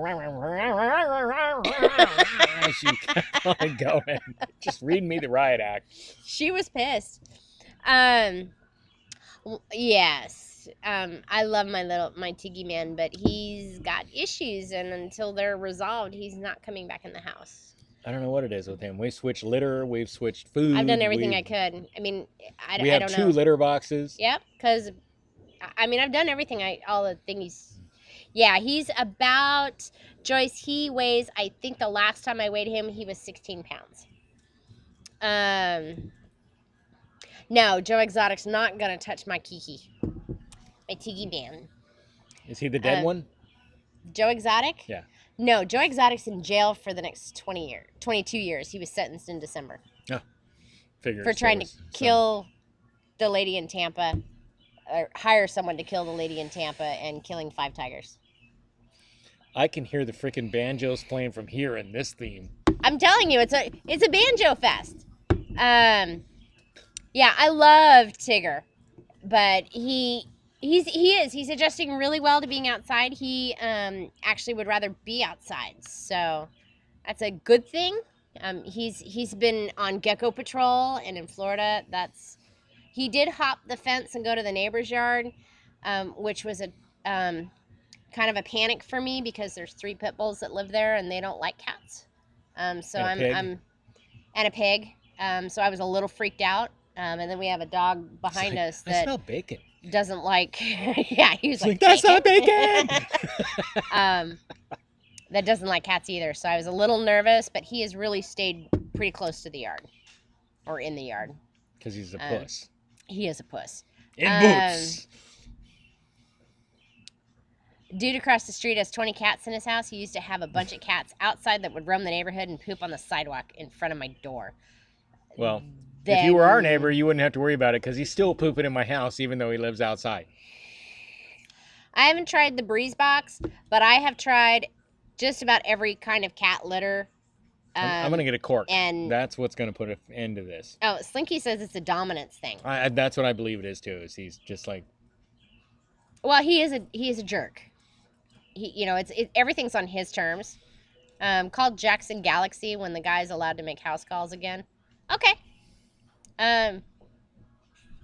She kept on going, just reading me the riot act. She was pissed. Yes. I love my Tiggy man, but he's got issues, and until they're resolved, he's not coming back in the house. I don't know what it is with him. We've switched litter. We've switched food. I've done everything I could. I mean, we I have don't 2 know. litter boxes. Yep, because I mean, I've done everything. All the things. Yeah, he's about Joyce. He weighs. I think the last time I weighed him, he was 16 pounds. No, Joe Exotic's not gonna touch my Kiki, my Tiggy man. Is he the dead one? Joe Exotic? Yeah. No, Joe Exotic's in jail for the next 22 years. He was sentenced in December. Oh, figures. For trying to kill the lady in Tampa, or hire someone to kill the lady in Tampa, and killing 5 tigers. I can hear the freaking banjos playing from here in this theme. I'm telling you, it's a banjo fest. Yeah, I love Tigger, but he's adjusting really well to being outside. He actually would rather be outside, so that's a good thing. He's been on gecko patrol, and in Florida, he did hop the fence and go to the neighbor's yard, which was a kind of a panic for me because there's 3 pit bulls that live there and they don't like cats. So and a pig. So I was a little freaked out. And then we have a dog behind us that I smell bacon. Doesn't like. Yeah, he was like, that's not bacon. That doesn't like cats either. So I was a little nervous, but he has really stayed pretty close to the yard, or in the yard. Because he's a puss. He is a puss. In boots. Dude across the street has 20 cats in his house. He used to have a bunch of cats outside that would roam the neighborhood and poop on the sidewalk in front of my door. Well, if you were our neighbor, you wouldn't have to worry about it because he's still pooping in my house even though he lives outside. I haven't tried the Breeze Box, but I have tried just about every kind of cat litter. I'm going to get a cork. And that's what's going to put an end to this. Oh, Slinky says it's a dominance thing. That's what I believe it is too. Is he's just like. Well, he is a jerk. Everything's on his terms. Called Jackson Galaxy when the guy's allowed to make house calls again. Okay.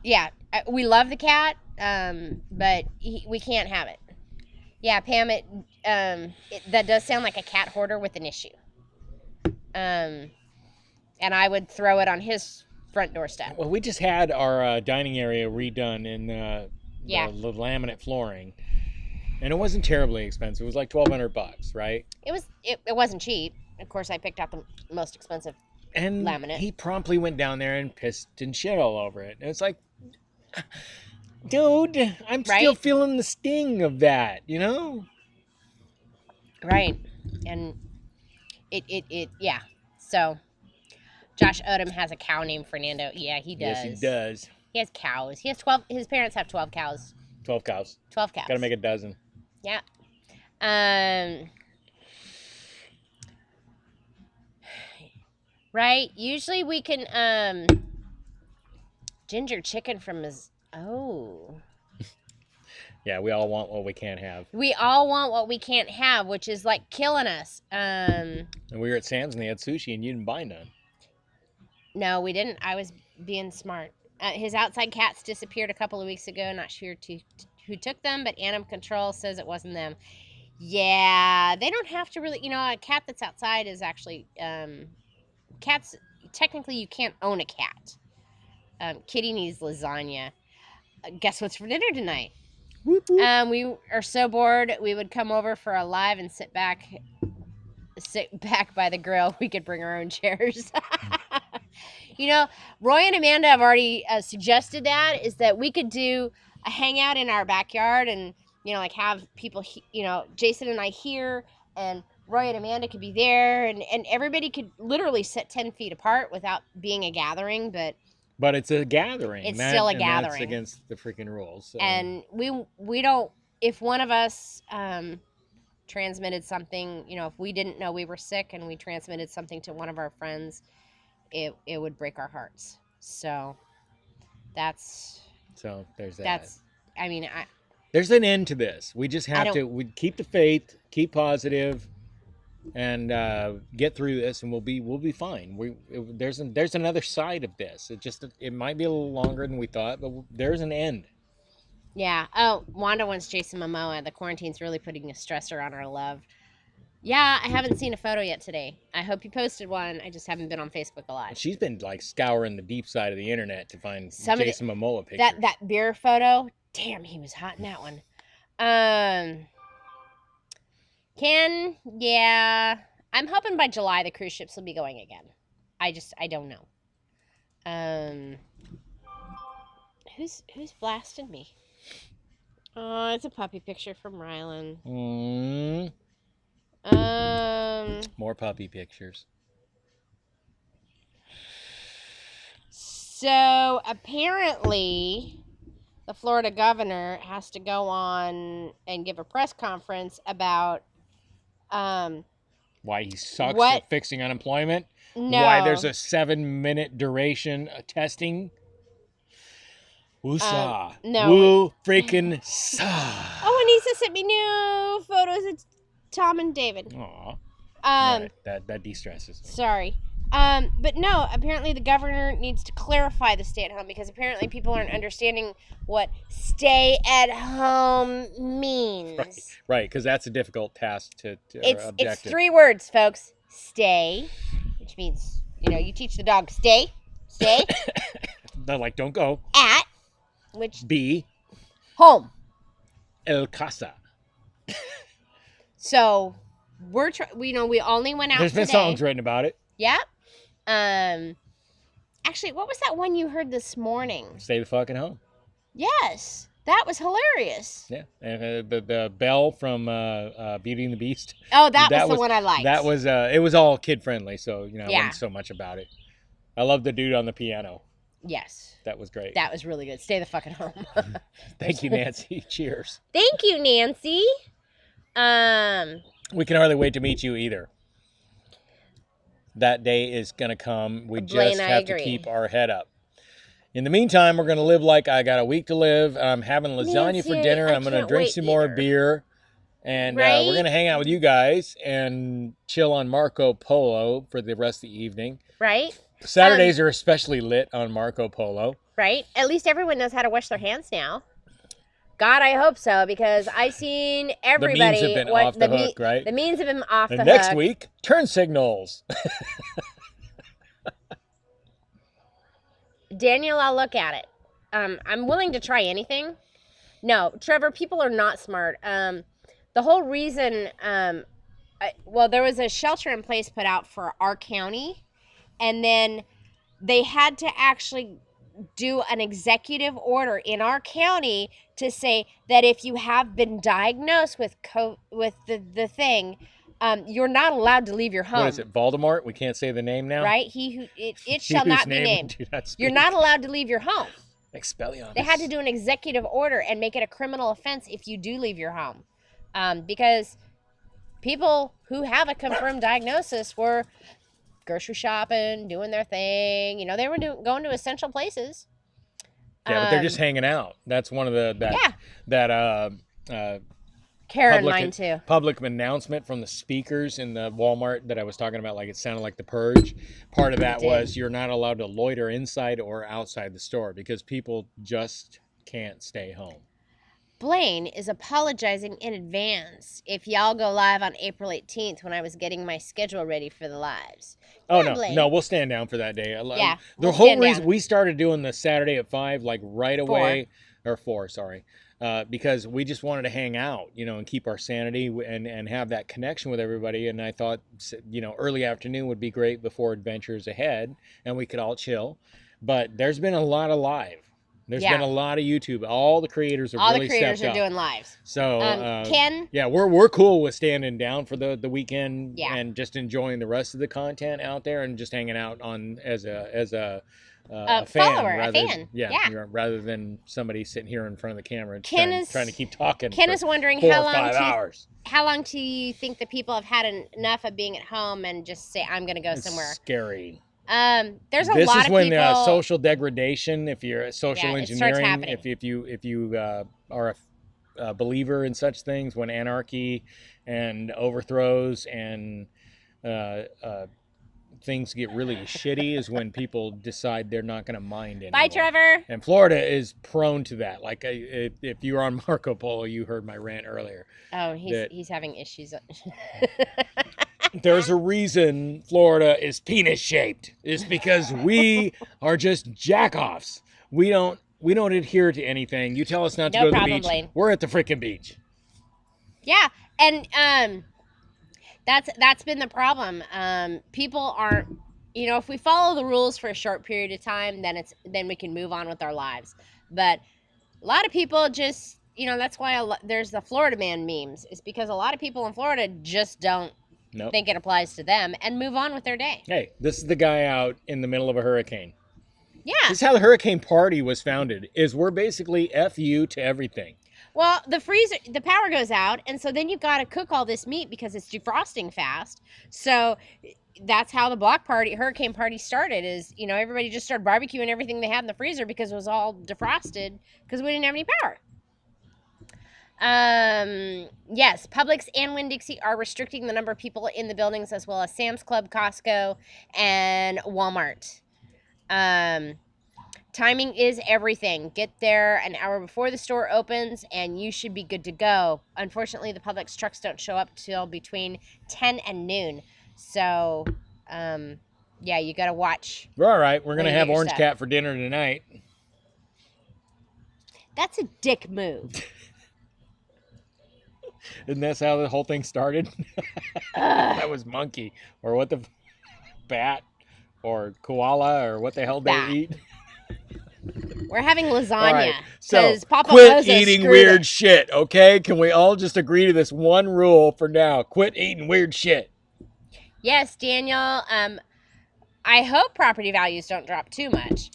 Yeah, we love the cat, but we can't have it. Yeah, Pam, that does sound like a cat hoarder with an issue. And I would throw it on his front doorstep. Well, we just had our dining area redone in the laminate flooring, and it wasn't terribly expensive. It was like $1,200, right? It wasn't cheap. Of course, I picked out the most expensive laminate. He promptly went down there and pissed and shit all over it. And it's like, dude, I'm still feeling the sting of that, you know? Right. And yeah. So, Josh Odom has a cow named Fernando. Yeah, he does. Yes, he does. He has cows. He has 12. His parents have 12 cows. 12 cows. 12 cows. Got to make a dozen. Yeah. Right. Usually we can ginger chicken from his. Oh. Yeah, we all want what we can't have. We all want what we can't have, which is like killing us. And we were at Sam's and they had sushi and you didn't buy none. No, we didn't. I was being smart. His outside cats disappeared a couple of weeks ago. Not sure who took them, but Animal Control says it wasn't them. Yeah, they don't have to really. A cat that's outside is actually cats. Technically, you can't own a cat. Kitty needs lasagna. Guess what's for dinner tonight? Whoop, whoop. We are so bored. We would come over for a live and sit back by the grill. We could bring our own chairs. Roy and Amanda have already suggested that we could do a hangout in our backyard and, have people, Jason and I here, and Roy and Amanda could be there, and everybody could literally sit 10 feet apart without being a gathering, But it's a gathering. It's still a gathering. That's against the freaking rules. So. And we don't, if one of us transmitted something, if we didn't know we were sick and we transmitted something to one of our friends, it would break our hearts. So there's that. There's an end to this. We just have to keep the faith, keep positive, and get through this, and we'll be fine. There's another side of this. It might be a little longer than we thought, but there's an end. Yeah. Oh, Wanda wants Jason Momoa. The quarantine's really putting a stressor on our love. Yeah, I haven't seen a photo yet today. I hope you posted one. I just haven't been on Facebook a lot. She's been like scouring the deep side of the internet to find Some of Jason Momoa pictures. that beer photo. Damn, he was hot in that one. Ken, yeah. I'm hoping by July the cruise ships will be going again. I don't know. Who's blasting me? Oh, it's a puppy picture from Rylan. More puppy pictures. So apparently, the Florida governor has to go on and give a press conference about why he sucks what? at fixing unemployment. No. Why there's a 7-minute duration testing. Woosah. No. Woo freaking saw. Oh, Anissa sent me new photos of Tom and David. Aw. Right, that de-stresses. Sorry. But no, apparently the governor needs to clarify the stay at home because apparently people aren't understanding what stay at home means. Right, because that's a difficult task to It's objective. 3 words, folks. Stay, which means, you teach the dog stay. They're like, don't go. At, which B. home. El casa. So we only went out There's been today. songs written about it. Yep. Actually, what was that one you heard this morning? Stay the fucking home. Yes, that was hilarious. Yeah, and the Belle from Beauty and the Beast. Oh, that was the one I liked. That was it was all kid friendly, so I Yeah. wasn't so much about it. I love the dude on the piano. Yes. That was great. That was really good. Stay the fucking home. Thank you, Nancy. Cheers. Thank you, Nancy. We can hardly wait to meet you either. That day is gonna come. We Blaine, just I have agree. to keep our head up. In the meantime, we're gonna live like I got a week to live. I'm having lasagna for Nancy, dinner. I I'm gonna can't drink wait some more either. beer, and Right? we're gonna hang out with you guys and chill on Marco Polo for the rest of the evening. Right? Saturdays are especially lit on Marco Polo. Right? At least everyone knows how to wash their hands now. God, I hope so, because I've seen everybody. The memes have been off the hook, right? The memes have been off the And hook. next week, turn signals. Daniel, I'll look at it. I'm willing to try anything. No, Trevor, people are not smart. The whole reason, there was a shelter in place put out for our county, and then they had to actually do an executive order in our county to say that if you have been diagnosed with the thing, you're not allowed to leave your home. What is it, Voldemort? We can't say the name now? Right? It shall not be named. You're not allowed to leave your home. Expelliarmus. They had to do an executive order and make it a criminal offense if you do leave your home. Because people who have a confirmed diagnosis were grocery shopping, doing their thing. They were going to essential places. Yeah, but they're just hanging out. That's one of Karen, mine too. Public announcement from the speakers in the Walmart that I was talking about, like it sounded like the purge. Part of that was you're not allowed to loiter inside or outside the store because people just can't stay home. Blaine is apologizing in advance if y'all go live on April 18th when I was getting my schedule ready for the lives. Oh, Yeah, no. Blaine. No, we'll stand down for that day. Yeah, The we'll whole stand reason down. we started doing the Saturday at 5, like right away, or 4, sorry, because we just wanted to hang out, and keep our sanity and have that connection with everybody. And I thought, early afternoon would be great before Adventures Ahead, and we could all chill. But there's been a lot of live. There's been a lot of YouTube. All the creators have really stepped up. All the creators are doing lives. So, Ken? Yeah, we're cool with standing down for the weekend and just enjoying the rest of the content out there and just hanging out on as a fan, follower, rather, a fan. Yeah. Rather than somebody sitting here in front of the camera trying to keep talking. Ken is wondering 4 or 5 hours. How long do you think the people have had enough of being at home and just say, I'm going to go somewhere? It's scary. There's a lot of people. This is when social degradation, if you're social engineering, if you are a believer in such things, when anarchy and overthrows and things get really shitty is when people decide they're not going to mind anymore. Bye, Trevor. And Florida is prone to that. Like, if you were on Marco Polo, you heard my rant earlier. Oh, he's having issues. There's a reason Florida is penis shaped. It's because we are just jack-offs. We don't adhere to anything. You tell us not to go to the beach. Blaine. We're at the freaking beach. Yeah, and that's been the problem. People aren't, if we follow the rules for a short period of time, then we can move on with our lives. But a lot of people just, that's why there's the Florida man memes. It's because a lot of people in Florida just don't think it applies to them and move on with their day. Hey, this is the guy out in the middle of a hurricane. Yeah. This is how the Hurricane Party was founded, is we're basically F you to everything. Well, the power goes out, and so then you've got to cook all this meat because it's defrosting fast. So that's how the Hurricane Party started, is, everybody just started barbecuing everything they had in the freezer because it was all defrosted because we didn't have any power. Yes, Publix and Winn-Dixie are restricting the number of people in the buildings, as well as Sam's Club, Costco, and Walmart. Timing is everything. Get there an hour before the store opens and you should be good to go. Unfortunately, the Publix trucks don't show up till between 10 and noon. So, yeah, you got to watch. We're all right. We're going to have Orange Cat for dinner tonight. That's a dick move. Isn't that how the whole thing started? That was monkey, or what the bat, or koala, or what the hell they eat. We're having lasagna. Right, so Papa quit Rosa eating weird shit, okay? Can we all just agree to this one rule for now? Quit eating weird shit. Yes, Daniel. I hope property values don't drop too much,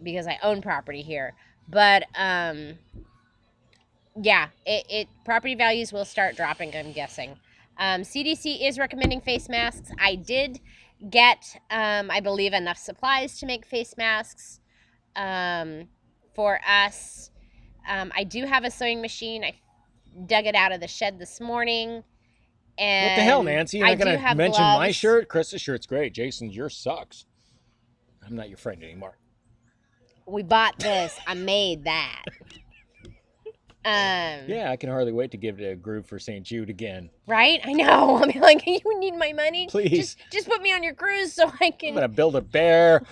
because I own property here. But yeah, property values will start dropping, I'm guessing. CDC is recommending face masks. I did get, I believe, enough supplies to make face masks for us. I do have a sewing machine. I dug it out of the shed this morning. And what the hell, Nancy? You're not going to mention gloves. My shirt? Krista's shirt's great. Jason's, yours sucks. I'm not your friend anymore. We bought this. I made that. Yeah, I can hardly wait to give it a groove for St. Jude again. Right? I know. I'm like, you need my money? Please. Just put me on your cruise so I can... I'm going to build a bear.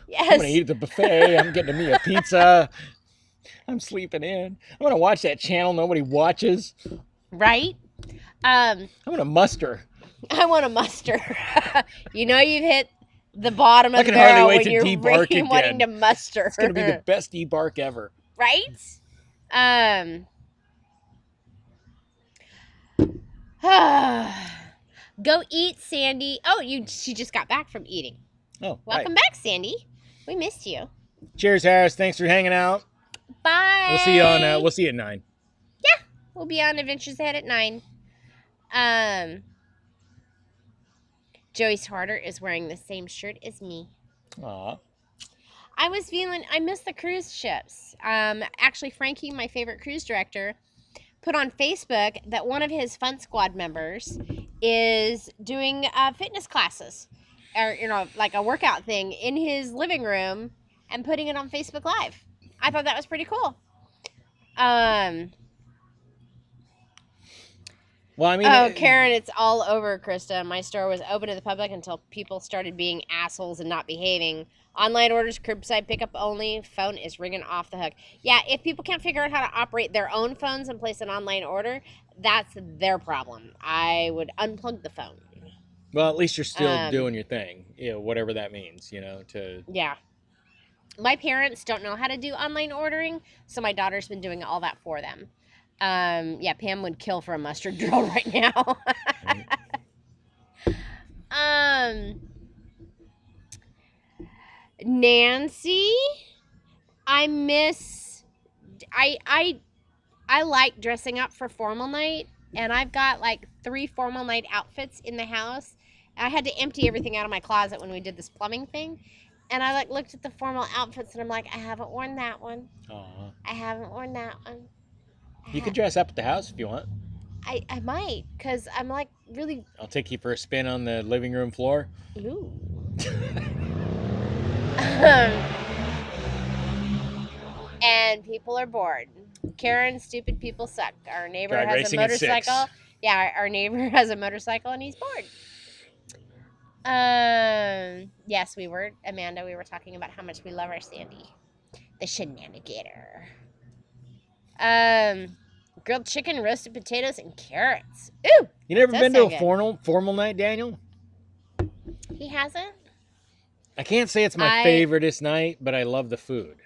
Yes. I'm going to eat at the buffet. I'm getting me a pizza. I'm sleeping in. I'm going to watch that channel nobody watches. Right? I'm going to muster. I want to muster. You've hit the bottom of the barrel when you're really wanting to muster. It's going to be the best debark ever. Right? Go eat, Sandy. Oh, she just got back from eating. Oh, welcome back, Sandy. We missed you. Cheers, Harris. Thanks for hanging out. Bye. We'll see you on. We'll see you at 9. Yeah, we'll be on Adventures Ahead at 9. Joey Harder is wearing the same shirt as me. Aw. I miss the cruise ships. Actually, Frankie, my favorite cruise director, put on Facebook that one of his Fun Squad members is doing fitness classes, or like a workout thing in his living room and putting it on Facebook Live. I thought that was pretty cool. Well, I mean, Karen, it's all over, Krista. My store was open to the public until people started being assholes and not behaving. Online orders, curbside pickup only. Phone is ringing off the hook. Yeah, if people can't figure out how to operate their own phones and place an online order, that's their problem. I would unplug the phone. Well, at least you're still doing your thing, whatever that means, Yeah. My parents don't know how to do online ordering, so my daughter's been doing all that for them. Yeah, Pam would kill for a mustard drill right now. Nancy, I like dressing up for formal night, and I've got like 3 formal night outfits in the house. I had to empty everything out of my closet when we did this plumbing thing, and I looked at the formal outfits, and I'm like, I haven't worn that one. Aww. I haven't worn that one. You could dress up at the house if you want. I might, because I'm like really. I'll take you for a spin on the living room floor. Ooh. And people are bored. Karen, stupid people suck. Our neighbor Drag has a racing at 6. motorcycle. Yeah, our neighbor has a motorcycle and he's bored. Yes, Amanda, we were talking about how much we love our Sandy. The shenanigator. Grilled chicken, roasted potatoes, and carrots. Ooh! You never does been to a sound formal night, Daniel? He hasn't? I can't say it's my favoriteest night, but I love the food.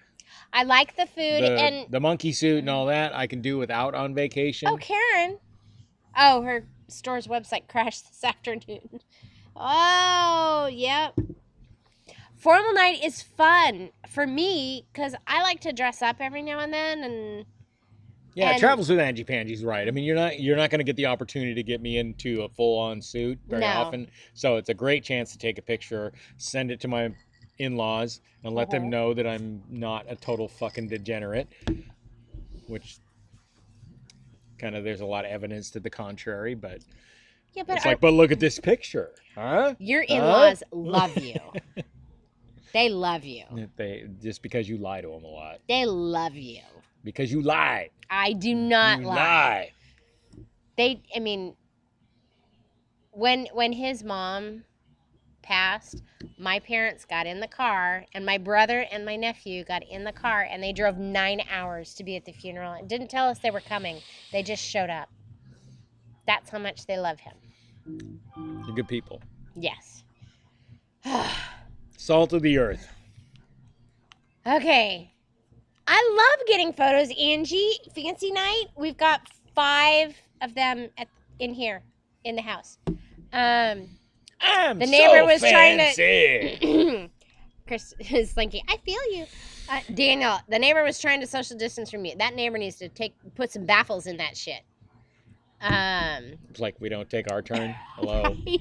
I like the food and the monkey suit and all that I can do without on vacation. Oh, Karen. Oh, her store's website crashed this afternoon. Oh, yep. Formal night is fun for me because I like to dress up every now and then, and Travels with Angie Pangy's right. I mean, you're not going to get the opportunity to get me into a full-on suit very often, so it's a great chance to take a picture, send it to my in-laws, and let them know that I'm not a total fucking degenerate, which kind of there's a lot of evidence to the contrary, but yeah, but it's but look at this picture, huh? Your in-laws love you. They love you. Just because you lie to them a lot. They love you. Because you lie. I do not lie. I mean, when his mom passed, my parents got in the car, and my brother and my nephew got in the car, and they drove 9 hours to be at the funeral. And didn't tell us they were coming. They just showed up. That's how much they love him. They're good people. Yes. Salt of the earth. Okay. I love getting photos, Angie. Fancy night. We've got 5 of them in here in the house. The neighbor was trying to. Chris is thinking, I feel you. Daniel, the neighbor was trying to social distance from you. That neighbor needs to put some baffles in that shit. It's like we don't take our turn. Hello. Right?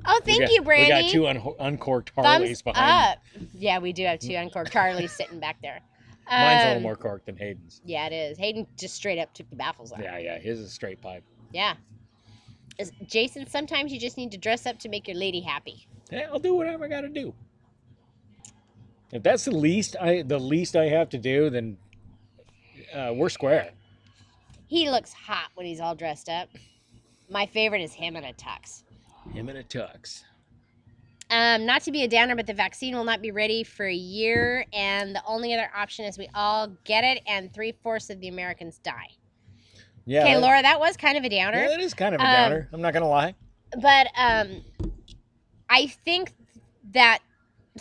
Oh, thank you, Brandy. We got 2 uncorked Harleys behind. Up. Yeah, we do have 2 uncorked Harleys sitting back there. Mine's a little more corked than Hayden's. Yeah, it is. Hayden just straight up took the baffles off. Yeah. His is a straight pipe. Yeah. Jason, sometimes you just need to dress up to make your lady happy. Yeah, I'll do whatever I got to do. If that's the least I have to do, then we're square. He looks hot when he's all dressed up. My favorite is him in a tux. Him in a tux. Not to be a downer, but the vaccine will not be ready for a year, and the only other option is we all get it, and 3/4 of the Americans die. Yeah. Okay, Laura, that was kind of a downer. Yeah, that is kind of a downer. I'm not gonna lie. But I think that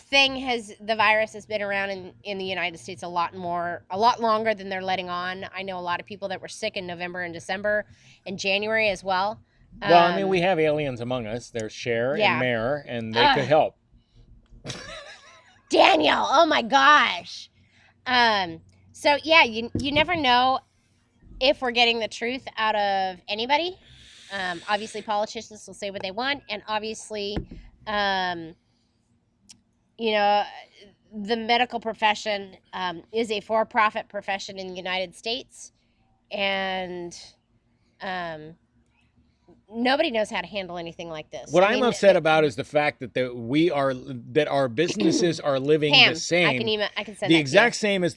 the virus has been around in the United States a lot longer than they're letting on. I know a lot of people that were sick in November and December and January as well. Well, I mean, we have aliens among us. There's Cher and Mare, and they could help. Daniel, oh my gosh. So yeah, you never know if we're getting the truth out of anybody. Obviously, politicians will say what they want, and obviously, the medical profession is a for-profit profession in the United States, and nobody knows how to handle anything like this. What I'm upset about is the fact that our businesses are living Pam, the same. I can send the exact same as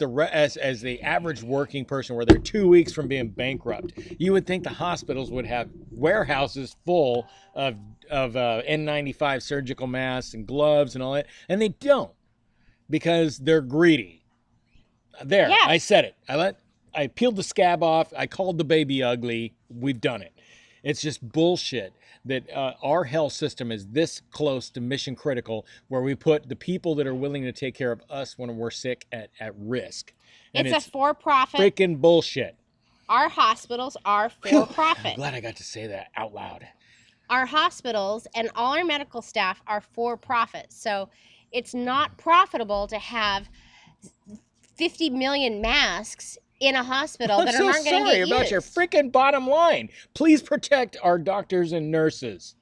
as the average working person, where they're 2 weeks from being bankrupt. You would think the hospitals would have warehouses full of N95 surgical masks and gloves and all that, and they don't, because they're greedy. There, yes. I said it. I peeled the scab off. I called the baby ugly. We've done it. It's just bullshit that our health system is this close to mission critical, where we put the people that are willing to take care of us when we're sick at risk. And it's a for-profit. Freaking bullshit. Our hospitals are for-profit. I'm glad I got to say that out loud. Our hospitals and all our medical staff are for-profit. So it's not profitable to have 50 million masks in a hospital that aren't going to get used. I'm so sorry about your freaking bottom line. Please protect our doctors and nurses.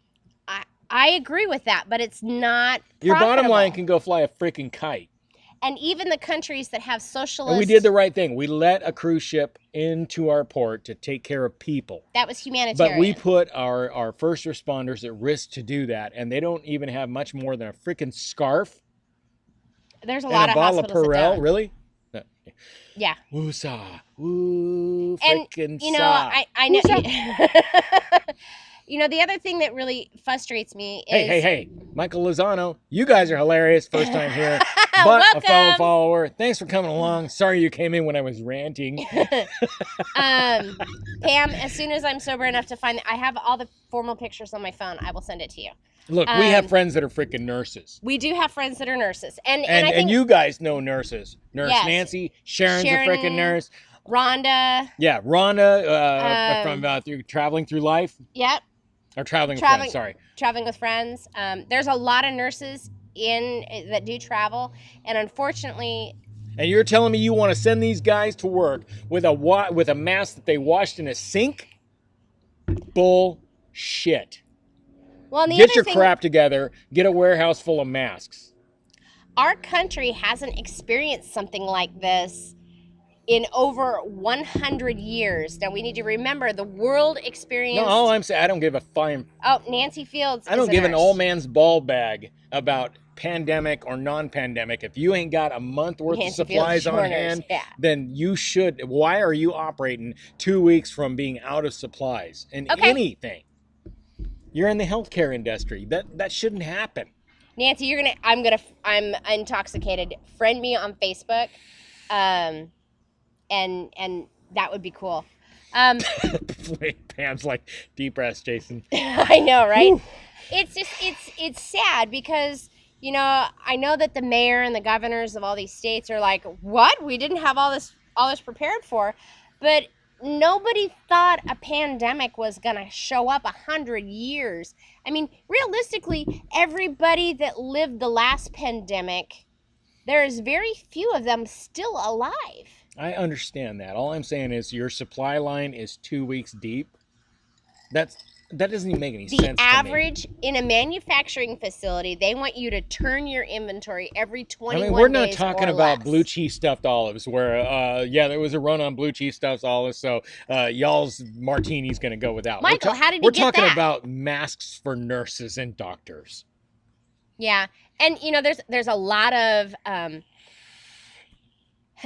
I agree with that, but it's not profitable. Your bottom line can go fly a freaking kite. And even the countries that have socialist... And we did the right thing. We let a cruise ship into our port to take care of people. That was humanitarian. But we put our first responders at risk to do that, and they don't even have much more than a freaking scarf. There's a lot of bottle of hospitals that Perel. don't. Really? No. Yeah. Woo-saw. Woo, And, frickin' you know, saw. I know... You know, the other thing that really frustrates me is... Hey, Michael Lozano, you guys are hilarious. First time here, but Welcome. a fellow follower. Thanks for coming along. Sorry you came in when I was ranting. Pam, as soon as I'm sober enough to find... I have all the formal pictures on my phone. I will send it to you. Look, we have friends that are freaking nurses. We do have friends that are nurses. And I think... And you guys know nurses. Nurse Yes. Nancy, Sharon's a freaking nurse. Rhonda. Yeah, Rhonda from through Traveling Through Life. Yep. Or Traveling with Friends, sorry. Traveling with Friends. There's a lot of nurses that do travel, and unfortunately... And you're telling me you want to send these guys to work with a mask that they washed in a sink? Bullshit. Well, Get your crap together. Get a warehouse full of masks. Our country hasn't experienced something like this in over 100 years. Now, we need to remember the world experienced... No, all I'm saying, I don't give a fine... Oh, Nancy Fields I don't give an nurse. old man's ball bag about pandemic or non-pandemic. If you ain't got a month worth Nancy of supplies Fields on Journers, hand, yeah. then you should... Why are you operating 2 weeks from being out of supplies in anything? You're in the healthcare industry. That shouldn't happen. Nancy, I'm intoxicated. Friend me on Facebook. And that would be cool. Wait, Pam's like, deep breaths, Jason. I know, right? Whew. It's just, it's sad because, you know, I know that the mayor and the governors of all these states are like, what? We didn't have all this prepared for. But nobody thought a pandemic was going to show up 100 years. I mean, realistically, everybody that lived the last pandemic, there's very few of them still alive. I understand that. All I'm saying is your supply line is 2 weeks deep. That doesn't even make any sense to me. The average in a manufacturing facility, they want you to turn your inventory every 21 days. I mean, we're not talking about blue cheese stuffed olives where, there was a run on blue cheese stuffed olives, so y'all's martini's going to go without. Michael, how did you get that? We're talking about masks for nurses and doctors. Yeah, and, you know, there's a lot of...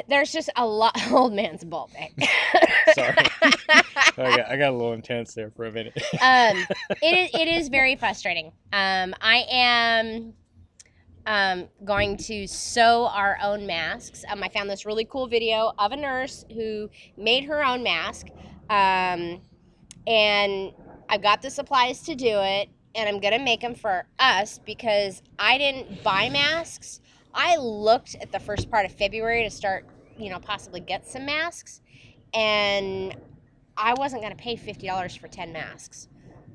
there's just a lot... Old man's ball bag. Sorry. I got a little intense there for a minute. It is very frustrating. I am going to sew our own masks. I found this really cool video of a nurse who made her own mask. And I've got the supplies to do it. And I'm going to make them for us because I didn't buy masks. I looked at the first part of February to start, you know, possibly get some masks. And I wasn't going to pay $50 for 10 masks.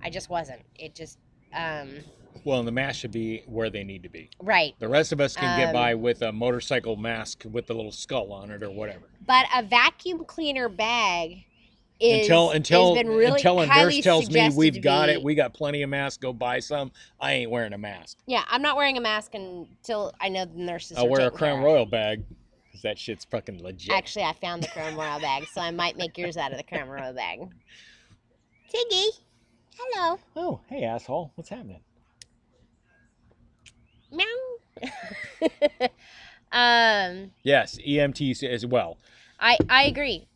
I just wasn't. It just... Well, and the masks should be where they need to be. Right. The rest of us can get by with a motorcycle mask with the little skull on it or whatever. But a vacuum cleaner bag is until been really a nurse tells me suggested we've to got be- it, we got plenty of masks, go buy some. I ain't wearing a mask. Yeah, I'm not wearing a mask until I know the nurses I'll are wear a taking Crown care of it. Royal bag because that shit's fucking legit. Actually, I found the Crown Royal bag, so I might make yours out of the Crown Royal bag. Tiggy, hello. Oh, hey, asshole. What's happening? Meow. Yes, EMTs as well. I agree.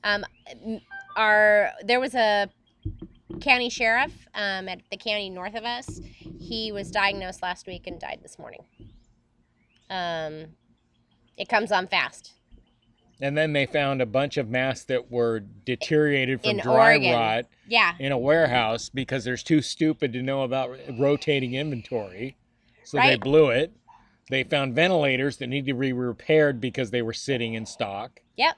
There was a county sheriff at the county north of us. He was diagnosed last week and died this morning. It comes on fast. And then they found a bunch of masks that were deteriorated from dry rot in a warehouse because they're too stupid to know about rotating inventory. So they blew it. They found ventilators that needed to be repaired because they were sitting in stock. Yep.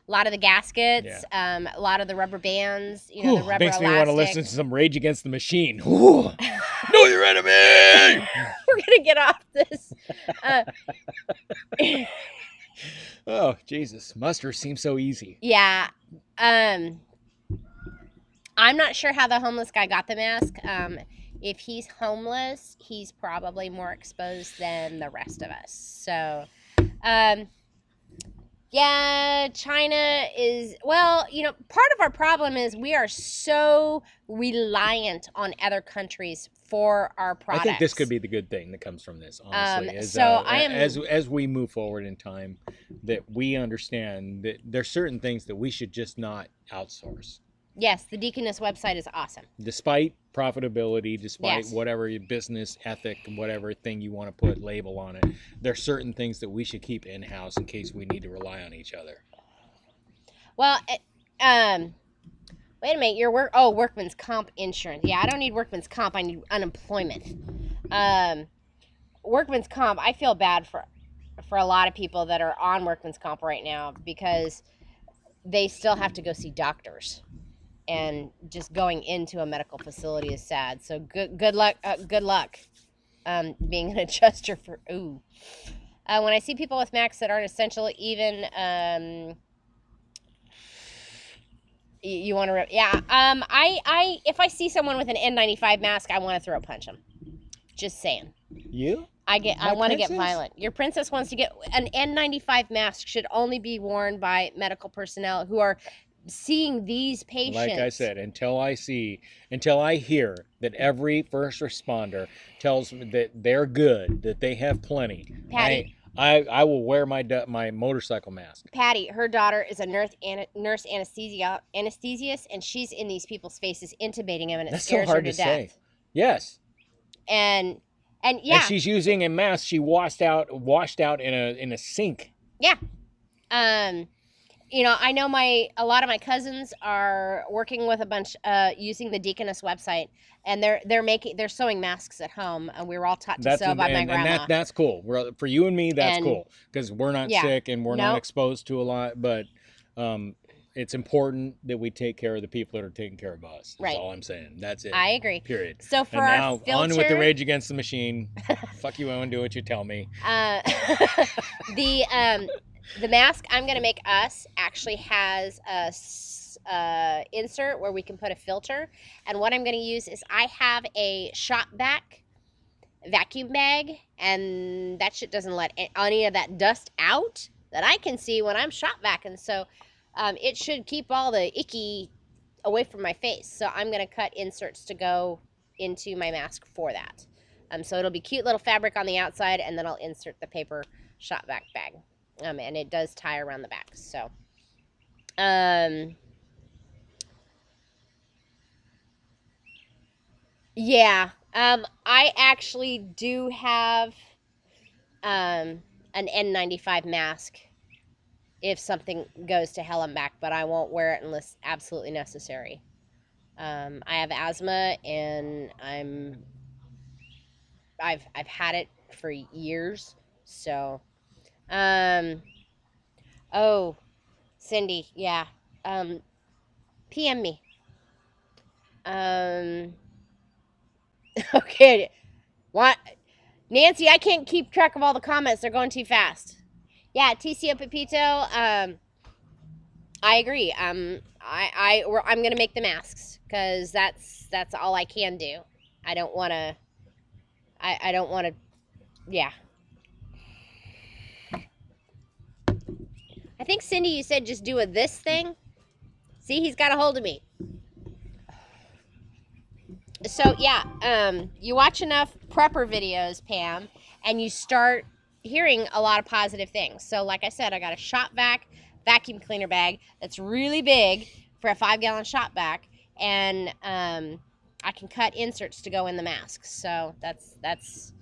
A lot of the gaskets, a lot of the rubber bands, you know, the rubber makes me elastics. want to listen to some Rage Against the Machine. Know your enemy! We're going to get off this. Oh, Jesus. Muster seems so easy. Yeah. I'm not sure how the homeless guy got the mask. If he's homeless, he's probably more exposed than the rest of us. So, Yeah, China is, well, part of our problem is we are so reliant on other countries for our products. I think this could be the good thing that comes from this, honestly. As we move forward in time, that we understand that there's certain things that we should just not outsource. Yes, the Deaconess website is awesome. Despite profitability, despite Yes. whatever your business ethic, whatever thing you want to put label on it, there's certain things that we should keep in-house in case we need to rely on each other. Well, wait a minute. Workman's comp insurance. Yeah, I don't need workman's comp. I need unemployment. Workman's comp. I feel bad for a lot of people that are on workman's comp right now because they still have to go see doctors, and just going into a medical facility is sad. So good luck. Good luck. Being an adjuster for when I see people with masks that aren't essential, even you want to I if I see someone with an N95 mask, I want to throw punch them. Just saying. You? I want to get violent. Your princess wants to get an N95 mask. Should only be worn by medical personnel who are seeing these patients. Like I said, until I hear that every first responder tells me that they're good, that they have plenty, Patty, I will wear my motorcycle mask. Patty, her daughter is a nurse anesthesiast, and she's in these people's faces intubating them, and it scares her to death. Say. Yes. And yeah. And she's using a mask she washed out in a sink. Yeah. I know a lot of my cousins are working with a bunch using the Deaconess website, and they're sewing masks at home, and we were all taught to sew by my grandma. And that's cool. For you and me, that's cool because we're not sick and we're not exposed to a lot. But it's important that we take care of the people that are taking care of us. That's all I'm saying. That's it. I agree. Period. So for our filter, on with the Rage Against the Machine. Fuck you, Owen. Do what you tell me. The mask I'm going to make us actually has a insert where we can put a filter. And what I'm going to use is I have a shop vac vacuum bag, and that shit doesn't let any of that dust out that I can see when I'm shop vacuuming. So it should keep all the icky away from my face. So I'm going to cut inserts to go into my mask for that. So it'll be cute little fabric on the outside, and then I'll insert the paper shop vac bag. And it does tie around the back. So, yeah. I actually do have an N95 mask if something goes to hell and back, but I won't wear it unless absolutely necessary. I have asthma, and I've had it for years, so. Oh, Cindy, yeah. PM me. Okay. What? Nancy, I can't keep track of all the comments. They're going too fast. Yeah, TCO Pepito, I agree. I'm going to make the masks because that's all I can do. I don't want to, yeah. I think, Cindy, you said just do this thing. See, he's got a hold of me. So, yeah, you watch enough prepper videos, Pam, and you start hearing a lot of positive things. So, like I said, I got a shop vac vacuum cleaner bag that's really big for a 5-gallon shop vac, and I can cut inserts to go in the masks. So, that's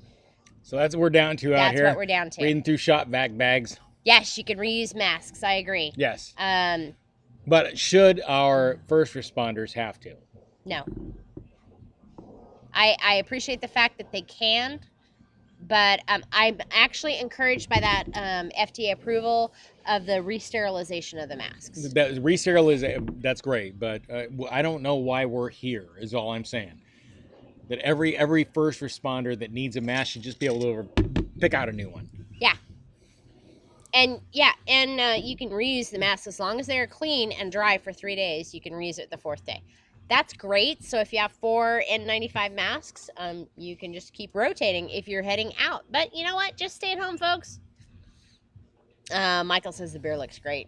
what we're down to out here. That's what we're down to. Reading through shop vac bags. Yes, you can reuse masks. I agree. Yes. But should our first responders have to? No. I appreciate the fact that they can, but I'm actually encouraged by that FDA approval of the re-sterilization of the masks. That re-sterilization, that's great, but I don't know why we're here, is all I'm saying. That every first responder that needs a mask should just be able to pick out a new one. Yeah. And you can reuse the masks as long as they're clean and dry for 3 days. You can reuse it the 4th day. That's great. So if you have 4 N95 masks, you can just keep rotating if you're heading out. But you know what? Just stay at home, folks. Michael says the beer looks great.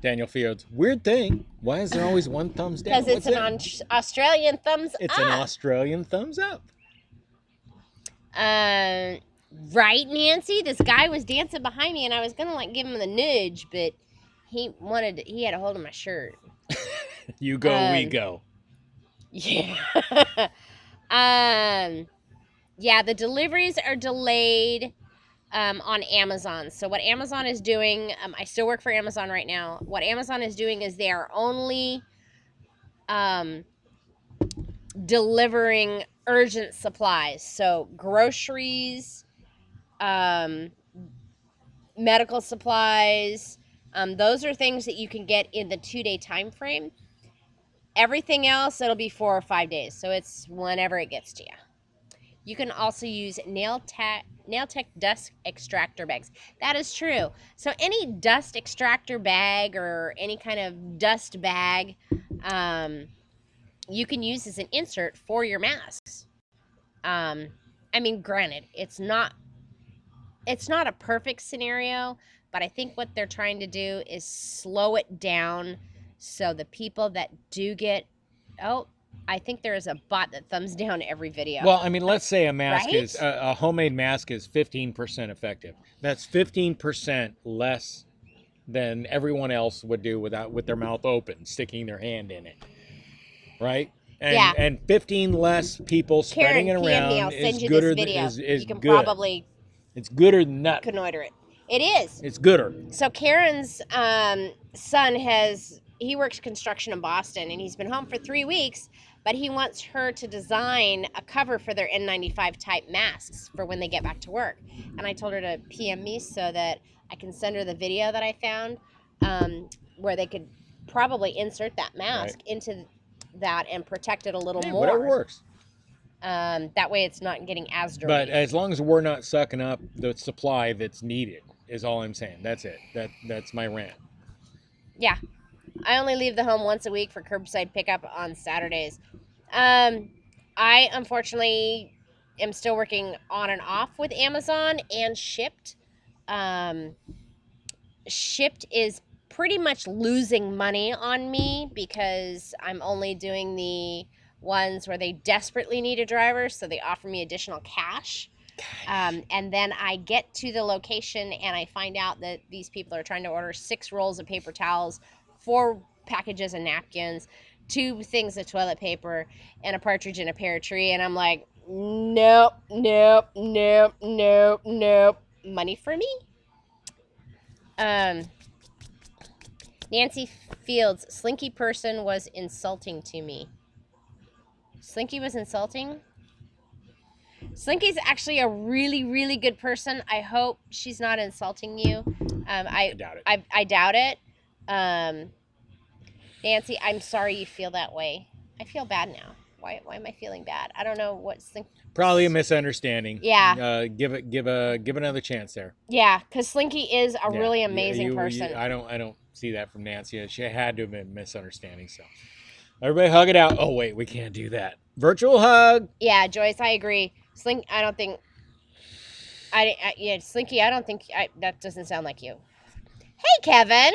Daniel Fields, weird thing. Why is there always one thumbs down? Because it's an Australian thumbs It's up. an Australian thumbs up. Right, Nancy? This guy was dancing behind me, and I was gonna like give him the nudge, but he had a hold of my shirt. You go, we go. Yeah. Yeah, the deliveries are delayed on Amazon. So what Amazon is doing, I still work for Amazon right now. What Amazon is doing is they are only delivering urgent supplies. So groceries, medical supplies, those are things that you can get in the 2-day time frame. Everything else, it'll be 4 or 5 days. So it's whenever it gets to you. You can also use nail tech dust extractor bags. That is true. So any dust extractor bag or any kind of dust bag, you can use as an insert for your masks. I mean, granted, it's not a perfect scenario, but I think what they're trying to do is slow it down so the people that do get, I think there is a bot that thumbs down every video. Well, I mean, let's say a mask right? is a homemade mask is 15% effective. That's 15% less than everyone else would do with their mouth open, sticking their hand in it, right? And, yeah. And 15 less people spreading it around I'll send is you gooder. This video. Is you can good. probably. It's gooder than nothing. Connoiter it. It is. It's gooder. So Karen's son he works construction in Boston, and he's been home for 3 weeks, but he wants her to design a cover for their N95 type masks for when they get back to work. And I told her to PM me so that I can send her the video that I found where they could probably insert that mask into that and protect it a little more. Whatever works. That way it's not getting as dirty. But as long as we're not sucking up the supply that's needed is all I'm saying. That's it. That's my rant. Yeah. I only leave the home once a week for curbside pickup on Saturdays. I unfortunately am still working on and off with Amazon and Shipped. Shipped is pretty much losing money on me because I'm only doing the ones where they desperately need a driver, so they offer me additional cash. And then I get to the location and I find out that these people are trying to order 6 rolls of paper towels, 4 packages of napkins, 2 things of toilet paper, and a partridge in a pear tree. And I'm like, nope. Money for me? Nancy Fields, Slinky person was insulting to me. Slinky was insulting? Slinky's actually a really, really good person. I hope she's not insulting you. I doubt it. I doubt it. Nancy, I'm sorry you feel that way. I feel bad now. Why am I feeling bad? I don't know what Slinky. Probably a misunderstanding. Yeah. Give another chance there. Yeah, because Slinky is a really amazing person. I don't see that from Nancy. She had to have been misunderstanding. So everybody hug it out. Oh wait, we can't do that. Virtual hug. Yeah, Joyce, I agree. Slinky, I don't think. Slinky, I don't think that doesn't sound like you. Hey, Kevin.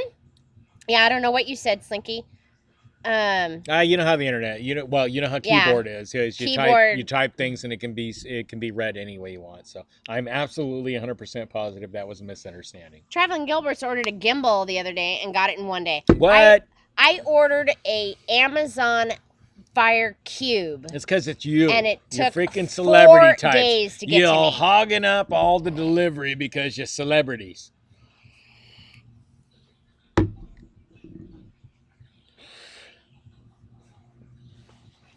Yeah, I don't know what you said, Slinky. You know how the internet. You know how keyboard is. You type things and it can be read any way you want. So I'm absolutely 100% positive that was a misunderstanding. Traveling Gilbert's ordered a gimbal the other day and got it in one day. What? I ordered a Amazon Fire Cube. It's because it's you. And it took freaking celebrity 4 days to get to me. You're hogging up all the delivery because you're celebrities.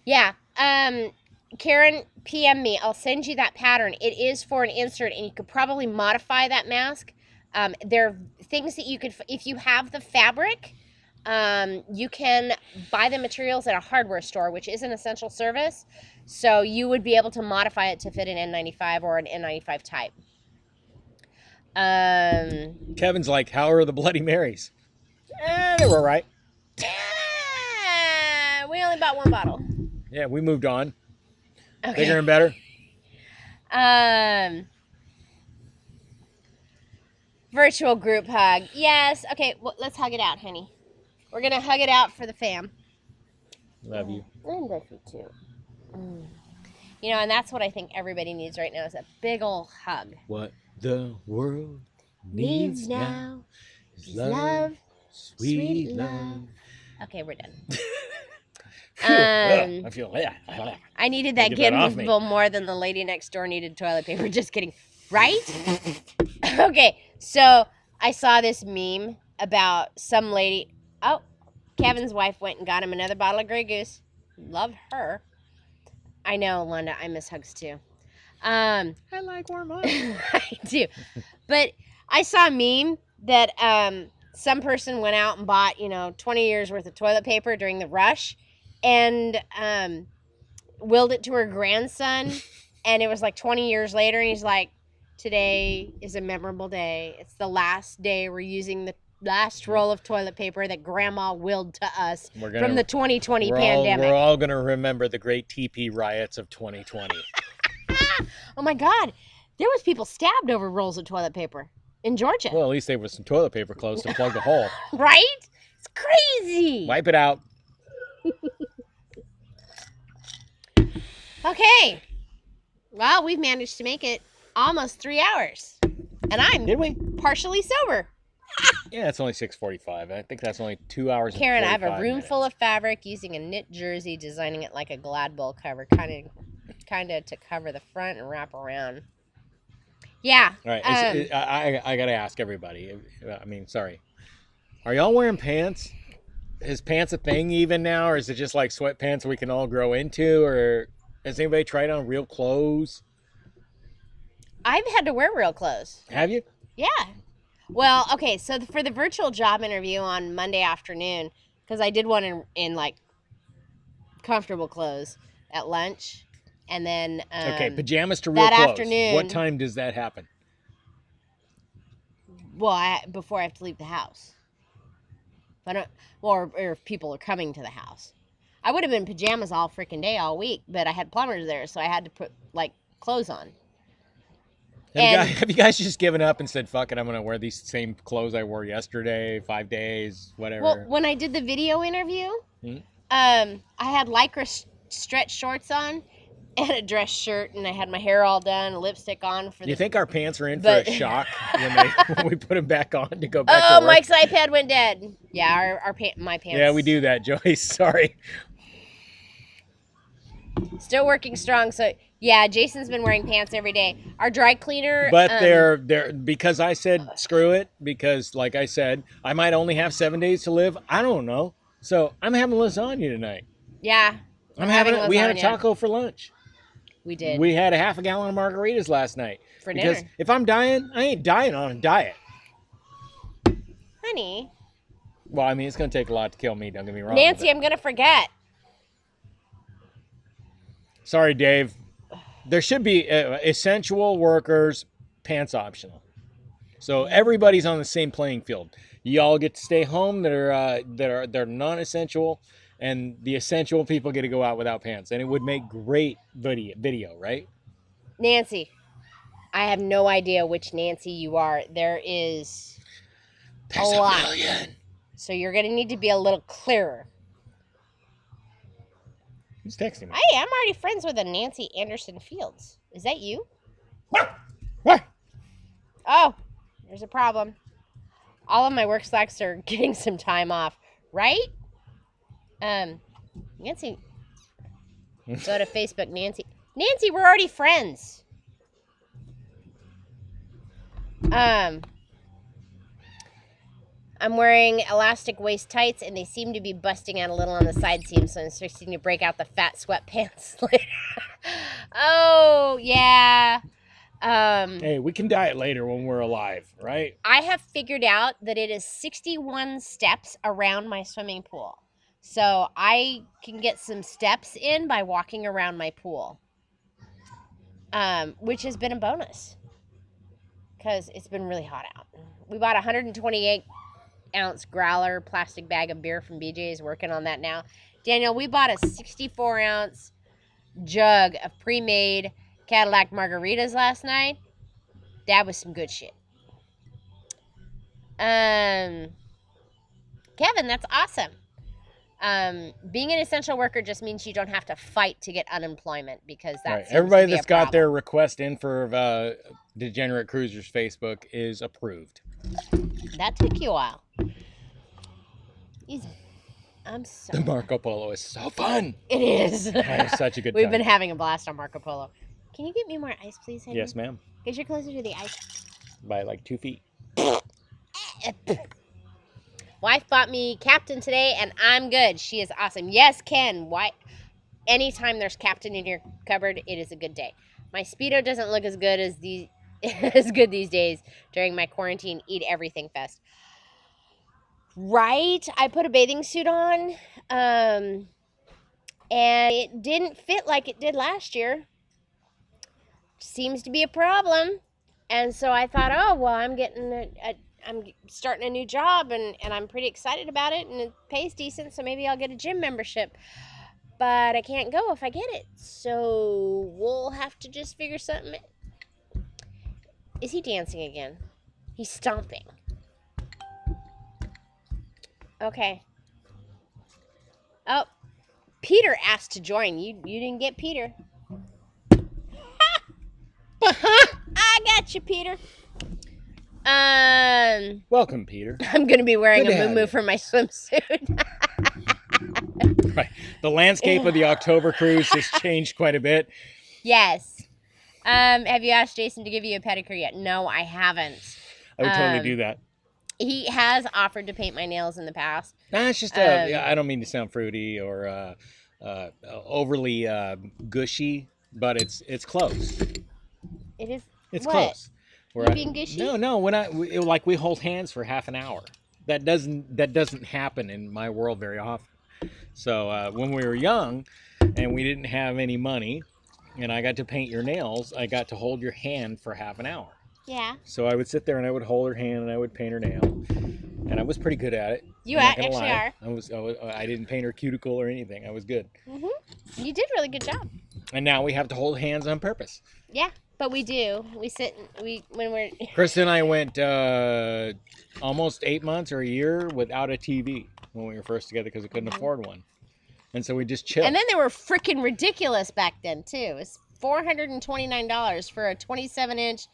Yeah. Karen, PM me. I'll send you that pattern. It is for an insert, and you could probably modify that mask. There are things that you could, if you have the fabric, you can buy the materials at a hardware store, which is an essential service. So you would be able to modify it to fit an N95 or an N95 type. Kevin's like, how are the Bloody Marys? They were right. We only bought 1 bottle. Yeah, we moved on. Okay. Bigger and better. Virtual group hug. Yes. Okay, well, let's hug it out, honey. We're going to hug it out for the fam. Love you. And love you too. You know, and that's what I think everybody needs right now is a big old hug. What the world needs now is love, sweet love. Okay, we're done. I feel I needed that Get that off me. gimbal more than the lady next door needed toilet paper. Just kidding. Right? Okay, so I saw this meme about some lady. Oh, Kevin's wife went and got him another bottle of Grey Goose. Love her. I know, Londa. I miss hugs too. I like warm hugs. I do. But I saw a meme that some person went out and bought, 20 years worth of toilet paper during the rush and willed it to her grandson. And it was like 20 years later. And he's like, today is a memorable day. It's the last day we're using the last roll of toilet paper that Grandma willed to us from the 2020 pandemic. We're all going to remember the great TP riots of 2020. Oh my God. There was people stabbed over rolls of toilet paper in Georgia. Well, at least there was some toilet paper close to plug the hole. Right? It's crazy. Wipe it out. Okay. Well, we've managed to make it almost 3 hours. And I'm Did we? partially sober. Yeah, it's only 6:45. I think that's only 2 hours and Karen, I have a 45 room minutes. full of fabric using a knit jersey, designing it like a Glad Bowl cover, kind of to cover the front and wrap around. Yeah. All right. I got to ask everybody. I mean, sorry. Are y'all wearing pants? Is pants a thing even now? Or is it just like sweatpants we can all grow into? Or has anybody tried on real clothes? I've had to wear real clothes. Have you? Yeah. Well, okay, so for the virtual job interview on Monday afternoon, because I did one in like comfortable clothes at lunch, and then Okay, pajamas to real that clothes. afternoon. What time does that happen? Well, before I have to leave the house. Or if people are coming to the house. I would have been in pajamas all freaking day, all week, but I had plumbers there, so I had to put like clothes on. Have you guys just given up and said, fuck it, I'm going to wear these same clothes I wore yesterday, 5 days, whatever? Well, when I did the video interview, I had Lycra stretch shorts on and a dress shirt, and I had my hair all done, lipstick on. Do you think our pants are in for a shock when we put them back on to go back to Oh, work? Mike's iPad went dead. Yeah, my pants. Yeah, we do that, Joyce. Sorry. Still working strong, so yeah, Jason's been wearing pants every day. Our dry cleaner, But they're because I said screw it, because like I said, I might only have 7 days to live. I don't know. So I'm having lasagna tonight. Yeah. We had a taco for lunch. We did. We had a half a gallon of margaritas last night. For because dinner. if I'm dying, I ain't dying on a diet. Honey. Well, I mean, it's going to take a lot to kill me, don't get me wrong. Nancy, I'm going to forget. Sorry, Dave. There should be essential workers, pants optional. So everybody's on the same playing field. Y'all get to stay home that are non-essential, and the essential people get to go out without pants. And it would make great video, right? Nancy, I have no idea which Nancy you are. There's a lot. Million. So you're going to need to be a little clearer. Who's texting me? Hey, I'm already friends with a Nancy Anderson Fields. Is that you? Oh, there's a problem. All of my work slacks are getting some time off, right? Nancy, go to Facebook, Nancy. Nancy, we're already friends. I'm wearing elastic waist tights, and they seem to be busting out a little on the side seam, so I'm starting to break out the fat sweatpants later. Oh, yeah. Hey, we can diet later when we're alive, right? I have figured out that it is 61 steps around my swimming pool. So I can get some steps in by walking around my pool, which has been a bonus because it's been really hot out. We bought a 128-ounce growler plastic bag of beer from BJ's, working on that now. Daniel, we bought a 64-ounce jug of pre-made Cadillac margaritas last night. That was some good shit. Kevin, that's awesome. Being an essential worker just means you don't have to fight to get unemployment, because that seems everybody to be that's a got their problem. request in for Degenerate Cruisers Facebook is approved. That took you a while. I'm The sorry. Marco Polo is so fun. It is. It's such a good We've time. been having a blast on Marco Polo. Can you get me more ice, please, honey? Yes, ma'am. Because you're closer to the ice. By like 2 feet. Wife bought me Captain today, and I'm good. She is awesome. Yes, Ken. Why? Anytime there's Captain in your cupboard, it is a good day. My Speedo doesn't look as good as these days during my quarantine eat everything fest. Right? I put a bathing suit on, and it didn't fit like it did last year. Seems to be a problem. And so I thought, oh well, I'm starting a new job, and I'm pretty excited about it, and it pays decent, so maybe I'll get a gym membership. But I can't go if I get it, so we'll have to just figure something. Is he dancing again? He's stomping. Okay. Oh, Peter asked to join. You didn't get Peter. I got you, Peter. Welcome, Peter. I'm gonna be wearing Good a to have muumuu you. for my swimsuit. Right. The landscape of the October cruise has changed quite a bit. Yes. Have you asked Jason to give you a pedicure yet? No, I haven't. I would totally do that. He has offered to paint my nails in the past. Nah, it's just I don't mean to sound fruity or overly gushy, but it's close. It is. It's what? close. You being gushy? No. When we hold hands for half an hour, that doesn't happen in my world very often. So when we were young, and we didn't have any money, and I got to paint your nails, I got to hold your hand for half an hour. Yeah. So I would sit there and I would hold her hand and I would paint her nail, and I was pretty good at it. You actually are. I didn't paint her cuticle or anything. I was good. Mhm. You did a really good job. And now we have to hold hands on purpose. Yeah, but we do. We sit. When we're. Krista and I went almost 8 months or a year without a TV when we were first together because we couldn't afford one, and so we just chilled. And then they were freaking ridiculous back then too. It's $429 for a 27-inch,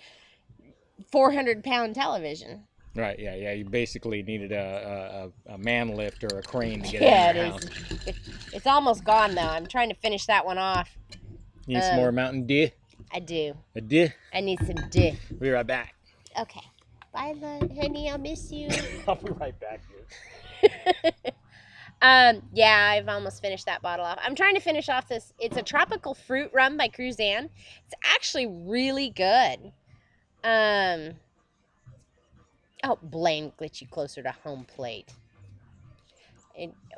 400-pound television. Right, yeah. You basically needed a man lift or a crane to get Yeah, it in it the house. is. It's almost gone though. I'm trying to finish that one off. You need some more Mountain Dew? I do. A Dew? I need some dick. We'll be right back. Okay. Bye, honey. I'll miss you. I'll be right back, dude. Yeah, I've almost finished that bottle off. I'm trying to finish off this. It's a tropical fruit rum by Cruzan. It's actually really good. Oh, Blaine, get you closer to home plate.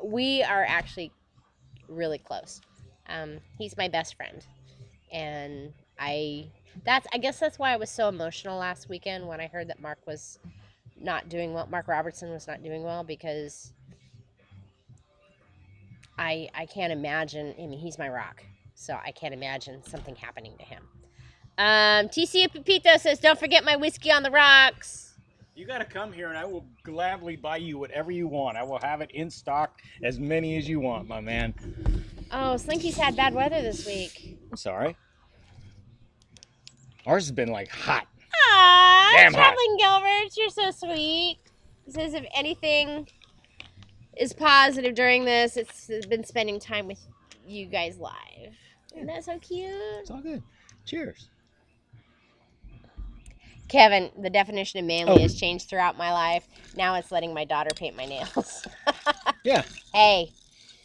We are actually really close. He's my best friend, and I guess that's why I was so emotional last weekend when I heard that Mark was not doing well. Mark Robertson was not doing well, because I can't imagine. I mean, he's my rock, so I can't imagine something happening to him. TC Pepito says, "Don't forget my whiskey on the rocks." You got to come here, and I will gladly buy you whatever you want. I will have it in stock, as many as you want, my man. Oh, Slinky's had bad weather this week. I'm sorry. Ours has been like hot. Aww, Damn hot. Chaplain Gilbert, you're so sweet. He says if anything is positive during this, it's been spending time with you guys live. Isn't that so cute? It's all good. Cheers. Kevin, the definition of manly has changed throughout my life. Now it's letting my daughter paint my nails. Yeah. Hey,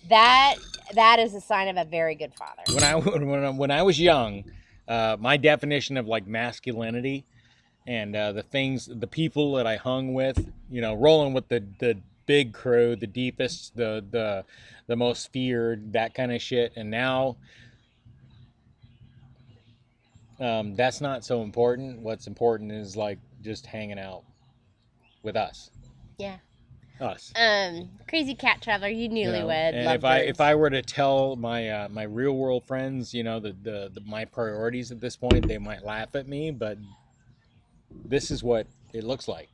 that is a sign of a very good father. When I was young, my definition of like masculinity and the people that I hung with, rolling with the big crew, the deepest, the most feared, that kind of shit. And now that's not so important. What's important is like just hanging out with us. Yeah. Us. Crazy cat traveler, you newlywed. And if I were to tell my my real world friends, my priorities at this point, they might laugh at me, but this is what it looks like.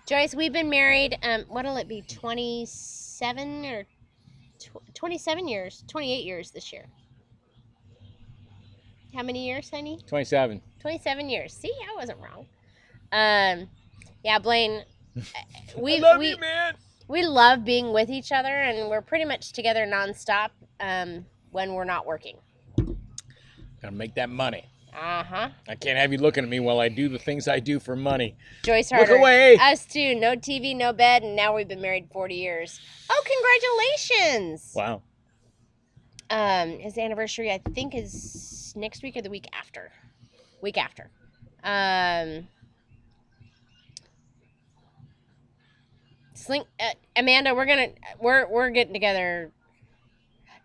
Joyce, we've been married, what'll it be, 27 or 27 years, 28 years this year. How many years, honey? 27. 27 years. See, I wasn't wrong. Yeah, Blaine, I love you, man. we love being with each other, and we're pretty much together nonstop when we're not working. Gotta make that money. Uh-huh. I can't have you looking at me while I do the things I do for money. Joyce Harder. Look away. Us too. No TV, no bed, and now we've been married 40 years. Oh, congratulations. Wow. His anniversary, I think, is next week or the week after. Week after. Amanda, we're getting together.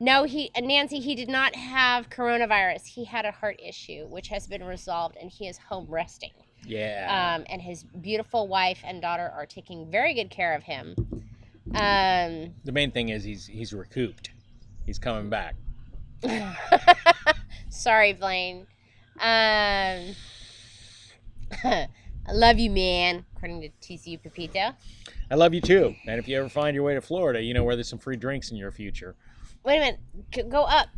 No, Nancy, he did not have coronavirus. He had a heart issue, which has been resolved, and he is home resting. Yeah. And his beautiful wife and daughter are taking very good care of him. The main thing is he's recouped. He's coming back. Sorry, Blaine. I love you, man, according to TCU Pepito. I love you too. And if you ever find your way to Florida, you know where there's some free drinks in your future. Wait a minute. Go up.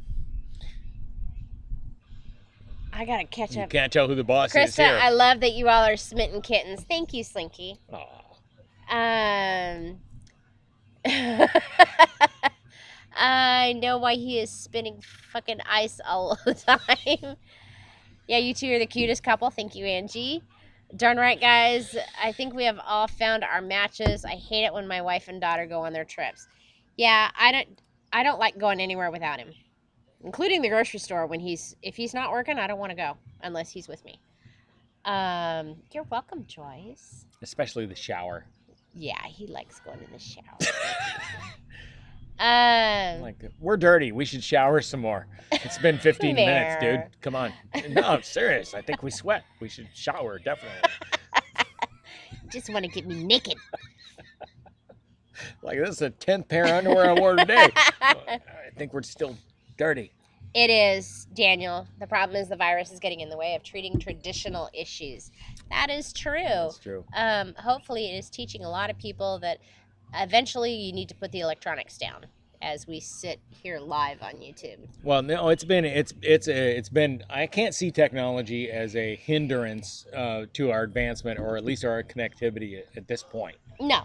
I gotta catch You up. can't tell who the boss is Krista, here. I love that you all are smitten kittens. Thank you, Slinky. Aw. I know why he is spinning fucking ice all the time. Yeah, you two are the cutest couple. Thank you, Angie. Darn right, guys. I think we have all found our matches. I hate it when my wife and daughter go on their trips. Yeah, I don't like going anywhere without him, including the grocery store. If he's not working, I don't want to go unless he's with me. You're welcome, Joyce. Especially the shower. Yeah, he likes going in the shower. We're dirty. We should shower some more. It's been 15 minutes, dude. Come on. No, I'm serious. I think we sweat. We should shower, definitely. Just want to get me naked. Like, this is the 10th pair of underwear I wore today. I think we're still dirty. It is, Daniel. The problem is the virus is getting in the way of treating traditional issues. That is true. That's true. Hopefully it is teaching a lot of people that eventually you need to put the electronics down as we sit here live on YouTube. Well, no, it's been I can't see technology as a hindrance to our advancement, or at least our connectivity at this point. No.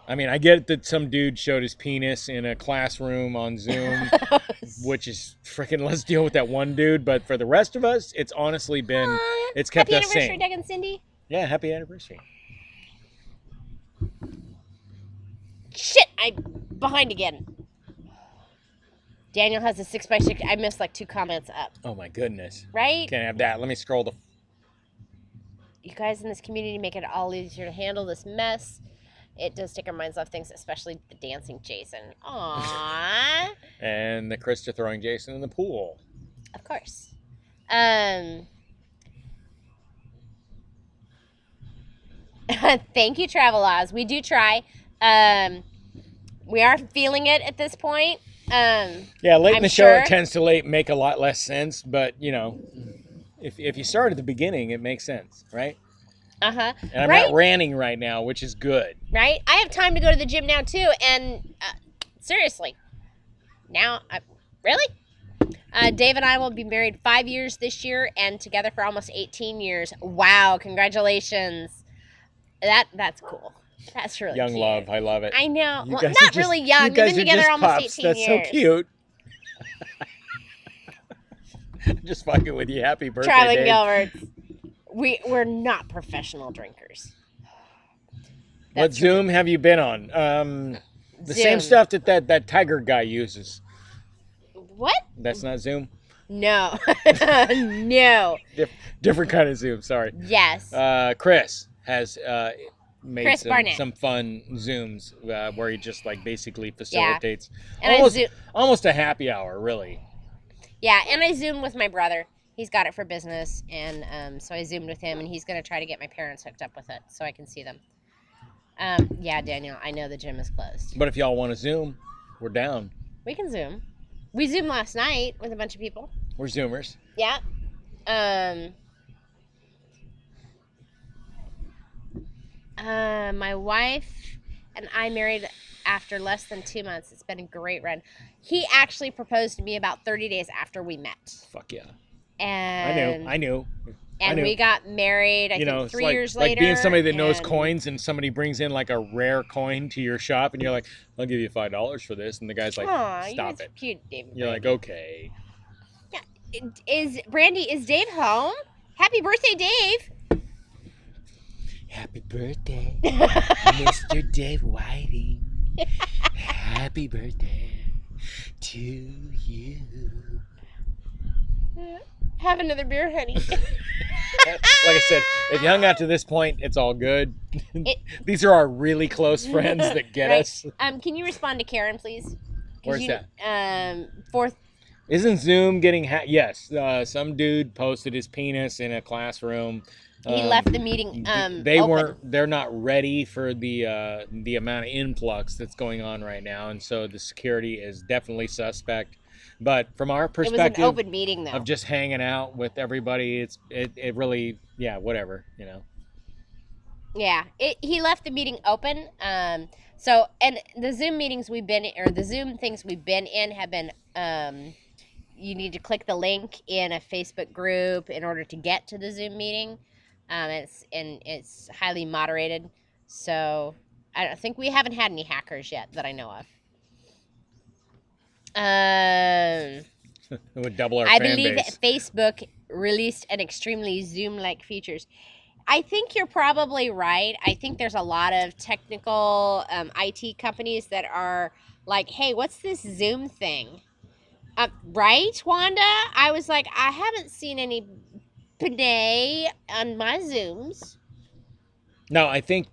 I mean, I get that some dude showed his penis in a classroom on Zoom, which is freaking, let's deal with that one dude. But for the rest of us, it's honestly been, it's kept us sane. Happy anniversary, Doug and Cindy. Yeah, happy anniversary. Shit, I'm behind again. Daniel has a 6x6. I missed like 2 comments up. Oh my goodness. Right? Can't have that. Let me scroll the... You guys in this community make it all easier to handle this mess. It does take our minds off things, especially the dancing Jason. Aww. And the Krista throwing Jason in the pool. Of course. Thank you, Traveloz. We do try. We are feeling it at this point. Yeah, late in the show, it tends to make a lot less sense. But, you know, if you start at the beginning, it makes sense, right? Uh-huh. And I'm not ranting right now, which is good. Right? I have time to go to the gym now, too. And seriously, now, really? Dave and I will be married 5 years this year and together for almost 18 years. Wow, congratulations. That's cool. That's really young cute. love. I love it. I know. You well, guys not really young. We've been together almost pups. 18 That's years. So cute. Just fucking with you. Happy birthday, Charlie Dave. Gilbert. We're not professional drinkers. What Zoom have you been on? The same stuff that Tiger guy uses. What? That's not Zoom? No. No. Different kind of Zoom, sorry. Yes. Chris has made some fun Zooms where he just like basically facilitates almost a happy hour, really. Yeah, and I Zoomed with my brother. He's got it for business, and so I Zoomed with him, and he's going to try to get my parents hooked up with it so I can see them. Yeah, Daniel, I know the gym is closed. But if y'all want to Zoom, we're down. We can Zoom. We Zoomed last night with a bunch of people. We're Zoomers. Yeah. My wife and I married after less than 2 months. It's been a great run. He actually proposed to me about 30 days after we met. Fuck yeah. And I knew. And we got married, I think, it's 3 years later. like being somebody that knows coins, and somebody brings in like a rare coin to your shop, and you're like, "I'll give you $5 for this," and the guy's like, "Stop it." Cute, Dave. You're like, "Okay." Yeah. Is Dave home? Happy birthday, Dave! Happy birthday, Mr. Dave Whiting. Happy birthday to you. Have another beer, honey. Like I said, if you hung out to this point, it's all good. These are our really close friends that get us. Can you respond to Karen, please? Where's that? Fourth. Isn't Zoom getting hacked? Yes. Some dude posted his penis in a classroom. He left the meeting. They're not ready for the amount of influx that's going on right now, and so the security is definitely suspect. But from our perspective, it was an open meeting, though, of just hanging out with everybody, it really, whatever, Yeah, he left the meeting open. So, and the Zoom meetings the Zoom things we've been in have been, you need to click the link in a Facebook group in order to get to the Zoom meeting. It's highly moderated. So I don't think we haven't had any hackers yet that I know of. It would double our I fan believe base. Facebook released an extremely Zoom-like features. I think you're probably right. I think there's a lot of technical IT companies that are like, hey, what's this Zoom thing? Right, Wanda? I was like, I haven't seen any Panay on my Zooms. No, I think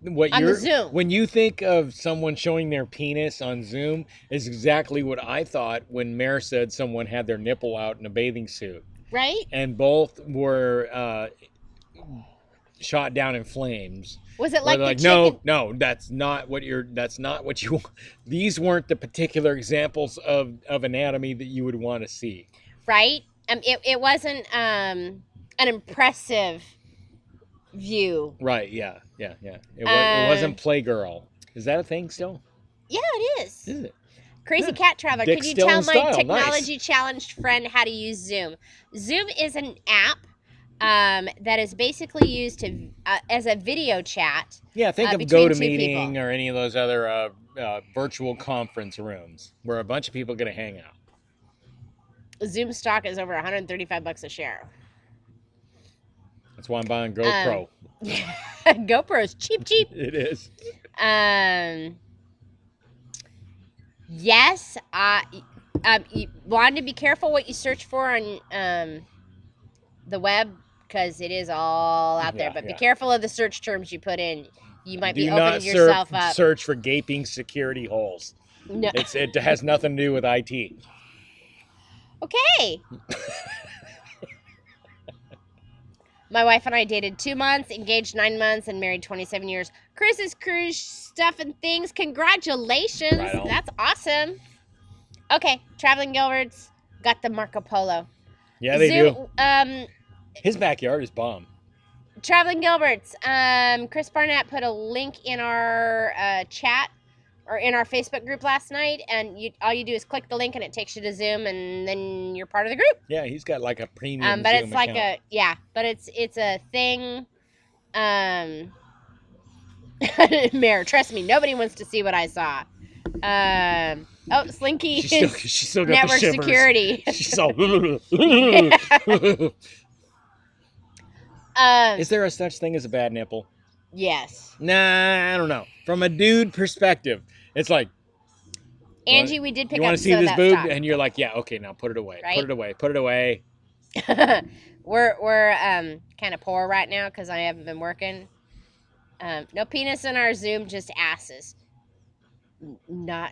Zoom. When you think of someone showing their penis on Zoom is exactly what I thought when Mare said someone had their nipple out in a bathing suit. Right? And both were shot down in flames. Was it like no, that's not what you want. These weren't the particular examples of anatomy that you would want to see. Right? It wasn't an impressive view. Right, yeah. It wasn't Playgirl. Is that a thing still? Yeah, it is. Is it? Crazy Cat Traveler, Dick could you still tell in my style. technology Nice. challenged friend how to use Zoom? Zoom is an app that is basically used to as a video chat. Yeah, think of between two GoToMeeting people. or any of those other virtual conference rooms where a bunch of people get to hang out. Zoom stock is over $135 a share. That's why I'm buying GoPro. GoPro's cheap. It is. Yes. You want to be careful what you search for on the web because it is all out there. But be careful of the search terms you put in. You might be opening yourself up. Search for gaping security holes. No. It has nothing to do with IT. Okay. My wife and I dated 2 months, engaged 9 months, and married 27 years. Chris's cruise stuff and things. Congratulations. Right on. That's awesome. Okay, Traveling Gilberts got the Marco Polo. Yeah, they do. His backyard is bomb. Traveling Gilberts. Chris Barnett put a link in our chat or in our Facebook group last night, and all you do is click the link, and it takes you to Zoom, and then you're part of the group. Yeah, he's got like a premium but Zoom it's like account. but it's a thing. Mare, trust me, nobody wants to see what I saw. Slinky She still got network the shivers. security. She's all. Is there a such thing as a bad nipple? Yes. Nah, I don't know. From a dude perspective, it's like, Angie, we did pick up. You want to see this boob? And you're like, yeah, okay, now put it away. Right? Put it away. Put it away. We're kind of poor right now because I haven't been working. No penis in our Zoom, just asses. Not.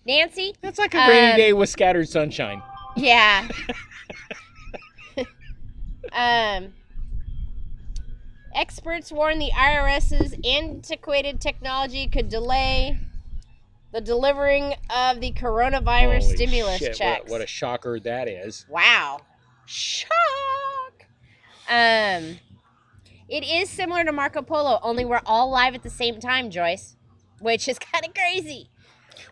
Nancy? That's like a rainy day with scattered sunshine. Yeah. Experts warn the IRS's antiquated technology could delay the delivering of the coronavirus stimulus checks. What a shocker that is. Wow. Shock. It is similar to Marco Polo, only we're all live at the same time, Joyce, which is kind of crazy.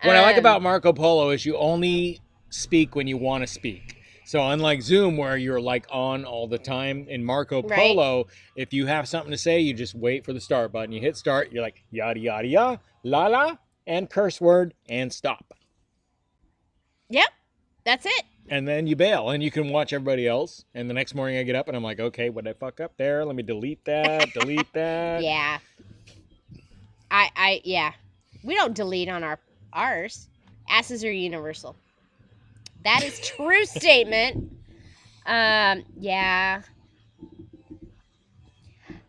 What I like about Marco Polo is you only speak when you want to speak. So unlike Zoom where you're like on all the time, in Marco Polo, if you have something to say, you just wait for the start button. You hit start, you're like yada yada yada, la la, and curse word, and stop. Yep, that's it. And then you bail, and you can watch everybody else. And the next morning I get up and I'm like, okay, what did I fuck up there? Let me delete that, delete that. Yeah. Yeah. We don't delete on ours. Asses are universal. That is true statement. Yeah.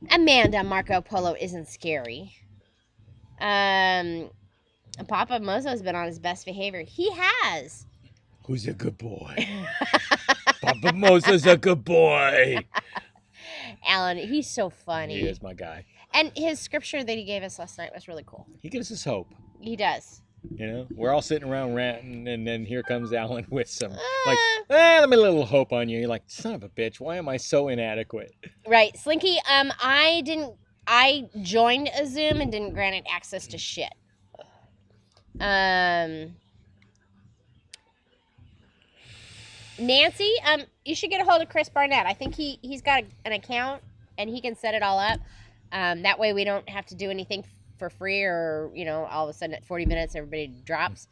Amanda, Marco Polo isn't scary. Papa Mozo's been on his best behavior. He has. Who's a good boy? Papa Mozo's a good boy. Alan, he's so funny. He is my guy. And his scripture that he gave us last night was really cool. He gives us hope. He does. You know, we're all sitting around ranting, and then here comes Alan with some, like, let me a little hope on you. You're like, son of a bitch, why am I so inadequate? Right. Slinky, I joined a Zoom and didn't grant it access to shit. Nancy, you should get a hold of Chris Barnett. I think he's got an account, and he can set it all up. That way we don't have to do anything for free, or all of a sudden at 40 minutes everybody drops.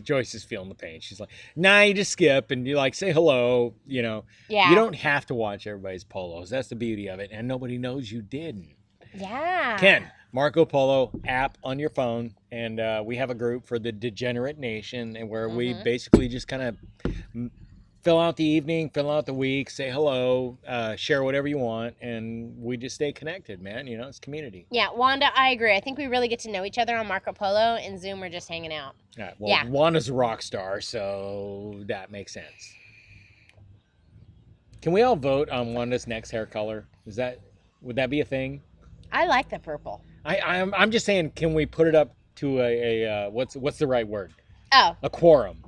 Joyce is feeling the pain. She's like, nah, you just skip and you like say hello. Yeah. You don't have to watch everybody's polos. That's the beauty of it, and nobody knows you didn't. Yeah. Ken, Marco Polo app on your phone, and we have a group for the Degenerate Nation, and where we basically just kind of fill out the evening, fill out the week, say hello, share whatever you want, and we just stay connected, man. It's community. Yeah, Wanda, I agree. I think we really get to know each other on Marco Polo, and Zoom we're just hanging out. All right, well, Wanda's a rock star, so that makes sense. Can we all vote on Wanda's next hair color? Would that be a thing? I like the purple. I'm just saying, can we put it up to a what's the right word? Oh, a quorum.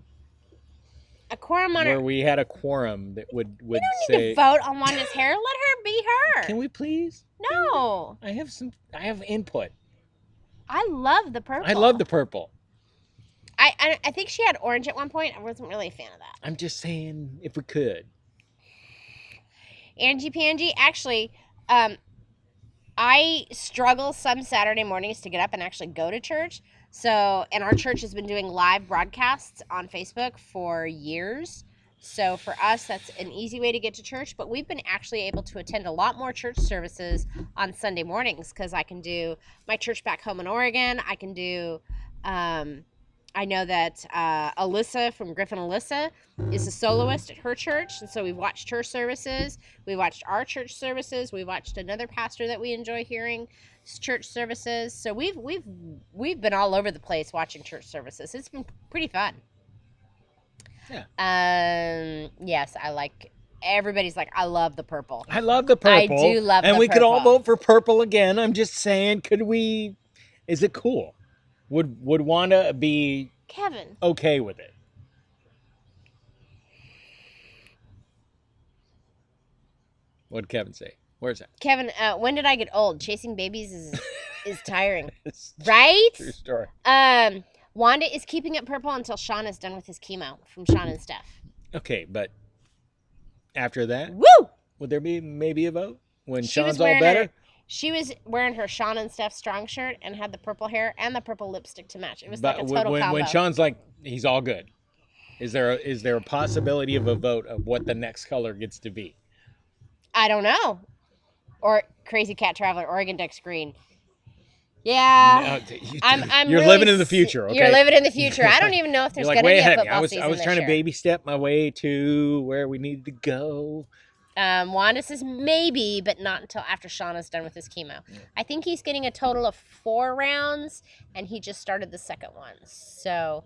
A quorum on where we had a quorum that would we don't say, need to vote on Wanda's hair. Let her be her. Can we please? No. I have input. I love the purple. I love the purple. I think she had orange at one point. I wasn't really a fan of that. I'm just saying, if we could. Angie Pangie, actually, I struggle some Saturday mornings to get up and actually go to church. And our church has been doing live broadcasts on Facebook for years. So for us, that's an easy way to get to church. But we've been actually able to attend a lot more church services on Sunday mornings because I can do my church back home in Oregon. I can do, I know that Alyssa from Griffin Alyssa is a soloist at her church. And so we've watched her services. We watched our church services. We watched another pastor that we enjoy hearing church services. So we've been all over the place watching church services. It's been pretty fun. Yeah. Yes, everybody's like, I love the purple. I love the purple. I do love the purple. And we could all vote for purple again. I'm just saying, is it cool? Would Wanda be Kevin okay with it? What'd Kevin say? Where's that? Kevin, when did I get old? Chasing babies is tiring. Right? True story. Wanda is keeping it purple until Sean is done with his chemo from Sean and Steph. Okay, but after that, woo! Would there be maybe a vote when Sean's all better? She was wearing her Sean and Steph strong shirt and had the purple hair and the purple lipstick to match. It was like a total combo. When Sean's like, he's all good, is there a possibility of a vote of what the next color gets to be? I don't know. Or Crazy Cat Traveler, Oregon Ducks Green. Yeah. No, you're really living in the future, okay? You're living in the future. I don't even know if there's going to be a football season I was trying to baby step my way to where we needed to go. Wanda says maybe, but not until after Sean is done with his chemo. Yeah. I think he's getting a total of 4 rounds, and he just started the second one. So,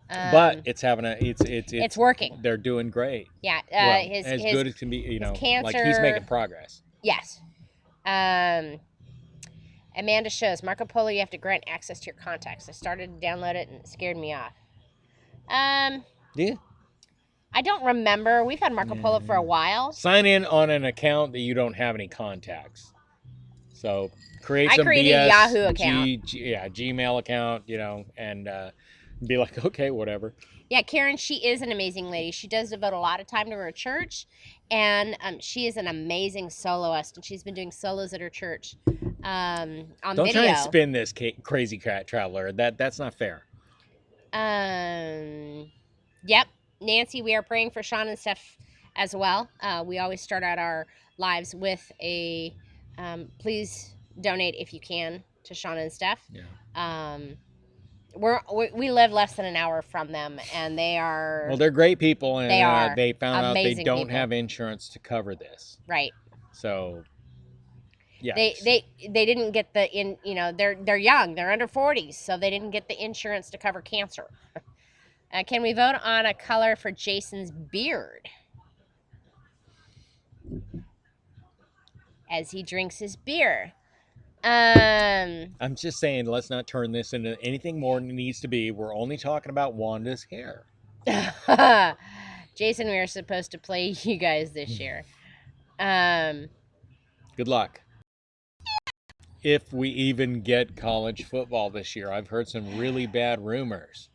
but it's working. They're doing great. Yeah, as good as can be. Cancer, like he's making progress. Yes. Amanda shows Marco Polo. You have to grant access to your contacts. I started to download it, and it scared me off. Yeah. I don't remember. We've had Marco Polo for a while. Sign in on an account that you don't have any contacts. So create I some created BS a Yahoo account. Gmail account, and be like, okay, whatever. Yeah, Karen, she is an amazing lady. She does devote a lot of time to her church, and she is an amazing soloist, and she's been doing solos at her church on Don't video. try and spin this crazy cat traveler. That's not fair. Yep, Nancy, we are praying for Sean and Steph as well. We always start out our lives with a please donate if you can to Sean and Steph. Yeah. We live less than an hour from them, and they are... Well, they're great people, and they found out they don't people. have insurance to cover this. Right. So, yeah. They didn't get they're young, they're under 40s, so they didn't get the insurance to cover cancer. Can we vote on a color for Jason's beard as he drinks his beer? I'm just saying, let's not turn this into anything more than it needs to be. We're only talking about Wanda's hair. Jason, we are supposed to play you guys this year. Good luck. If we even get college football this year. I've heard some really bad rumors.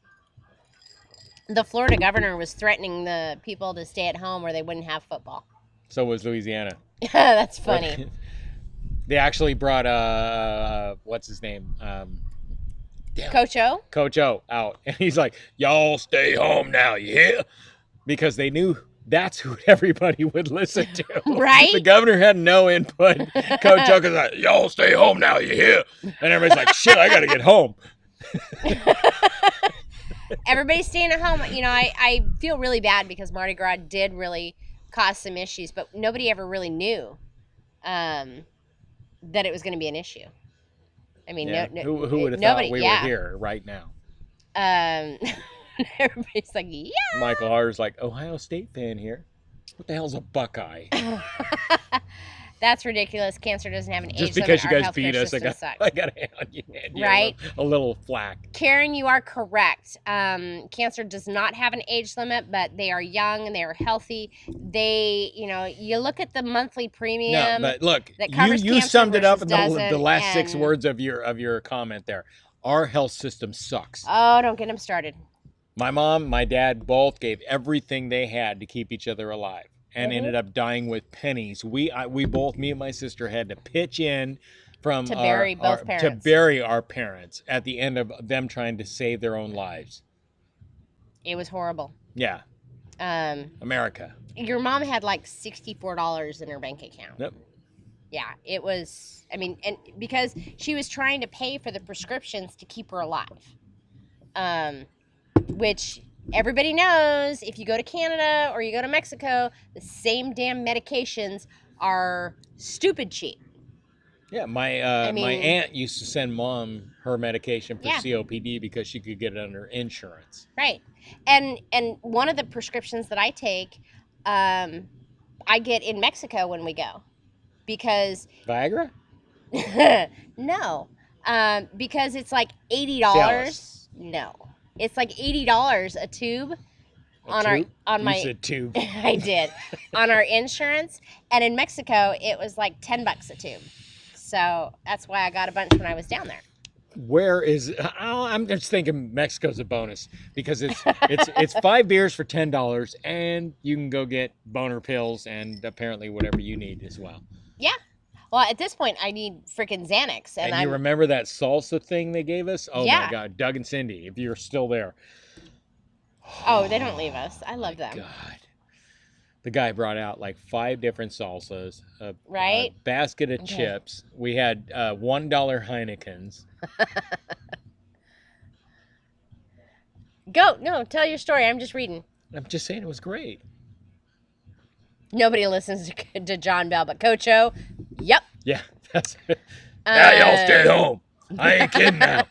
The Florida governor was threatening the people to stay at home or they wouldn't have football. So was Louisiana. That's funny. They actually brought what's his name? Coach O? Coach O out. And he's like, y'all stay home now, you hear? Because they knew that's who everybody would listen to. Right? The governor had no input. Coach O was like, y'all stay home now, you hear? And everybody's like, shit, I got to get home. Everybody's staying at home. I feel really bad because Mardi Gras did really cause some issues, but nobody ever really knew that it was going to be an issue. I mean, yeah. Who would have thought we were here right now? Everybody's like, yeah. Michael Harder's like, Ohio State fan here. What the hell's a Buckeye? That's ridiculous. Cancer doesn't have an age limit. Just because you Our guys beat us, I got a hand on you. Right? A little flack. Karen, you are correct. Cancer does not have an age limit, but they are young and they are healthy. They, you look at the monthly premium. No, but look, that covers you cancer summed it up in versus the last 6 words of your comment there. Our health system sucks. Oh, don't get them started. My mom, my dad both gave everything they had to keep each other alive. And ended up dying with pennies. We both, me and my sister, had to pitch in to bury our parents at the end of them trying to save their own lives. It was horrible. Yeah. America. Your mom had like $64 in her bank account. Yep. Yeah, it was. I mean, and because she was trying to pay for the prescriptions to keep her alive, which. Everybody knows if you go to Canada or you go to Mexico, the same damn medications are stupid cheap. Yeah, my aunt used to send mom her medication for COPD because she could get it under insurance. Right, and one of the prescriptions that I take, I get in Mexico when we go, because Viagra. No, because it's like $80. No. It's like $80 a tube You my said tube. I did on our insurance, and in Mexico it was like $10 a tube. So that's why I got a bunch when I was down there. Where is? I'm just thinking Mexico's a bonus because it's 5 beers for $10, and you can go get boner pills and apparently whatever you need as well. Yeah. Well, at this point, I need freaking Xanax. And you remember that salsa thing they gave us? Oh, yeah. My God. Doug and Cindy, if you're still there. Oh, they don't leave us. I love them. God. The guy brought out like 5 different salsas, a basket of chips. We had $1 Heinekens. Go. No, tell your story. I'm just reading. I'm just saying it was great. Nobody listens to John Bell, but Coach O, yep. Yeah, that's it. Now y'all stay home. I ain't kidding now.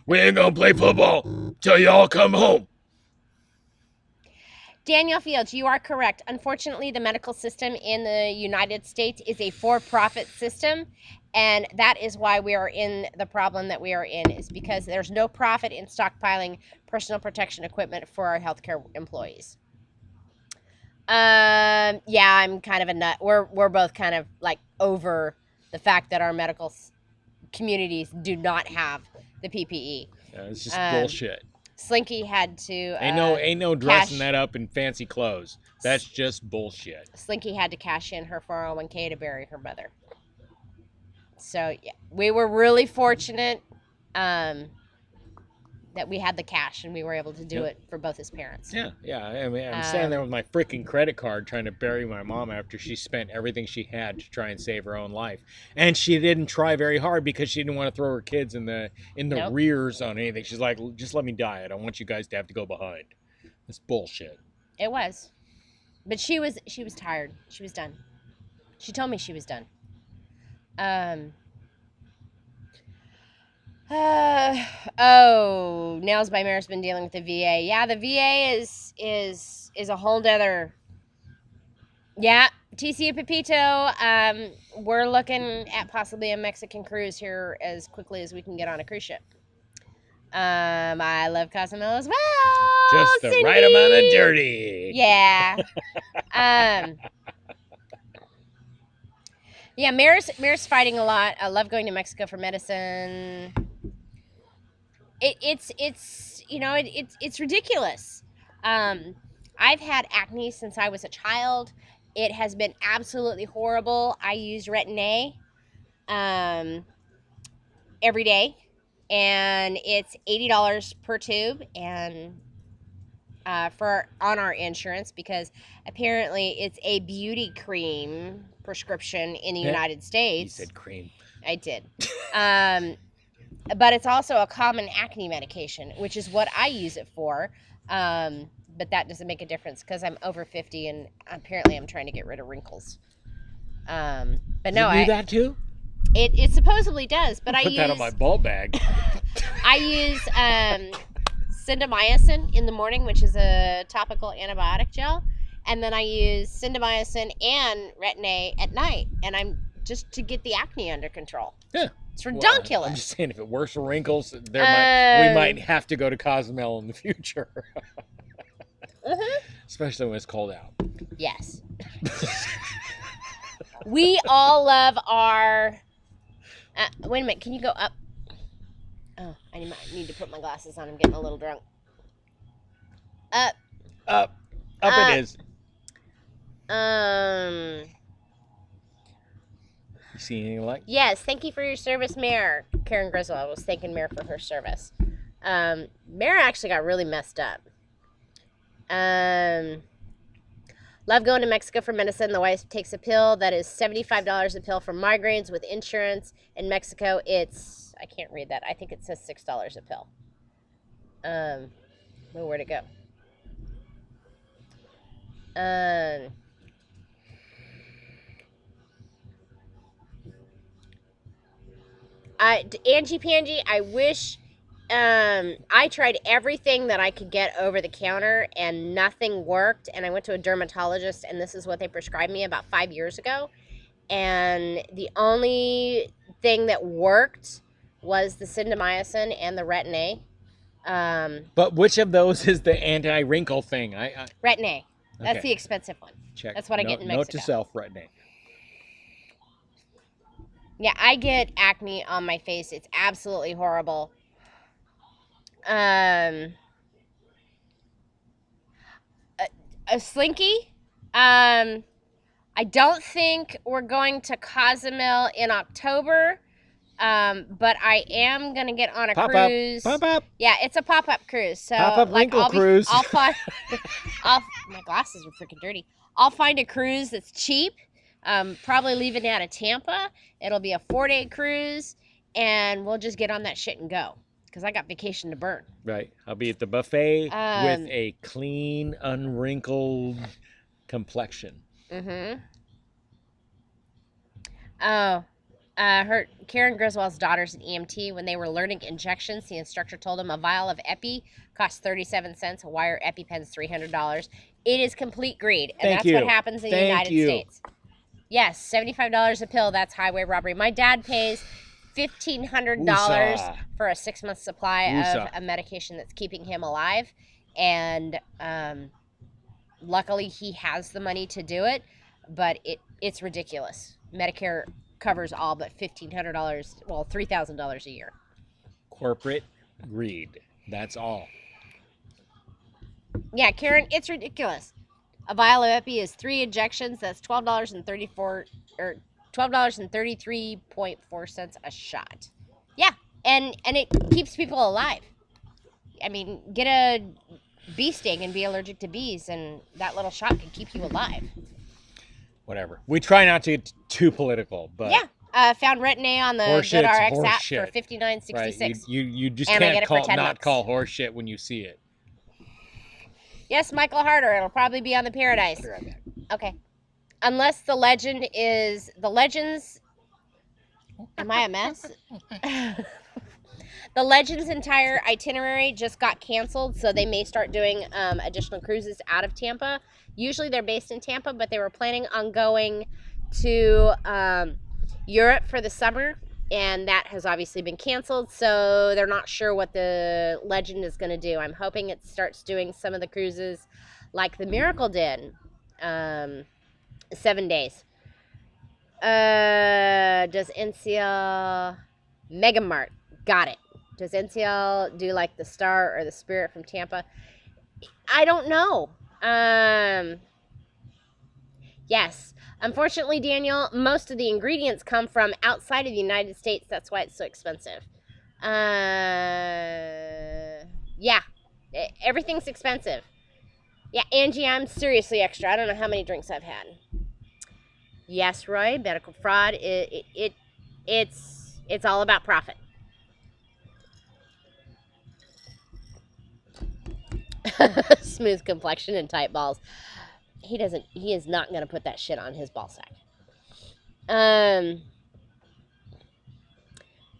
We ain't gonna play football till y'all come home. Daniel Fields, you are correct. Unfortunately, the medical system in the United States is a for-profit system, and that is why we are in the problem that we are in, is because there's no profit in stockpiling personal protection equipment for our healthcare employees. Yeah, I'm kind of a nut. We're both kind of like over the fact that our medical communities do not have the PPE. It's just bullshit. Slinky had to Ain't no dressing that up in fancy clothes. That's just bullshit. Slinky had to cash in her 401k to bury her mother. So yeah, we were really fortunate that we had the cash and we were able to do it for both his parents. Yeah. I mean, I'm standing there with my freaking credit card trying to bury my mom after she spent everything she had to try and save her own life, and she didn't try very hard because she didn't want to throw her kids in the Nope. rears on anything. She's like, just let me die. I don't want you guys to have to go behind. It's bullshit. It was, but she was tired. She was done. She told me she was done. Nails by Mare's been dealing with the VA. Yeah, the VA is a whole nother. Yeah, TC Pepito. We're looking at possibly a Mexican cruise here as quickly as we can get on a cruise ship. I love Cozumel as well. Just the Cindy. right amount of dirty. Yeah. Yeah, Mare's fighting a lot. I love going to Mexico for medicine. It's ridiculous. I've had acne since I was a child. It has been absolutely horrible. I use Retin-A every day, and it's $80 per tube, and on our insurance, because apparently it's a beauty cream prescription in the United States. You said cream. I did. But it's also a common acne medication, which is what I use it for. But that doesn't make a difference because I'm over 50 and apparently I'm trying to get rid of wrinkles. But no, you do that too? It supposedly does, but Put that on my ball bag. I use Syndamycin in the morning, which is a topical antibiotic gel, and then I use Syndamycin and Retin-A at night, and I'm just to get the acne under control. Yeah. It's ridiculous. Well, I'm just saying, if it works for wrinkles, we might have to go to Cozumel in the future. Especially when it's cold out. Yes. We all love our... wait a minute. Can you go up? Oh, I need to put my glasses on. I'm getting a little drunk. Up it is. You see anything like? Yes, thank you for your service, Mare. Karen Griswold was thanking Mare for her service. Mare actually got really messed up. Love going to Mexico for medicine. The wife takes a pill that is $75 a pill for migraines with insurance. In Mexico, it's, I can't read that. I think it says $6 a pill. Well, where'd it go? Angie Pangie, I wish I tried everything that I could get over the counter and nothing worked, and I went to a dermatologist and this is what they prescribed me about 5 years ago, and the only thing that worked was the Syndamycin and the Retin-A. But which of those is the anti-wrinkle thing? Retin-A. That's Okay. the expensive one. Check. That's what I get in Mexico. Note to self, Retin-A. Yeah, I get acne on my face. It's absolutely horrible. A Slinky. I don't think we're going to Cozumel in October. But I am gonna get on a cruise. Pop-up. Yeah, it's a pop-up cruise. So Pop-up wrinkle cruise. I'll find. My glasses are freaking dirty. I'll find a cruise that's cheap. Probably leaving out of Tampa. It'll be a 4-day cruise, and we'll just get on that shit and go. Because I got vacation to burn. Right. I'll be at the buffet with a clean, unwrinkled complexion. Mm-hmm. Oh. Karen Griswold's daughter's an EMT. When they were learning injections, the instructor told them a vial of Epi costs 37 cents. A wire EpiPen's $300. It is complete greed, and that's what happens in the United States. Yes, $75 a pill. That's highway robbery. My dad pays $1,500 for a 6-month supply of a medication that's keeping him alive, and Luckily, he has the money to do it, but it's ridiculous. Medicare covers all but $1,500, well, $3,000 a year. Corporate greed. That's all. Yeah, Karen, it's ridiculous. A vial of epi is 3 injections. That's $12.33.4 a shot. Yeah, and it keeps people alive. I mean, get a bee sting and be allergic to bees, and that little shot can keep you alive. Whatever. We try not to get too political, but yeah. Found Retin-A on the horseshit's GoodRx app horseshit. for $59.66. Right. You just And I can't get it for call 10 not bucks. call horseshit when you see it. Yes, Michael Harder. It'll probably be on the Paradise. I'll be right back. Okay. Unless the legend is the Legends. Am I a mess? The Legends' entire itinerary just got canceled, so they may start doing additional cruises out of Tampa. Usually they're based in Tampa, but they were planning on going to Europe for the summer, and that has obviously been canceled, so they're not sure what the Legend is going to do. I'm hoping it starts doing some of the cruises like the Miracle did, 7 days. Does NCL Megamart? Got it. Does NCL do like the Star or the Spirit from Tampa? I don't know. Yes. Unfortunately, Daniel, most of the ingredients come from outside of the United States. That's why it's so expensive. Yeah. Everything's expensive. Yeah, Angie, I'm seriously extra. I don't know how many drinks I've had. Yes, Roy, medical fraud. It's all about profit. Smooth complexion and tight balls. He is not going to put that shit on his ball sack.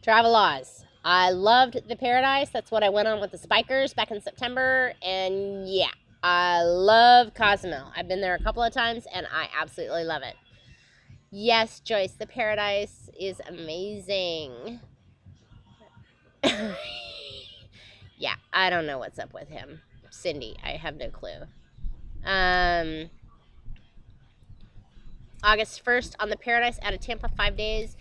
Travelodge. I loved the Paradise. That's what I went on with the Spikers back in September. And yeah, I love Cozumel. I've been there a couple of times and I absolutely love it. Yes, Joyce, the Paradise is amazing. Yeah, I don't know what's up with him. Cindy, I have no clue. August 1st on the Paradise out of Tampa, 5 days.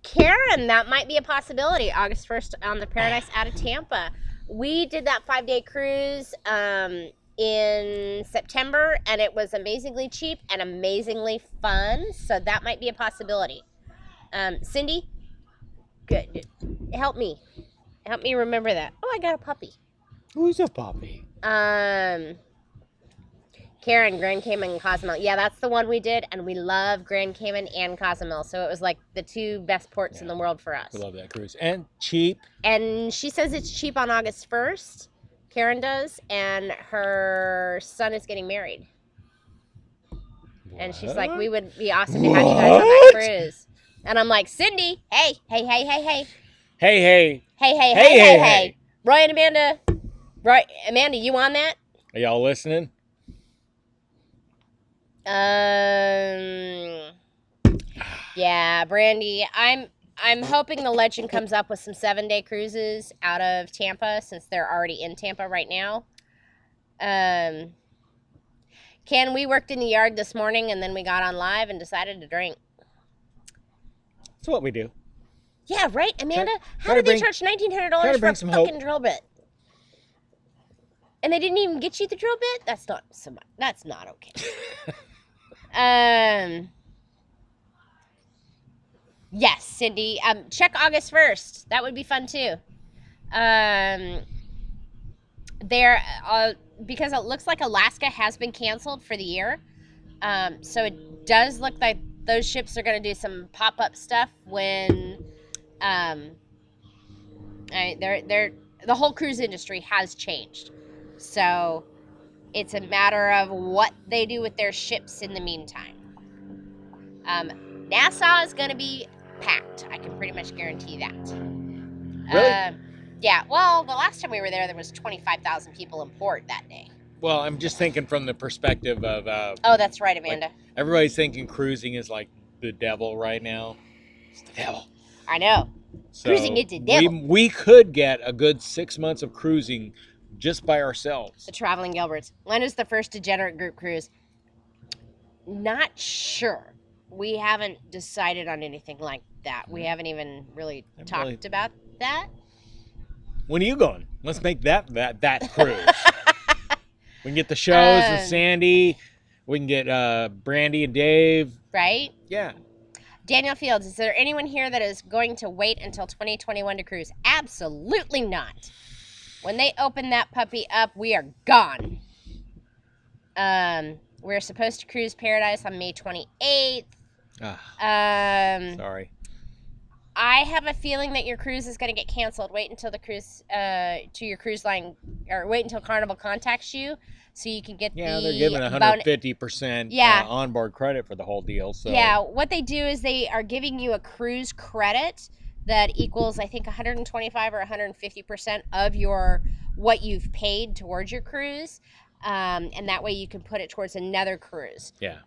Karen, that might be a possibility. August 1st on the Paradise out of Tampa. We did that 5-day cruise in September, and it was amazingly cheap and amazingly fun. So that might be a possibility. Cindy, good. Help me remember that. Oh, I got a puppy. Who's a puppy? Karen, Grand Cayman and Cozumel. Yeah, that's the one we did, and we love Grand Cayman and Cozumel. So it was like the 2 best ports in the world for us. We love that cruise. And cheap. And she says it's cheap on August 1st. Karen does, and her son is getting married. What? And she's like, we would be awesome to have you guys on that cruise. And I'm like, Cindy, hey. Hey. Roy and Amanda. Roy, Amanda, you on that? Are y'all listening? Yeah, Brandy, I'm hoping the Legend comes up with some 7-day cruises out of Tampa since they're already in Tampa right now. Ken, we worked in the yard this morning and then we got on live and decided to drink. That's what we do. Yeah, right, Amanda? How did they charge $1,900 for a fucking drill bit? And they didn't even get you the drill bit? That's not okay. Yes, Cindy. Check August 1st. That would be fun too. Because it looks like Alaska has been canceled for the year. So it does look like those ships are going to do some pop-up stuff when the whole cruise industry has changed. So it's a matter of what they do with their ships in the meantime. Nassau is going to be packed. I can pretty much guarantee that. Really? Yeah. Well, the last time we were there was 25,000 people in port that day. Well, I'm just thinking from the perspective of... oh, that's right, Amanda. Like, everybody's thinking cruising is like the devil right now. It's the devil. I know. So cruising is the devil. We could get a good 6 months of cruising just by ourselves. The Traveling Gilberts. When is the first degenerate group cruise? Not sure. We haven't decided on anything like that. We haven't even really talked about that. When are you going? Let's make that cruise. We can get the shows with Sandy. We can get Brandy and Dave. Right? Yeah. Daniel Fields, is there anyone here that is going to wait until 2021 to cruise? Absolutely not. When they open that puppy up, we are gone. We're supposed to cruise Paradise on May 28th. Sorry. I have a feeling that your cruise is going to get canceled. Wait until the cruise to your cruise line, or wait until Carnival contacts you, so you can get they're giving 150% onboard credit for the whole deal. So yeah, what they do is they are giving you a cruise credit that equals, I think, 125 or 150% of what you've paid towards your cruise. And that way you can put it towards another cruise. Yeah.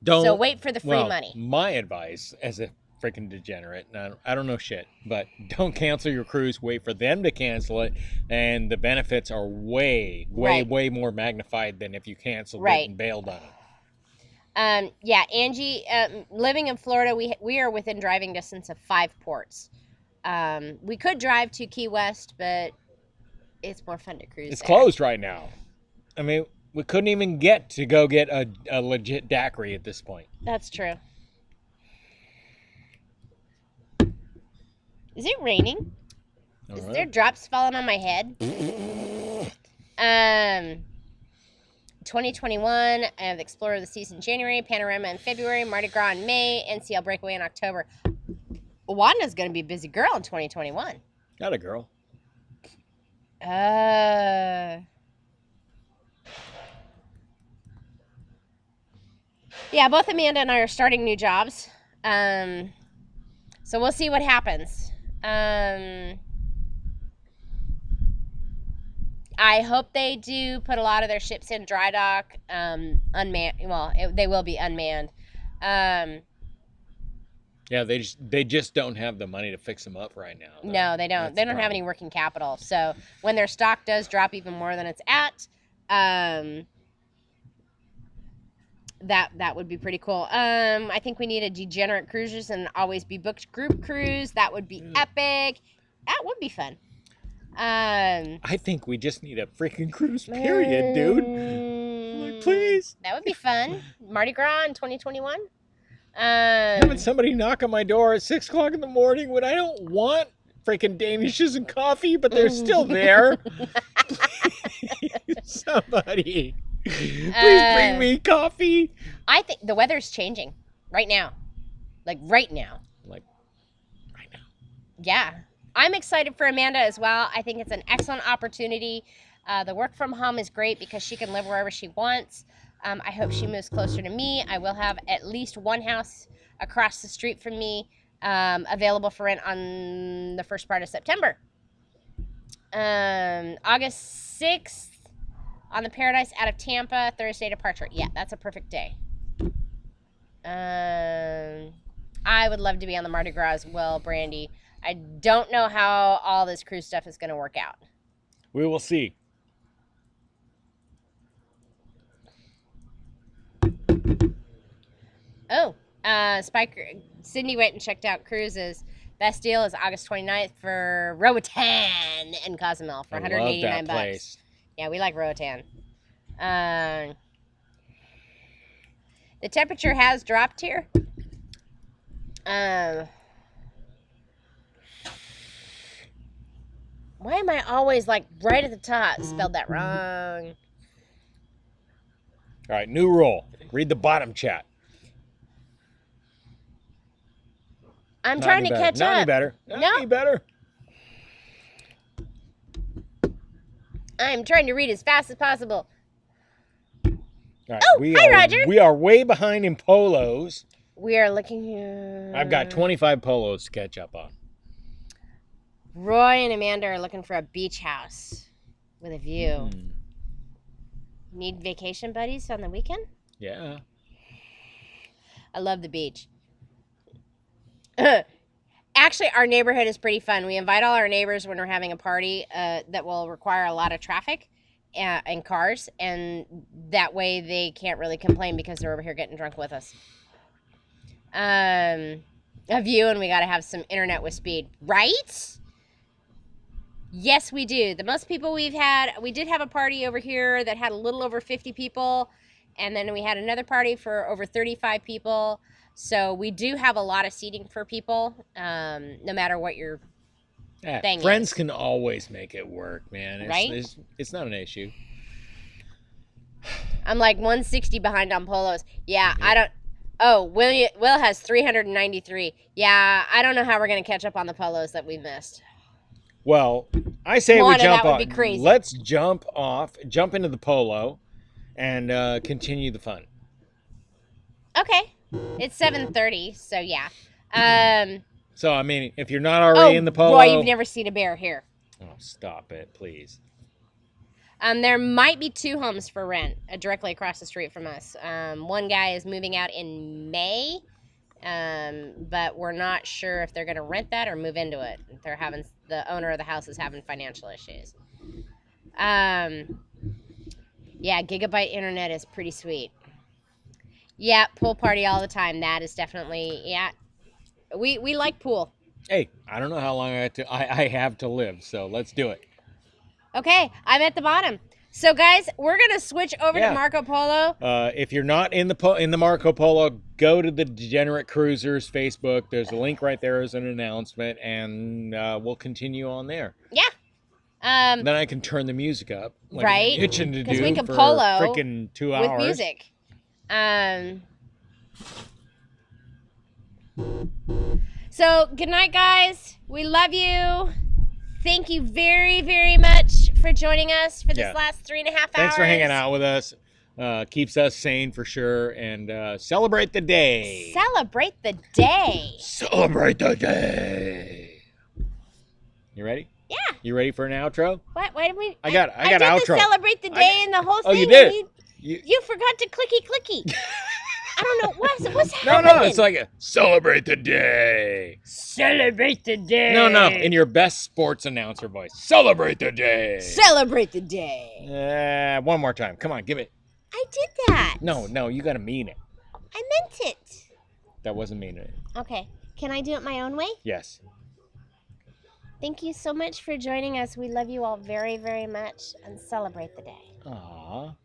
So wait for the free money. My advice as a freaking degenerate, I don't know shit, but don't cancel your cruise. Wait for them to cancel it, and the benefits are way more magnified than if you canceled it and bailed on it. Yeah, Angie, living in Florida, we are within driving distance of 5 ports. We could drive to Key West, but it's more fun to cruise. It's closed right now. I mean, we couldn't even go get a legit daiquiri at this point. That's true. Is it raining? Is there drops falling on my head? 2021, I have Explorer of the Seas in January, Panorama in February, Mardi Gras in May, NCL Breakaway in October. Wanda's going to be a busy girl in 2021. Not a girl. Yeah, both Amanda and I are starting new jobs. So we'll see what happens. I hope they do put a lot of their ships in dry dock, unmanned. Well, they will be unmanned. Yeah, they just don't have the money to fix them up right now. No, they don't. They don't have any working capital. So when their stock does drop even more than it's at, that would be pretty cool. I think we need a degenerate cruises and always be booked group cruise. That would be epic. That would be fun. I think we just need a freaking cruise, period, dude. Like, please. That would be fun. Mardi Gras in 2021. Having somebody knock on my door at 6 o'clock in the morning when I don't want freaking Danishes and coffee, but they're still there. Somebody. Please bring me coffee. I think the weather's changing right now. Like right now. Yeah. I'm excited for Amanda as well. I think it's an excellent opportunity. The work from home is great because she can live wherever she wants. I hope she moves closer to me. I will have at least one house across the street from me available for rent on the first part of September. August 6th on the Paradise out of Tampa, Thursday departure. Yeah, that's a perfect day. I would love to be on the Mardi Gras as well, Brandy. I don't know how all this cruise stuff is going to work out. We will see. Oh, Sydney went and checked out cruises. Best deal is August 29th for Roatan and Cozumel for $189. Place. Yeah, we like Roatan. The temperature has dropped here. Why am I always like right at the top? Spelled that wrong. All right, new rule. Read the bottom chat. I'm trying to catch up. Not any better. Not any better. I'm trying to read as fast as possible. All right, hi, Roger. We are way behind in polos. We are looking here. I've got 25 polos to catch up on. Roy and Amanda are looking for a beach house with a view. Need vacation buddies on the weekend? Yeah. I love the beach. Actually, our neighborhood is pretty fun. We invite all our neighbors when we're having a party that will require a lot of traffic and cars, and that way they can't really complain because they're over here getting drunk with us. A view, and we got to have some internet with speed, right? Yes, we do. The most people we did have a party over here that had a little over 50 people, and then we had another party for over 35 people. So we do have a lot of seating for people, no matter what your thing friends is. can always make it work, man. Right? It's not an issue. I'm like 160 behind on polos. Yeah, I don't. Oh, Will has 393. Yeah, I don't know how we're gonna catch up on the polos that we missed. Well, I say we jump that would off. be crazy. Let's jump into the polo, and continue the fun. Okay, it's 7:30, so yeah. So I mean, if you're not already in the polo, Roy, you've never seen a bear here. Oh, stop it, please. There might be 2 homes for rent directly across the street from us. One guy is moving out in May, but we're not sure if they're going to rent that or move into it. The owner of the house is having financial issues. Yeah, gigabyte internet is pretty sweet. Yeah, pool party all the time. That is definitely, yeah. We like pool. Hey, I don't know how long I have to live, so let's do it. Okay, I'm at the bottom. So guys, we're gonna switch over to Marco Polo. If you're not in the Marco Polo, go to the Degenerate Cruisers Facebook. There's a link right there as an announcement, and we'll continue on there. Yeah. Then I can turn the music up, like right? I'm itching to do we can for polo freaking 2 hours with music. So good night, guys. We love you. Thank you very, very much for joining us for this last 3.5 hours. Thanks for hanging out with us. Keeps us sane for sure. And celebrate the day. Celebrate the day. Celebrate the day. You ready? Yeah. You ready for an outro? What? Why did we? I got I did outro. The celebrate the day and the whole thing. Oh, you did. You forgot to clicky. I don't know what's happening. No, it's like celebrate the day. Celebrate the day. No, in your best sports announcer voice. Celebrate the day. Celebrate the day. One more time. Come on, give it. I did that. No, you gotta mean it. I meant it. That wasn't meaning it. Okay, can I do it my own way? Yes. Thank you so much for joining us. We love you all very, very much, and celebrate the day. Aww.